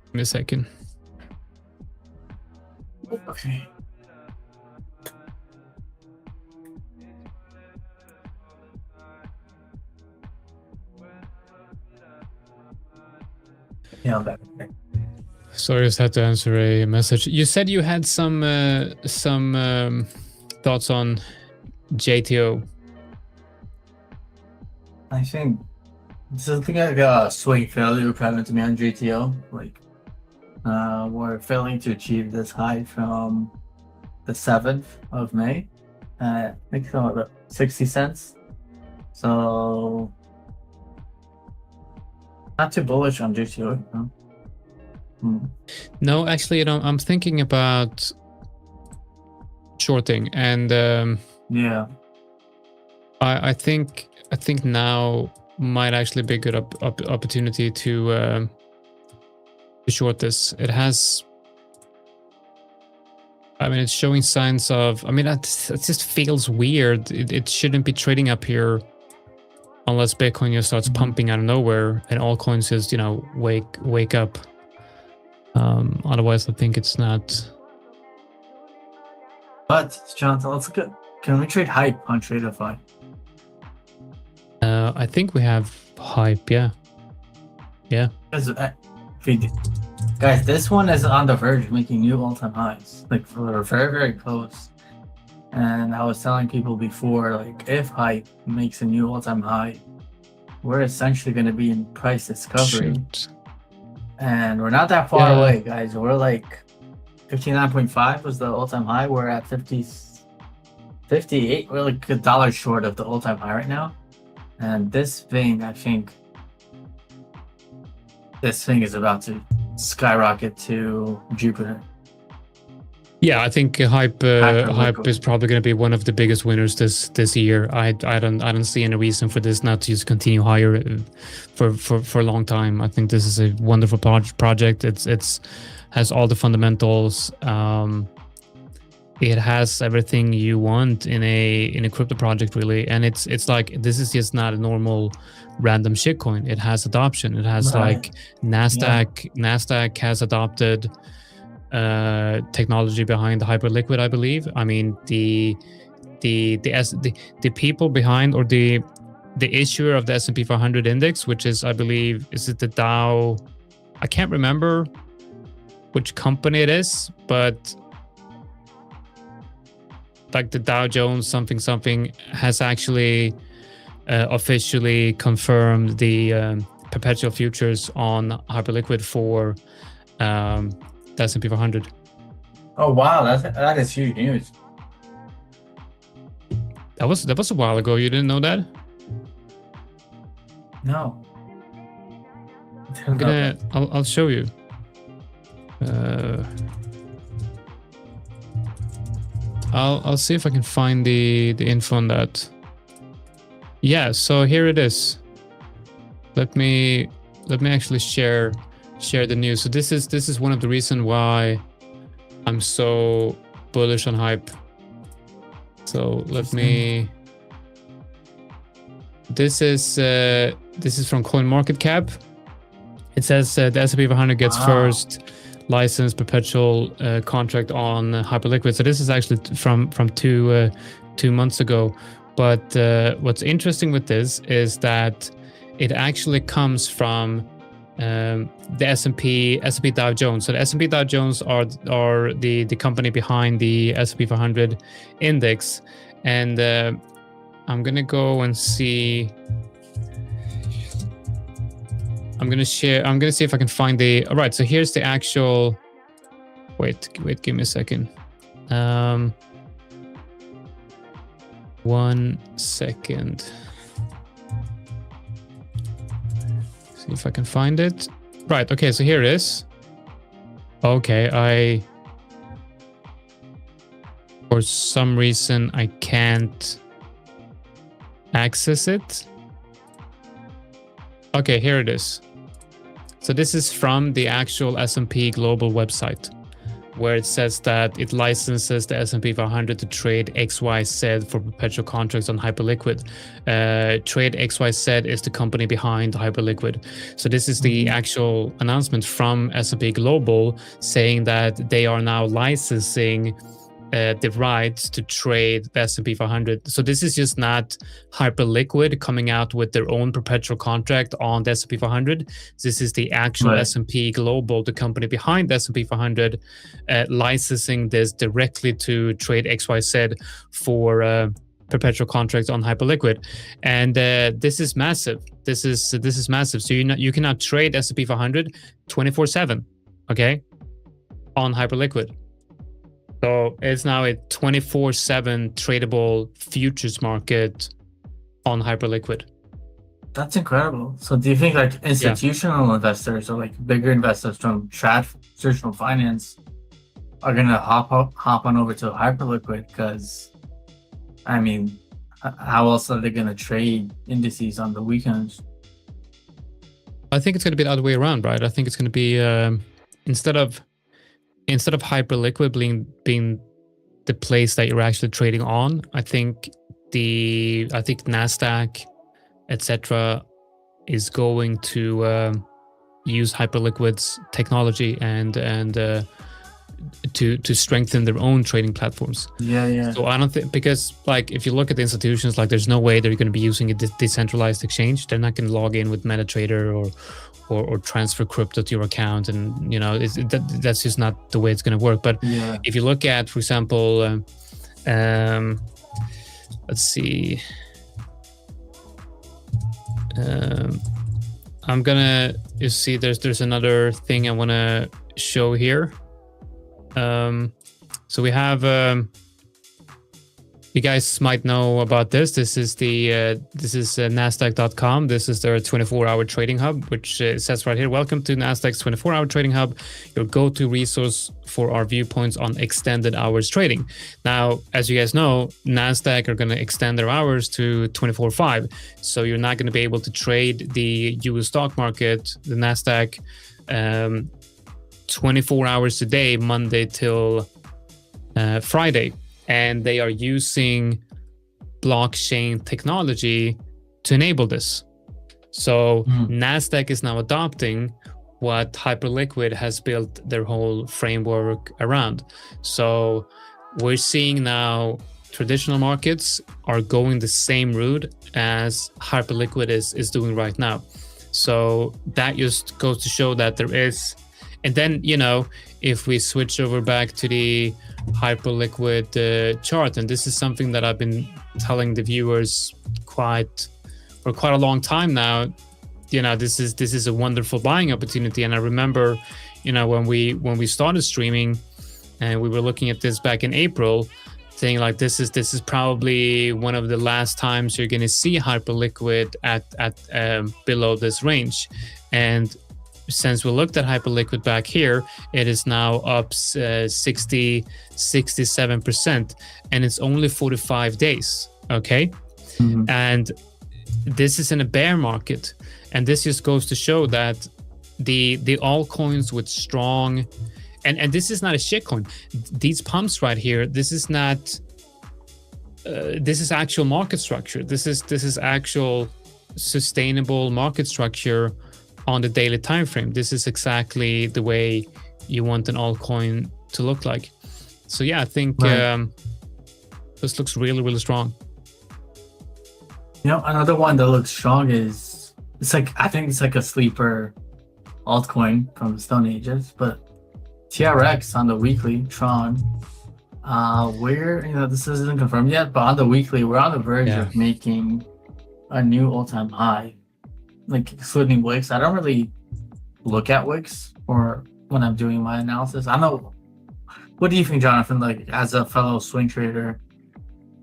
Give me a second. Okay. Yeah, I'm back. Sorry, I just had to answer a message. You said you had some thoughts on JTO. I think something like a swing failure happened to me on JTO. Like, we're failing to achieve this high from the 7th of May. I think it's about 60 cents. So, not too bullish on JTO. No? No, actually, you know, I'm thinking about shorting, and yeah, I think now might actually be a good opportunity to short this. It has, I mean, it's showing signs of, I mean, it just feels weird. It shouldn't be trading up here unless Bitcoin just starts pumping out of nowhere and all coins just, you know, wake up. Otherwise, I think it's not. But Jonathan, let's go. Can we trade hype on Tradeify? I think we have hype. Yeah. Guys, this one is on the verge of making new all-time highs. Like, we're very, very close. And I was telling people before, like, if hype makes a new all-time high, we're essentially going to be in price discovery. Shoot. And we're not that far away, guys. We're like 59.5 was the all-time high. We're at 58. We're like $1 short of the all-time high right now. And this thing, I think, this thing is about to skyrocket to Jupiter. Yeah, I think hype is probably going to be one of the biggest winners this year. I don't see any reason for this not to just continue higher for a long time. I think this is a wonderful project. It's has all the fundamentals. It has everything you want in a crypto project, really. And it's like, this is just not a normal random shitcoin. It has adoption. It has like NASDAQ has adopted. technology behind the Hyperliquid, I believe. I mean, the people behind, or the issuer of the S&P 500 index, which is, I believe, is it the Dow? I can't remember which company it is, but like the Dow Jones something has actually officially confirmed the perpetual futures on Hyperliquid for the S&P 500. Oh wow, that is huge news. That was a while ago. You didn't know that? No. I'll show you. I'll see if I can find the info on that. Yeah, so here it is. Let me actually share the news. So this is one of the reasons why I'm so bullish on hype. So let me. This is from CoinMarketCap. It says the S&P 500 gets first licensed perpetual contract on Hyperliquid. So this is actually from 2 months ago. But what's interesting with this is that it actually comes from the S&P Dow Jones. So the S&P Dow Jones are the company behind the S&P 500 index, and I'm gonna go and see. I'm gonna see if I can find the. All right, so here's the actual. Wait, give me a second. 1 second. See if I can find it. Right, okay, so here it is. Okay, for some reason I can't access it. Okay, here it is. So this is from the actual S&P Global website, where it says that it licenses the S&P 500 to trade XYZ for perpetual contracts on Hyperliquid. Trade XYZ is the company behind Hyperliquid. So this is the actual announcement from S&P Global saying that they are now licensing the rights to trade the S&P 500. So this is just not Hyperliquid coming out with their own perpetual contract on the S&P 500. This is the actual S&P Global, the company behind the S&P 500, licensing this directly to trade XYZ for perpetual contracts on Hyperliquid. And this is massive. This is massive. So you cannot trade S&P 500 24/7, okay, on Hyperliquid. So it's now a 24/7 tradable futures market on Hyperliquid. That's incredible. So do you think like institutional investors or like bigger investors from traditional finance are gonna hop on over to Hyperliquid? Because I mean, how else are they gonna trade indices on the weekends? I think it's gonna be the other way around, right? I think it's gonna be instead of Hyperliquid being the place that you're actually trading on, I think Nasdaq, etc., is going to use Hyperliquid's technology and to strengthen their own trading platforms. Yeah. So I don't think, because like if you look at the institutions, like there's no way they're going to be using a decentralized exchange. They're not going to log in with MetaTrader or transfer crypto to your account, and that's just not the way it's going to work. But if you look at, for example, let's see, you see there's another thing I want to show here. So we have you guys might know about this. This is Nasdaq.com. This is their 24-hour trading hub, which says right here, welcome to Nasdaq's 24-hour trading hub, your go-to resource for our viewpoints on extended hours trading. Now, as you guys know, Nasdaq are going to extend their hours to 24/5. So you're not going to be able to trade the US stock market, the Nasdaq, 24 hours a day, Monday till Friday. And they are using blockchain technology to enable this. So Nasdaq is now adopting what Hyperliquid has built their whole framework around. So we're seeing now traditional markets are going the same route as Hyperliquid is doing right now. So that just goes to show that there is. And then, you know, if we switch over back to the Hyperliquid chart, and this is something that I've been telling the viewers for quite a long time now, you know, this is a wonderful buying opportunity. And I remember, you know, when we started streaming and we were looking at this back in April, saying like this is probably one of the last times you're going to see Hyperliquid at below this range. And since we looked at Hyperliquid back here, it is now up 67%, and it's only 45 days. Okay. Mhm. And this is in a bear market, and this just goes to show that the altcoins with strong, and this is not a shitcoin. These pumps right here, this is not this is actual market structure. This is actual sustainable market structure on the daily time frame. This is exactly the way you want an altcoin to look like. So yeah, I think this looks really, really strong. You know, another one that looks strong is I think it's like a sleeper altcoin from the Stone Ages, but TRX on the weekly, Tron, we're, you know, this isn't confirmed yet, but on the weekly, we're on the verge of making a new all-time high, like excluding Wix. I don't really look at Wix or when I'm doing my analysis. I don't know. What do you think, Jonathan, like as a fellow swing trader,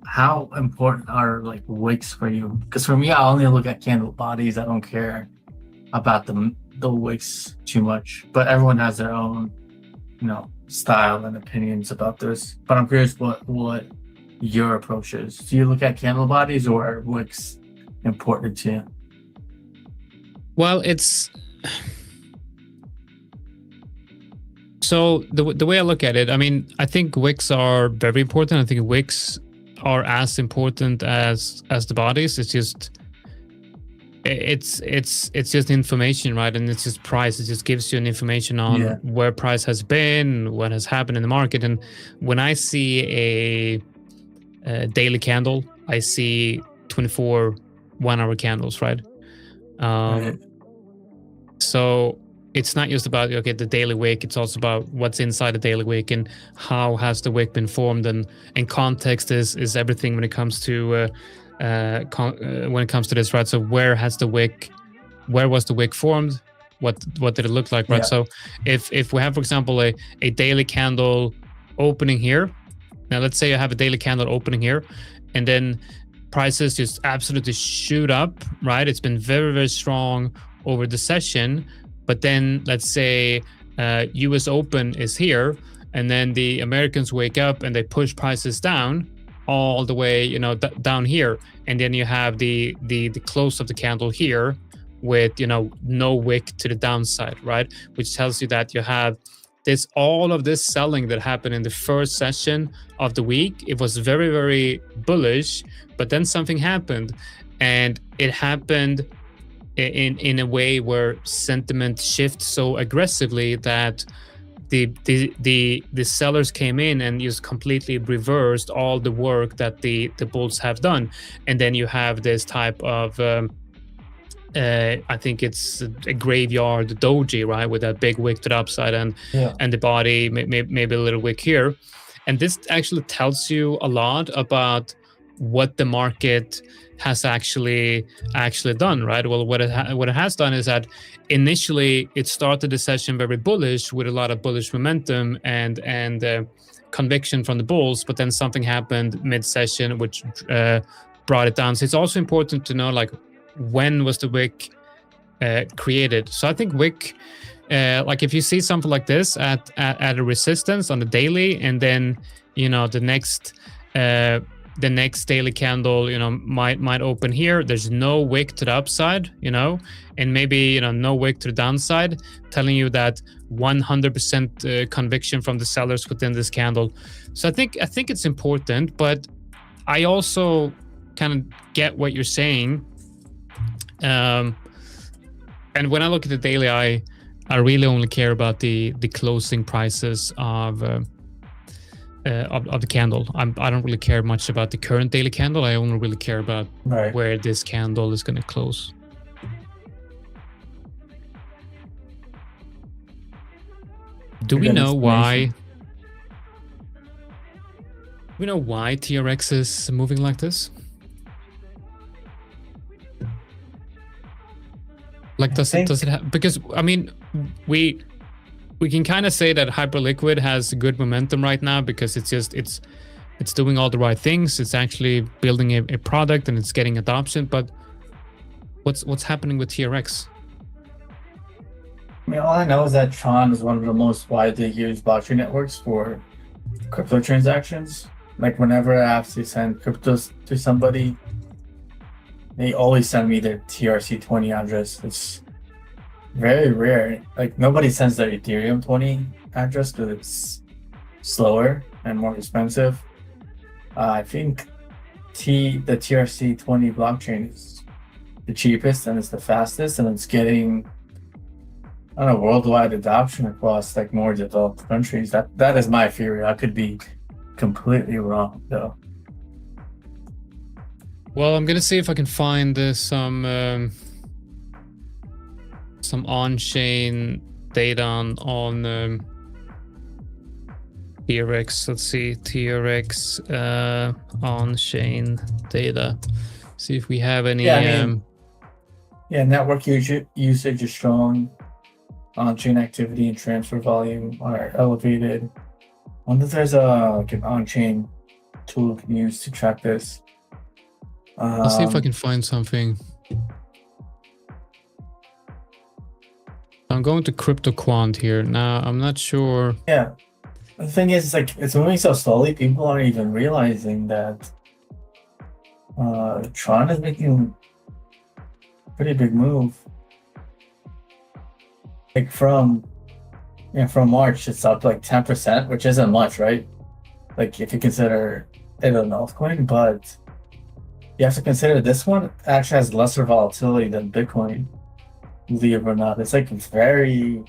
how important are like wicks for you? Because for me, I only look at candle bodies. I don't care about the wicks too much. But everyone has their own, you know, style and opinions about this. But I'm curious what your approach is. Do you look at candle bodies, or are wicks important to you? Well, it's so the way I look at it, I mean, I think wicks are very important. I think wicks are as important as the bodies. It's just just information, right? And it's just price. It just gives you an information on where price has been, what has happened in the market. And when I see a daily candle, I see 24 1-hour candles, right? So it's not just about the daily wick. It's also about what's inside the daily wick and how has the wick been formed, and context is everything when it comes to this, right? So where was the wick formed? What did it look like, right? So if we have, for example, a daily candle opening here. Now let's say I have a daily candle opening here, and then prices just absolutely shoot up, right? It's been very, very strong over the session. But then let's say US Open is here, and then the Americans wake up and they push prices down all the way, you know, down here. And then you have the close of the candle here with, you know, no wick to the downside, right? Which tells you that you have all of this selling that happened in the first session of the week. It was very, very bullish, but then something happened, and it happened in a way where sentiment shifts so aggressively that the sellers came in and just completely reversed all the work that the bulls have done. And then you have this type of I think it's a graveyard doji, right, with that big wick to the upside and the body, maybe a little wick here. And this actually tells you a lot about what the market has actually done, right? Well, what it has done is that initially it started the session very bullish with a lot of bullish momentum and conviction from the bulls, but then something happened mid-session which brought it down. So it's also important to know, like, when was the wick created? So I think wick, like if you see something like this at a resistance on the daily, and then, you know, the next daily candle, you know, might open here, there's no wick to the upside, you know, and maybe, you know, no wick to the downside, telling you that 100% conviction from the sellers within this candle. So I think it's important, but I also kind of get what you're saying. And when I look at the daily, I really only care about the closing prices of the candle. I don't really care much about the current daily candle. I only really care about Right. where this candle is going to close. Do we Good know why? explanation. We know why TRX is moving like this? Like, does it have, because I mean, we can kind of say that Hyperliquid has good momentum right now because it's doing all the right things. It's actually building a product and it's getting adoption. But what's happening with TRX? I mean, all I know is that Tron is one of the most widely used blockchain networks for crypto transactions. Like whenever I have to send cryptos to somebody, they always send me their TRC20 address. It's very rare. Like nobody sends their Ethereum 20 address because it's slower and more expensive. I think the TRC20 blockchain is the cheapest and it's the fastest, and it's getting worldwide adoption across like more developed countries. That is my theory. I could be completely wrong though. Well, I'm gonna see if I can find some on-chain data on TRX. Let's see, TRX on-chain data. See if we have any. Network usage is strong. On-chain activity and transfer volume are elevated. I wonder if there's an on-chain tool we can use to track this. I'll see if I can find something. I'm going to CryptoQuant here. Now, I'm not sure. Yeah. The thing is, it's moving so slowly, people aren't even realizing that Tron is making a pretty big move. Like from March, it's up like 10%, which isn't much, right? Like if you consider it an altcoin, but you have to consider this one actually has lesser volatility than Bitcoin, believe it or not. It's like very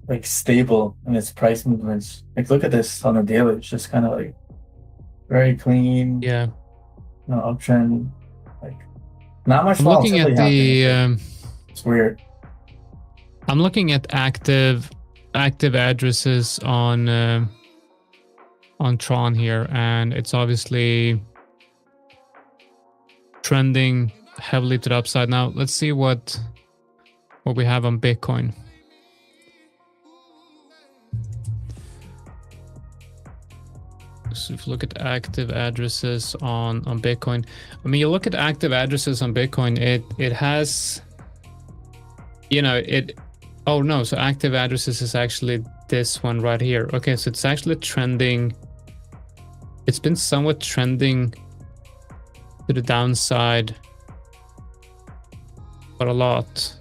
like stable in its price movements. Like look at this on a daily, it's just kind of like very clean. Yeah. No uptrend, like not much I'm looking at happening. It's weird. I'm looking at active addresses on Tron here, and it's obviously trending heavily to the upside. Now let's see what we have on Bitcoin. So if you look at active addresses on Bitcoin, I mean, you look at active addresses on Bitcoin, it has, oh no, so active addresses is actually this one right here. Okay, so it's actually trending. It's been somewhat trending to the downside, but a lot.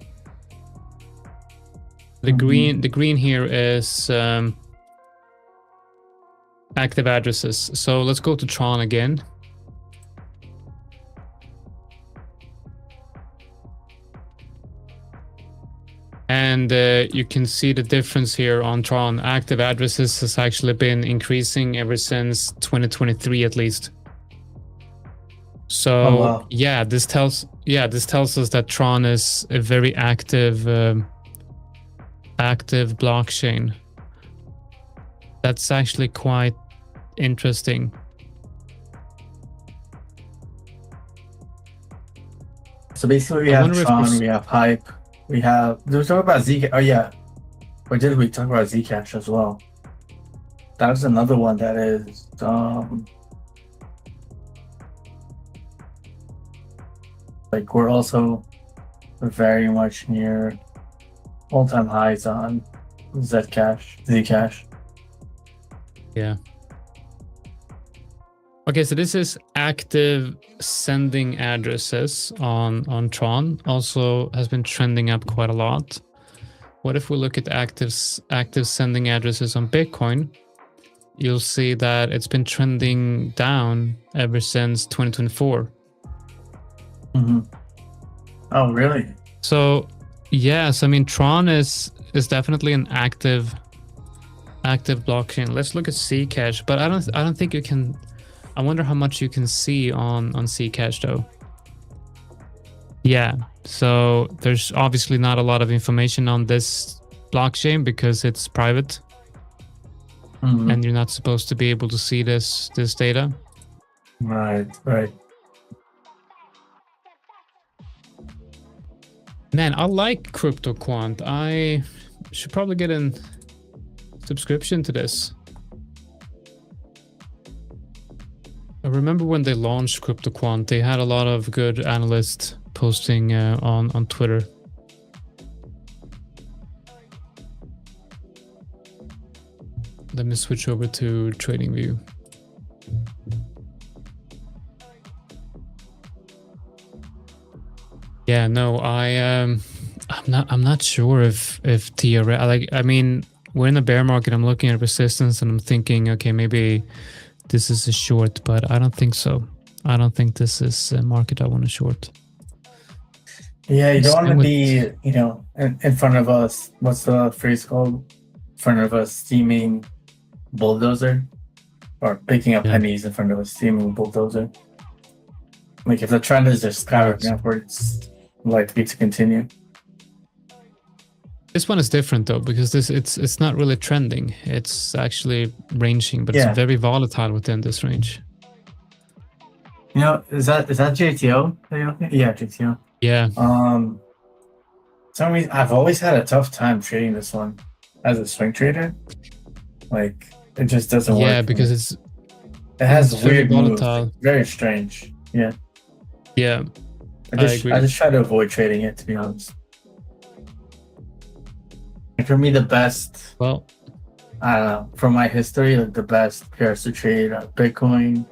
The green here is active addresses. So let's go to Tron again. And you can see the difference here on Tron. Active addresses has actually been increasing ever since 2023 at least. So wow. this tells us that Tron is a very active blockchain. That's actually quite interesting. So basically we have Tron, we have Hype. Did we talk about Zcash? Oh yeah. Or did we talk about Zcash as well? That was another one that is like we're also very much near all-time highs on Zcash. Yeah. Okay, so this is active sending addresses on Tron. Also has been trending up quite a lot. What if we look at active sending addresses on Bitcoin? You'll see that it's been trending down ever since 2024. Mm-hmm. Oh, really? So Yes, I mean Tron is definitely an active blockchain. Let's look at Zcash, but I don't think you can. I wonder how much you can see on Zcash though. Yeah, so there's obviously not a lot of information on this blockchain because it's private, and you're not supposed to be able to see this data. Right. Man, I like CryptoQuant. I should probably get a subscription to this. I remember when they launched CryptoQuant, they had a lot of good analysts posting on Twitter. Let me switch over to TradingView. Yeah, no, I'm not sure if like, I mean, we're in a bear market. I'm looking at resistance and I'm thinking, okay, maybe this is a short, but I don't think so. I don't think this is a market I want to short. Yeah, you don't want to be, in front of us. What's the phrase called? In front of a steaming bulldozer, or picking up pennies in front of a steaming bulldozer. Like if the trend is just skyrocketing upwards, likely to continue. This one is different though, because it's not really trending. It's actually ranging, but it's very volatile within this range. Is that JTO? Yeah, JTO. Yeah. Some reason I've always had a tough time trading this one as a swing trader. Like it just doesn't work. Yeah, because it has weird volatile moves. Very strange. Yeah. Yeah. I just try to avoid trading it, to be honest. And for me, the best. Well, I don't know. From my history, like the best pairs to trade are Bitcoin,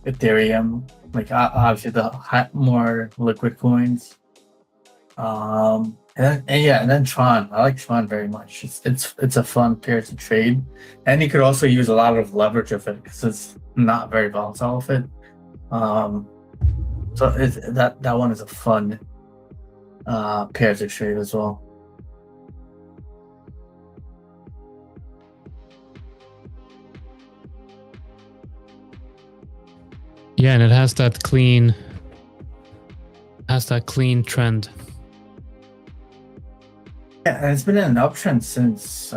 Ethereum. Like obviously the more liquid coins. And then Tron. I like Tron very much. It's a fun pair to trade, and you could also use a lot of leverage of it because it's not very volatile with it. So that one is a fun pair to trade as well. yeah, and it has that clean trend. Yeah, and it's been in an uptrend since,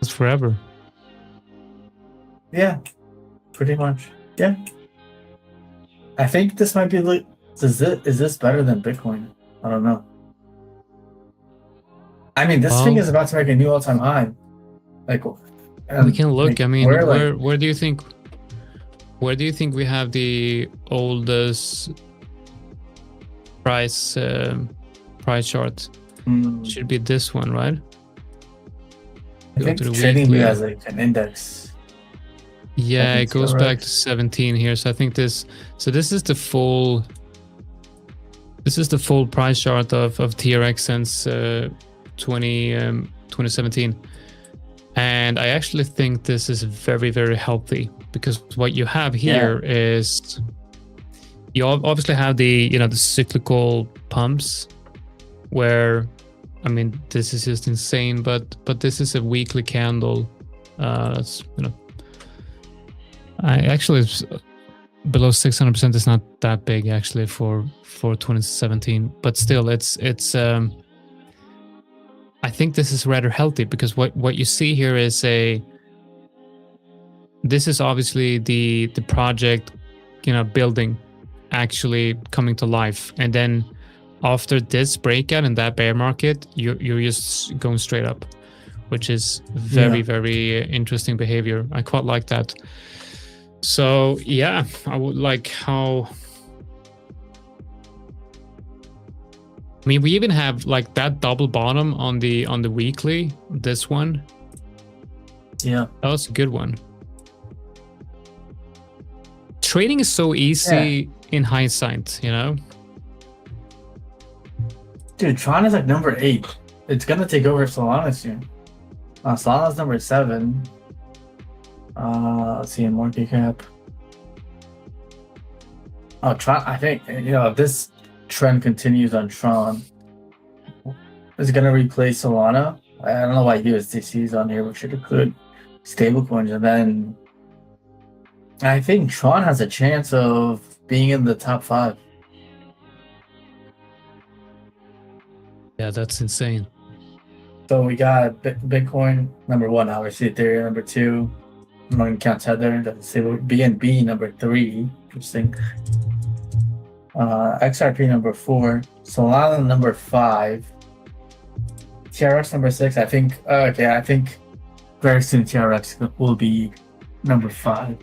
It's forever. Yeah, pretty much. Yeah. I think this might be like, is this better than Bitcoin? I don't know. I mean, this thing is about to make a new all-time high. Like, we can look. Like, I mean, where do you think? Where do you think we have the oldest price chart? Should be this one, right? I think TradingView has like an index. Yeah, it goes back to 17 here. So I think this is the full price chart of TRX since 2017. And I actually think this is very, very healthy, because what you have here is you obviously have the the cyclical pumps where, I mean, this is just insane, but this is a weekly candle. That's I actually, below 600% is not that big actually for 2017, but still it's I think this is rather healthy, because what you see here is this is obviously the project building, actually coming to life, and then after this breakout in that bear market, you're just going straight up, which is very very interesting behavior. I quite like that. So yeah, I would like how, I mean, we even have like that double bottom on the weekly, this one. Yeah, that was a good one. Trading is so easy in hindsight, Dude, Tron is like number 8. It's gonna take over Solana soon. Solana's number 7. Let's see, in market cap. Oh, Tron, I think, this trend continues on Tron, is gonna replace Solana. I don't know why USDC is on here. We should include stablecoins, and then I think Tron has a chance of being in the top 5. Yeah, that's insane. So we got Bitcoin number 1, obviously Ethereum number 2. I'm not gonna count Tether. That's BNB number 3. Interesting. XRP number 4. Solana number 5. TRX number 6. I think. I think very soon TRX will be number 5.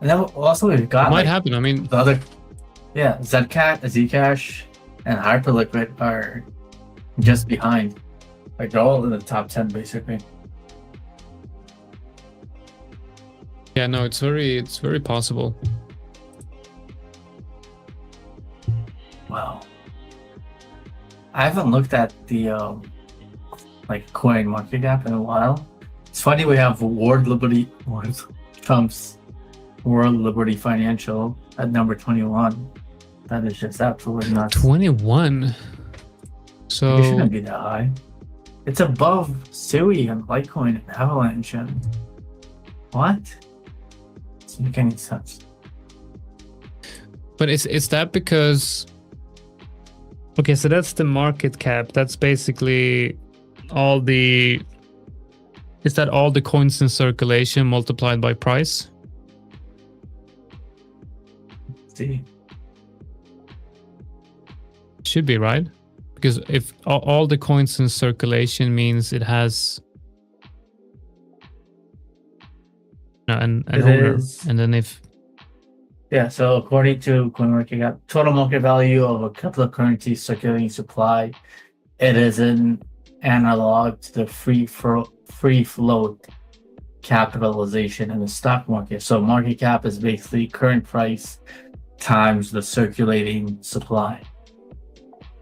And then also we've got It might happen. I mean, the other, Zcash, and Hyperliquid are just behind. Like they're all in the top 10 basically. yeah, no, it's very possible. Wow. I haven't looked at the like coin market cap in a while. It's funny we have Trump's World Liberty Financial at number 21. That is just absolutely nuts. 21. It So shouldn't be that high. It's above Sui and Litecoin and Avalanche and what? Doesn't make any sense. but is that because Okay, so that's the market cap. That's basically all the. is that all the coins in circulation multiplied by price? See, Should be, right? Because if all the coins in circulation means it has an It owner, is. and then if yeah. So according to CoinMarketCap, total market value of a cryptocurrency circulating supply, it is an analog to the free float capitalization in the stock market. So market cap is basically current price times the circulating supply.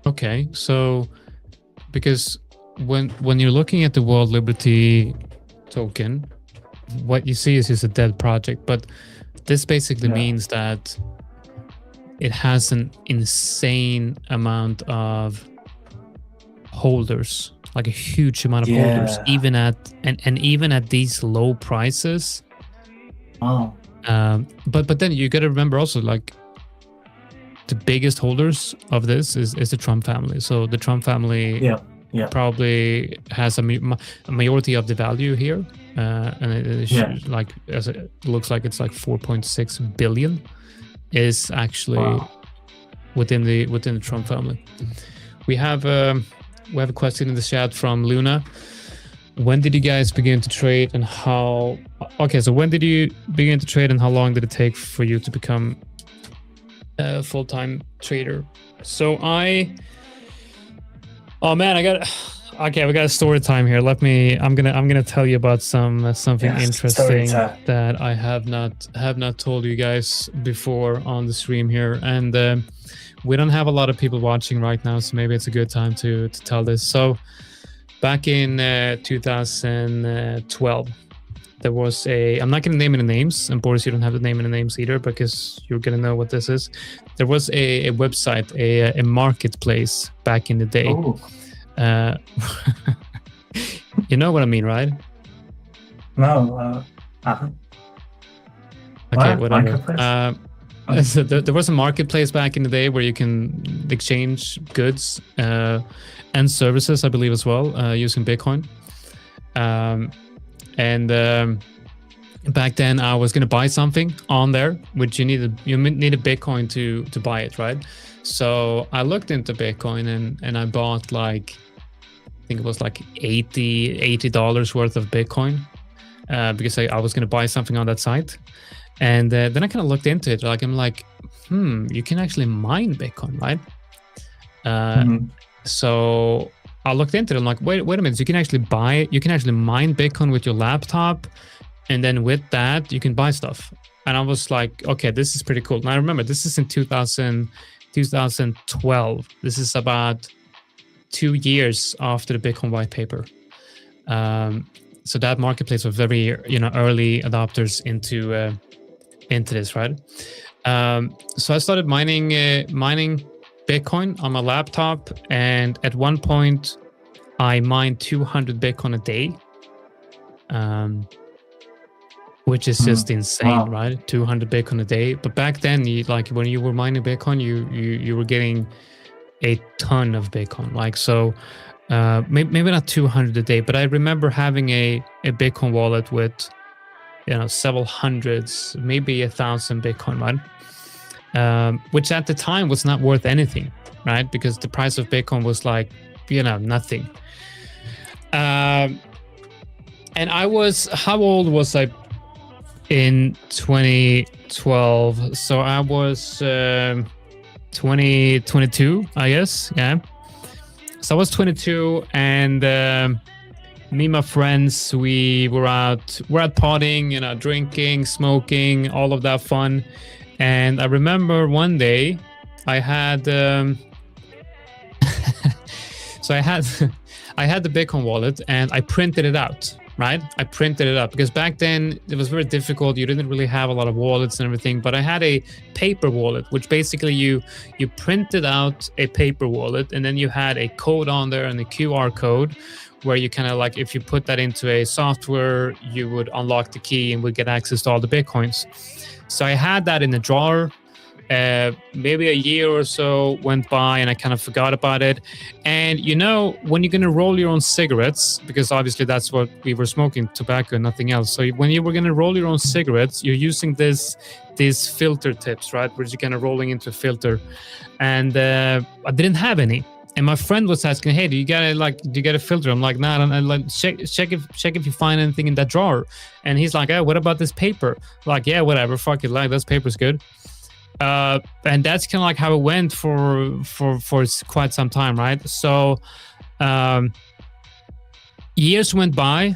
okay, so because when you're looking at the World Liberty token, what you see is just a dead project, but this basically Yeah. means that it has an insane amount of holders, like a huge amount of holders, Yeah. even at and even at these low prices. Oh, But then you got to remember also, like, the biggest holders of this is the Trump family. So the Trump family yeah. probably has a majority of the value here, and it Yeah. like as it looks like it's like 4.6 billion is actually Wow. within the Trump family. We have a question in the chat from Luna. When did you guys begin to trade, and how? Okay, so when did you begin to trade, and how long did it take for you to become a full-time trader? So we got a story time here. I'm gonna tell you about something Yes, interesting story time. that I have not told you guys before on the stream here, and we don't have a lot of people watching right now, so maybe it's a good time to tell this. So back in 2012, there was I'm not going to name any names, and Boris, you don't have to name any names either, because you're going to know what this is. There was a website, a marketplace back in the day. Oh, You know what I mean, right? no. Okay, What? whatever. Marketplace? So there was a marketplace back in the day where you can exchange goods and services, I believe, as well, using Bitcoin. Back then, I was going to buy something on there, which you needed Bitcoin to buy it, right? So I looked into Bitcoin and I bought, like, I think it was like $80 worth of Bitcoin, because I was going to buy something on that site. And then I kind of looked into it. Like, I'm like, you can actually mine Bitcoin, right? So I looked into it. I'm like, wait a minute. You can actually mine Bitcoin with your laptop, and then with that you can buy stuff. And I was like, okay, this is pretty cool. Now I remember this is in 2012. This is about 2 years after the Bitcoin white paper. So that marketplace was very, early adopters into this, right? So I started mining Bitcoin on my laptop, and at one point I mined 200 Bitcoin a day, which is just insane, Wow. right? 200 Bitcoin a day. But back then, when you were mining Bitcoin, you were getting a ton of Bitcoin. Like, so maybe not 200 a day, but I remember having a Bitcoin wallet with, several hundreds, maybe 1,000 Bitcoin, right? Which at the time was not worth anything, right? Because the price of Bitcoin was like, nothing. And I was, how old was I in 2012? So I was 22, I guess. Yeah. So I was 22, and me and my friends, we were out partying, drinking, smoking, all of that fun. And I remember one day I had so I had the Bitcoin wallet, and I printed it out, right? I printed it up because back then it was very difficult. You didn't really have a lot of wallets and everything, but I had a paper wallet, which basically you printed out a paper wallet, and then you had a code on there and a QR code where you kind of like, if you put that into a software, you would unlock the key and would get access to all the Bitcoins. So I had that in a drawer. Maybe a year or so went by, and I kind of forgot about it. And when you're going to roll your own cigarettes, because obviously that's what we were smoking, tobacco and nothing else. So when you were going to roll your own cigarettes, you're using these filter tips, right? Where you're kind of rolling into a filter. And I didn't have any. And my friend was asking, "Hey, do you get a filter?" I'm like, "Nah, I like check if you find anything in that drawer." And he's like, "Oh, what about this paper?" Like, "Yeah, whatever, fuck it, like this paper's good." And that's kind of like how it went for quite some time, right? So years went by,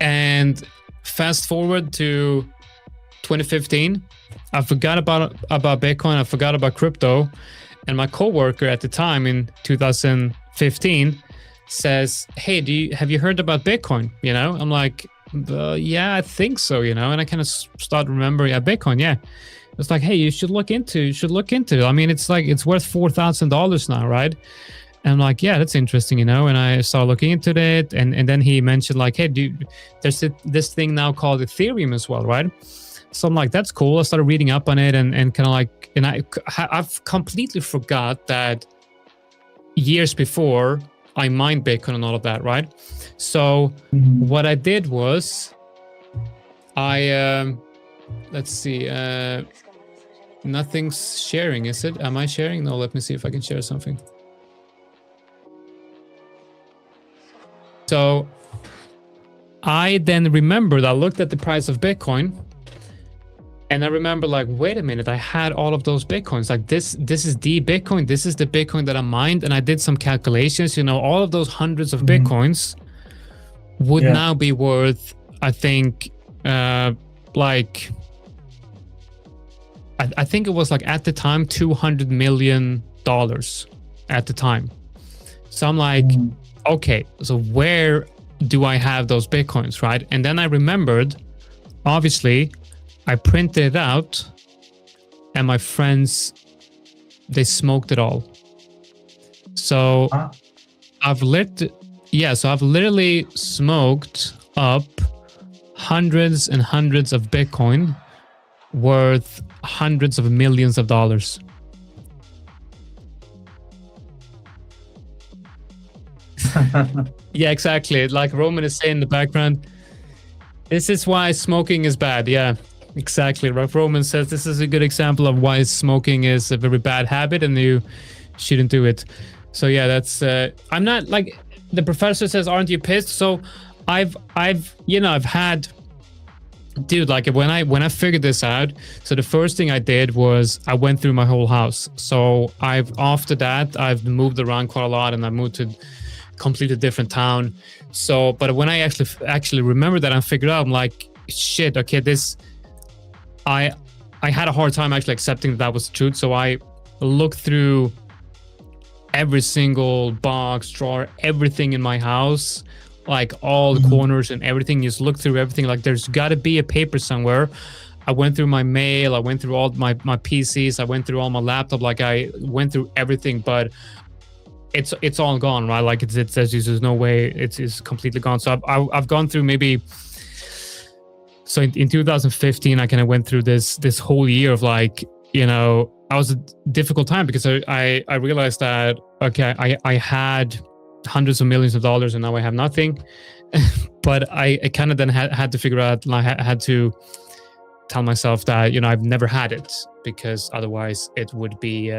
and fast forward to 2015, I forgot about Bitcoin, I forgot about crypto, and my coworker at the time in 2015 says, "Hey, have you heard about Bitcoin?" I'm like, "Yeah, I think so," and I kind of start remembering, Bitcoin, yeah. It's like, "Hey, you should look into it. I mean, it's worth $4,000 now, right?" And I'm like, "Yeah, that's interesting, And I started looking into it, and then he mentioned like, "Hey, there's this thing now called Ethereum as well, right?" So I'm like, "That's cool." I started reading up on it, and kind of like, and I've completely forgot that years before I mined Bitcoin and all of that, right? So what I did was I let's see, nothing's sharing, is it? Am I sharing? No, let me see if I can share something. So I then remembered, I looked at the price of Bitcoin, and I remember like, wait a minute, I had all of those Bitcoins. Like this is the Bitcoin. This is the Bitcoin that I mined. And I did some calculations, all of those hundreds of Bitcoins would now be worth, I think, I think it was like at the time $200 million at the time. So I'm like, okay, so where do I have those Bitcoins, right? And then I remembered, obviously, I printed it out, and my friends, they smoked it all. So I've literally smoked up hundreds and hundreds of Bitcoin worth hundreds of millions of dollars. Yeah, exactly. Like Roman is saying in the background, this is why smoking is bad. Yeah, exactly. Like Roman says, this is a good example of why smoking is a very bad habit and you shouldn't do it. So yeah, that's I'm not like the professor says, aren't you pissed? So I've had, dude, like when I figured this out, so the first thing I did was I went through my whole house. So after that I've moved around quite a lot, and I moved to completely different town. So but when I actually remember that and figured out, I'm like, shit, okay, this I had a hard time actually accepting that was the truth. So I looked through every single box, drawer, everything in my house, like all the corners and everything. Just look through everything, like there's got to be a paper somewhere I went through my mail, I went through all my PCs, I went through all my laptop, like I went through everything, but it's all gone, right? Like it says there's no way it's completely gone. So I've gone through maybe. So in 2015, I kind of went through this whole year of like, you know, I was a difficult time because I realized that, okay, I had hundreds of millions of dollars and now I have nothing. But I kind of then had to figure out, like, I had to tell myself that, you know, I've never had it, because otherwise it would be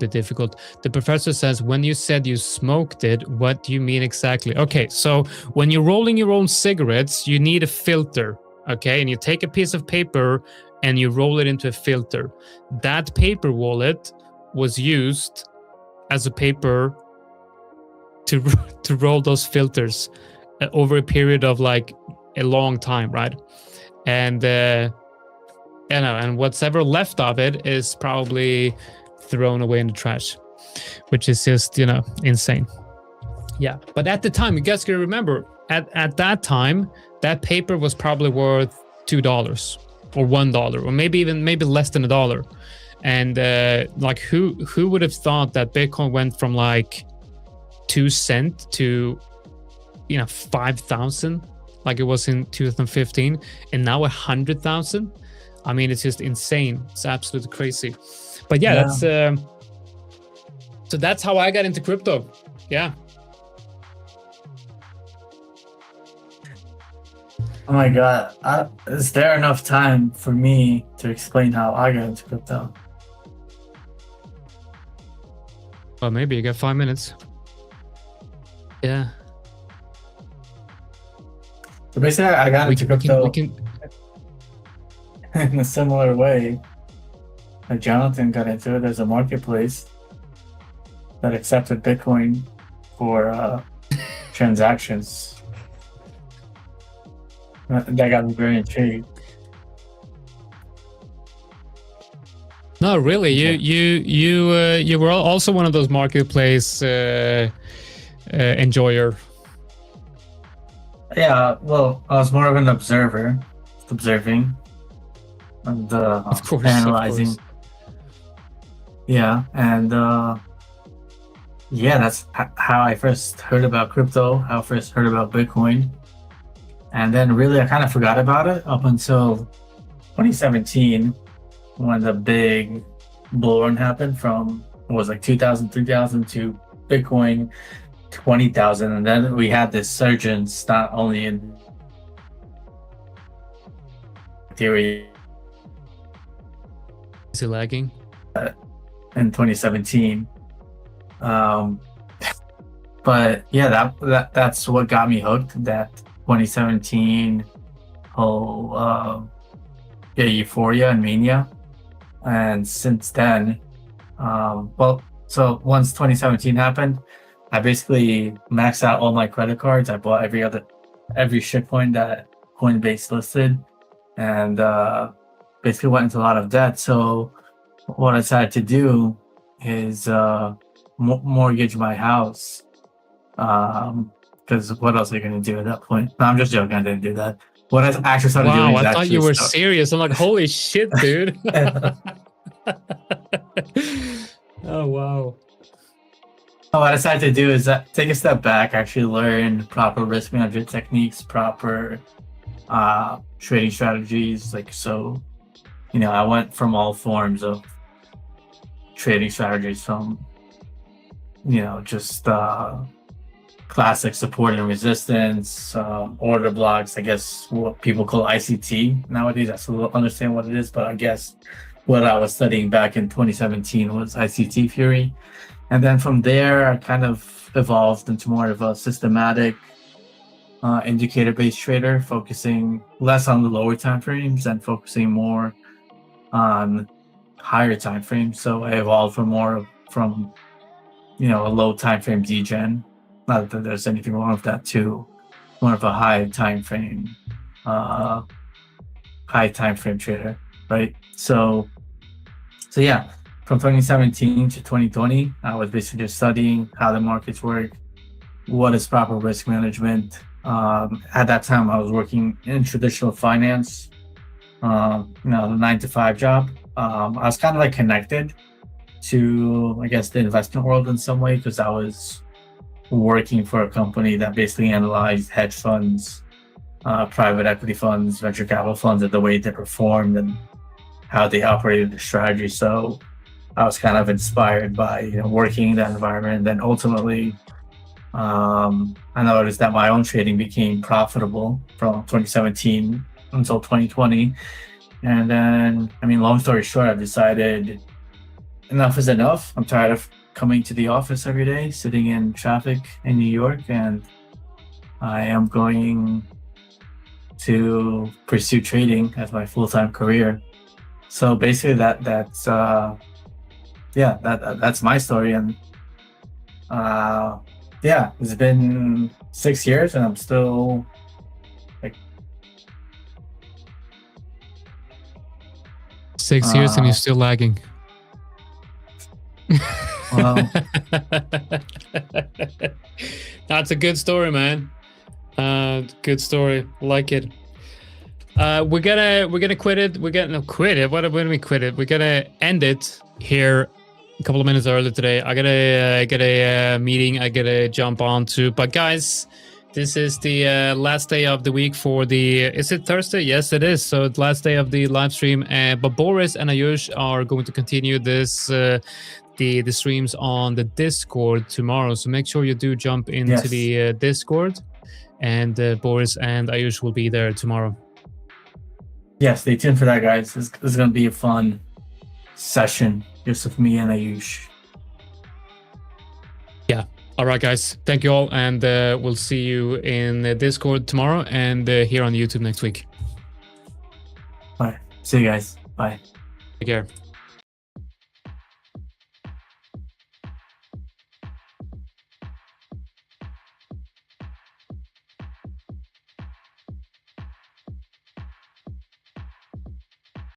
difficult. The professor says, when you said you smoked it, what do you mean exactly? Okay, so when you're rolling your own cigarettes, you need a filter, okay? And you take a piece of paper and you roll it into a filter. That paper wallet was used as a paper to roll those filters over a period of like a long time, right? And you know, and what's ever left of it is probably thrown away in the trash, which is just, you know, insane. Yeah, but at the time, you guys can remember, at that time, that paper was probably worth $2 or $1, or maybe less than $1. And like who would have thought that Bitcoin went from like 2 cents to, you know, 5,000 like it was in 2015, and now 100,000? I mean, it's just insane. It's absolutely crazy. But yeah, that's so that's how I got into crypto. Yeah. Oh my god, is there enough time for me to explain how I got into crypto? Well, maybe you got 5 minutes. Yeah. So basically, I got into crypto in a similar way. Like Jonathan got into it. There's a marketplace that accepted Bitcoin for transactions. That got me very intrigued. No, really, you were also one of those marketplace enjoyer. Yeah, well, I was more of an observer, observing and Of course, analyzing. of course. Yeah, and yeah, that's how I first heard about crypto, how I first heard about Bitcoin. And then really I kind of forgot about it up until 2017, when the big bull run happened from, it was like 2,000, 3,000 to Bitcoin 20,000. And then we had this surgence, not only in theory Is it lagging? in 2017. But yeah, that's what got me hooked. That 2017 whole euphoria and mania. And since then, so once 2017 happened, I basically maxed out all my credit cards. I bought every shitcoin that Coinbase listed, and basically went into a lot of debt. So what I decided to do is mortgage my house. Because what else are you going to do at that point? No, I'm just joking. I didn't do that. What I actually started doing is I thought you were stuff. serious. I'm like, holy shit, dude. Oh, wow. What I decided to do is take a step back, actually learn proper risk management techniques, proper trading strategies. Like, so, you know, I went from all forms of trading strategies, from, you know, just classic support and resistance, order blocks, I guess what people call ICT nowadays. I still don't understand what it is, but I guess what I was studying back in 2017 was ICT theory. And then from there, I kind of evolved into more of a systematic indicator-based trader, focusing less on the lower time frames and focusing more on higher time frames. So I evolved from you know, a low time frame degen. Not that there's anything wrong with that, too. More of a high time frame trader, right? So yeah, from 2017 to 2020, I was basically just studying how the markets work, what is proper risk management, At that time, I was working in traditional finance, the 9 to 5 job. I was kind of like connected to, I guess, the investment world in some way because I was working for a company that basically analyzed hedge funds, private equity funds, venture capital funds, and the way they performed and how they operated the strategy. So I was kind of inspired by working in that environment. And then ultimately, I noticed that my own trading became profitable from 2017 until 2020. And then, long story short, I've decided enough is enough. I'm tired of coming to the office every day, sitting in traffic in New York, and I am going to pursue trading as my full-time career. So basically that's my story. And it's been 6 years and I'm still like 6 years and you're still lagging. Well, that's a good story, man. Good story. Like it. We're gonna quit it. We're gonna quit it. When we quit it, we're gonna end it here a couple of minutes early today. I got a meeting I gotta jump on to. But guys, this is the last day of the week for the. Is it Thursday? Yes, it is. So it's last day of the live stream. But Boris and Ayush are going to continue this. The streams on the Discord tomorrow. So make sure you do jump into the Discord, and Boris and Ayush will be there tomorrow. Yeah, stay tuned for that, guys. This is going to be a fun session just with me and Ayush. Yeah. All right, guys. Thank you all. And we'll see you in the Discord tomorrow and here on YouTube next week. All right. See you guys. Bye. Take care.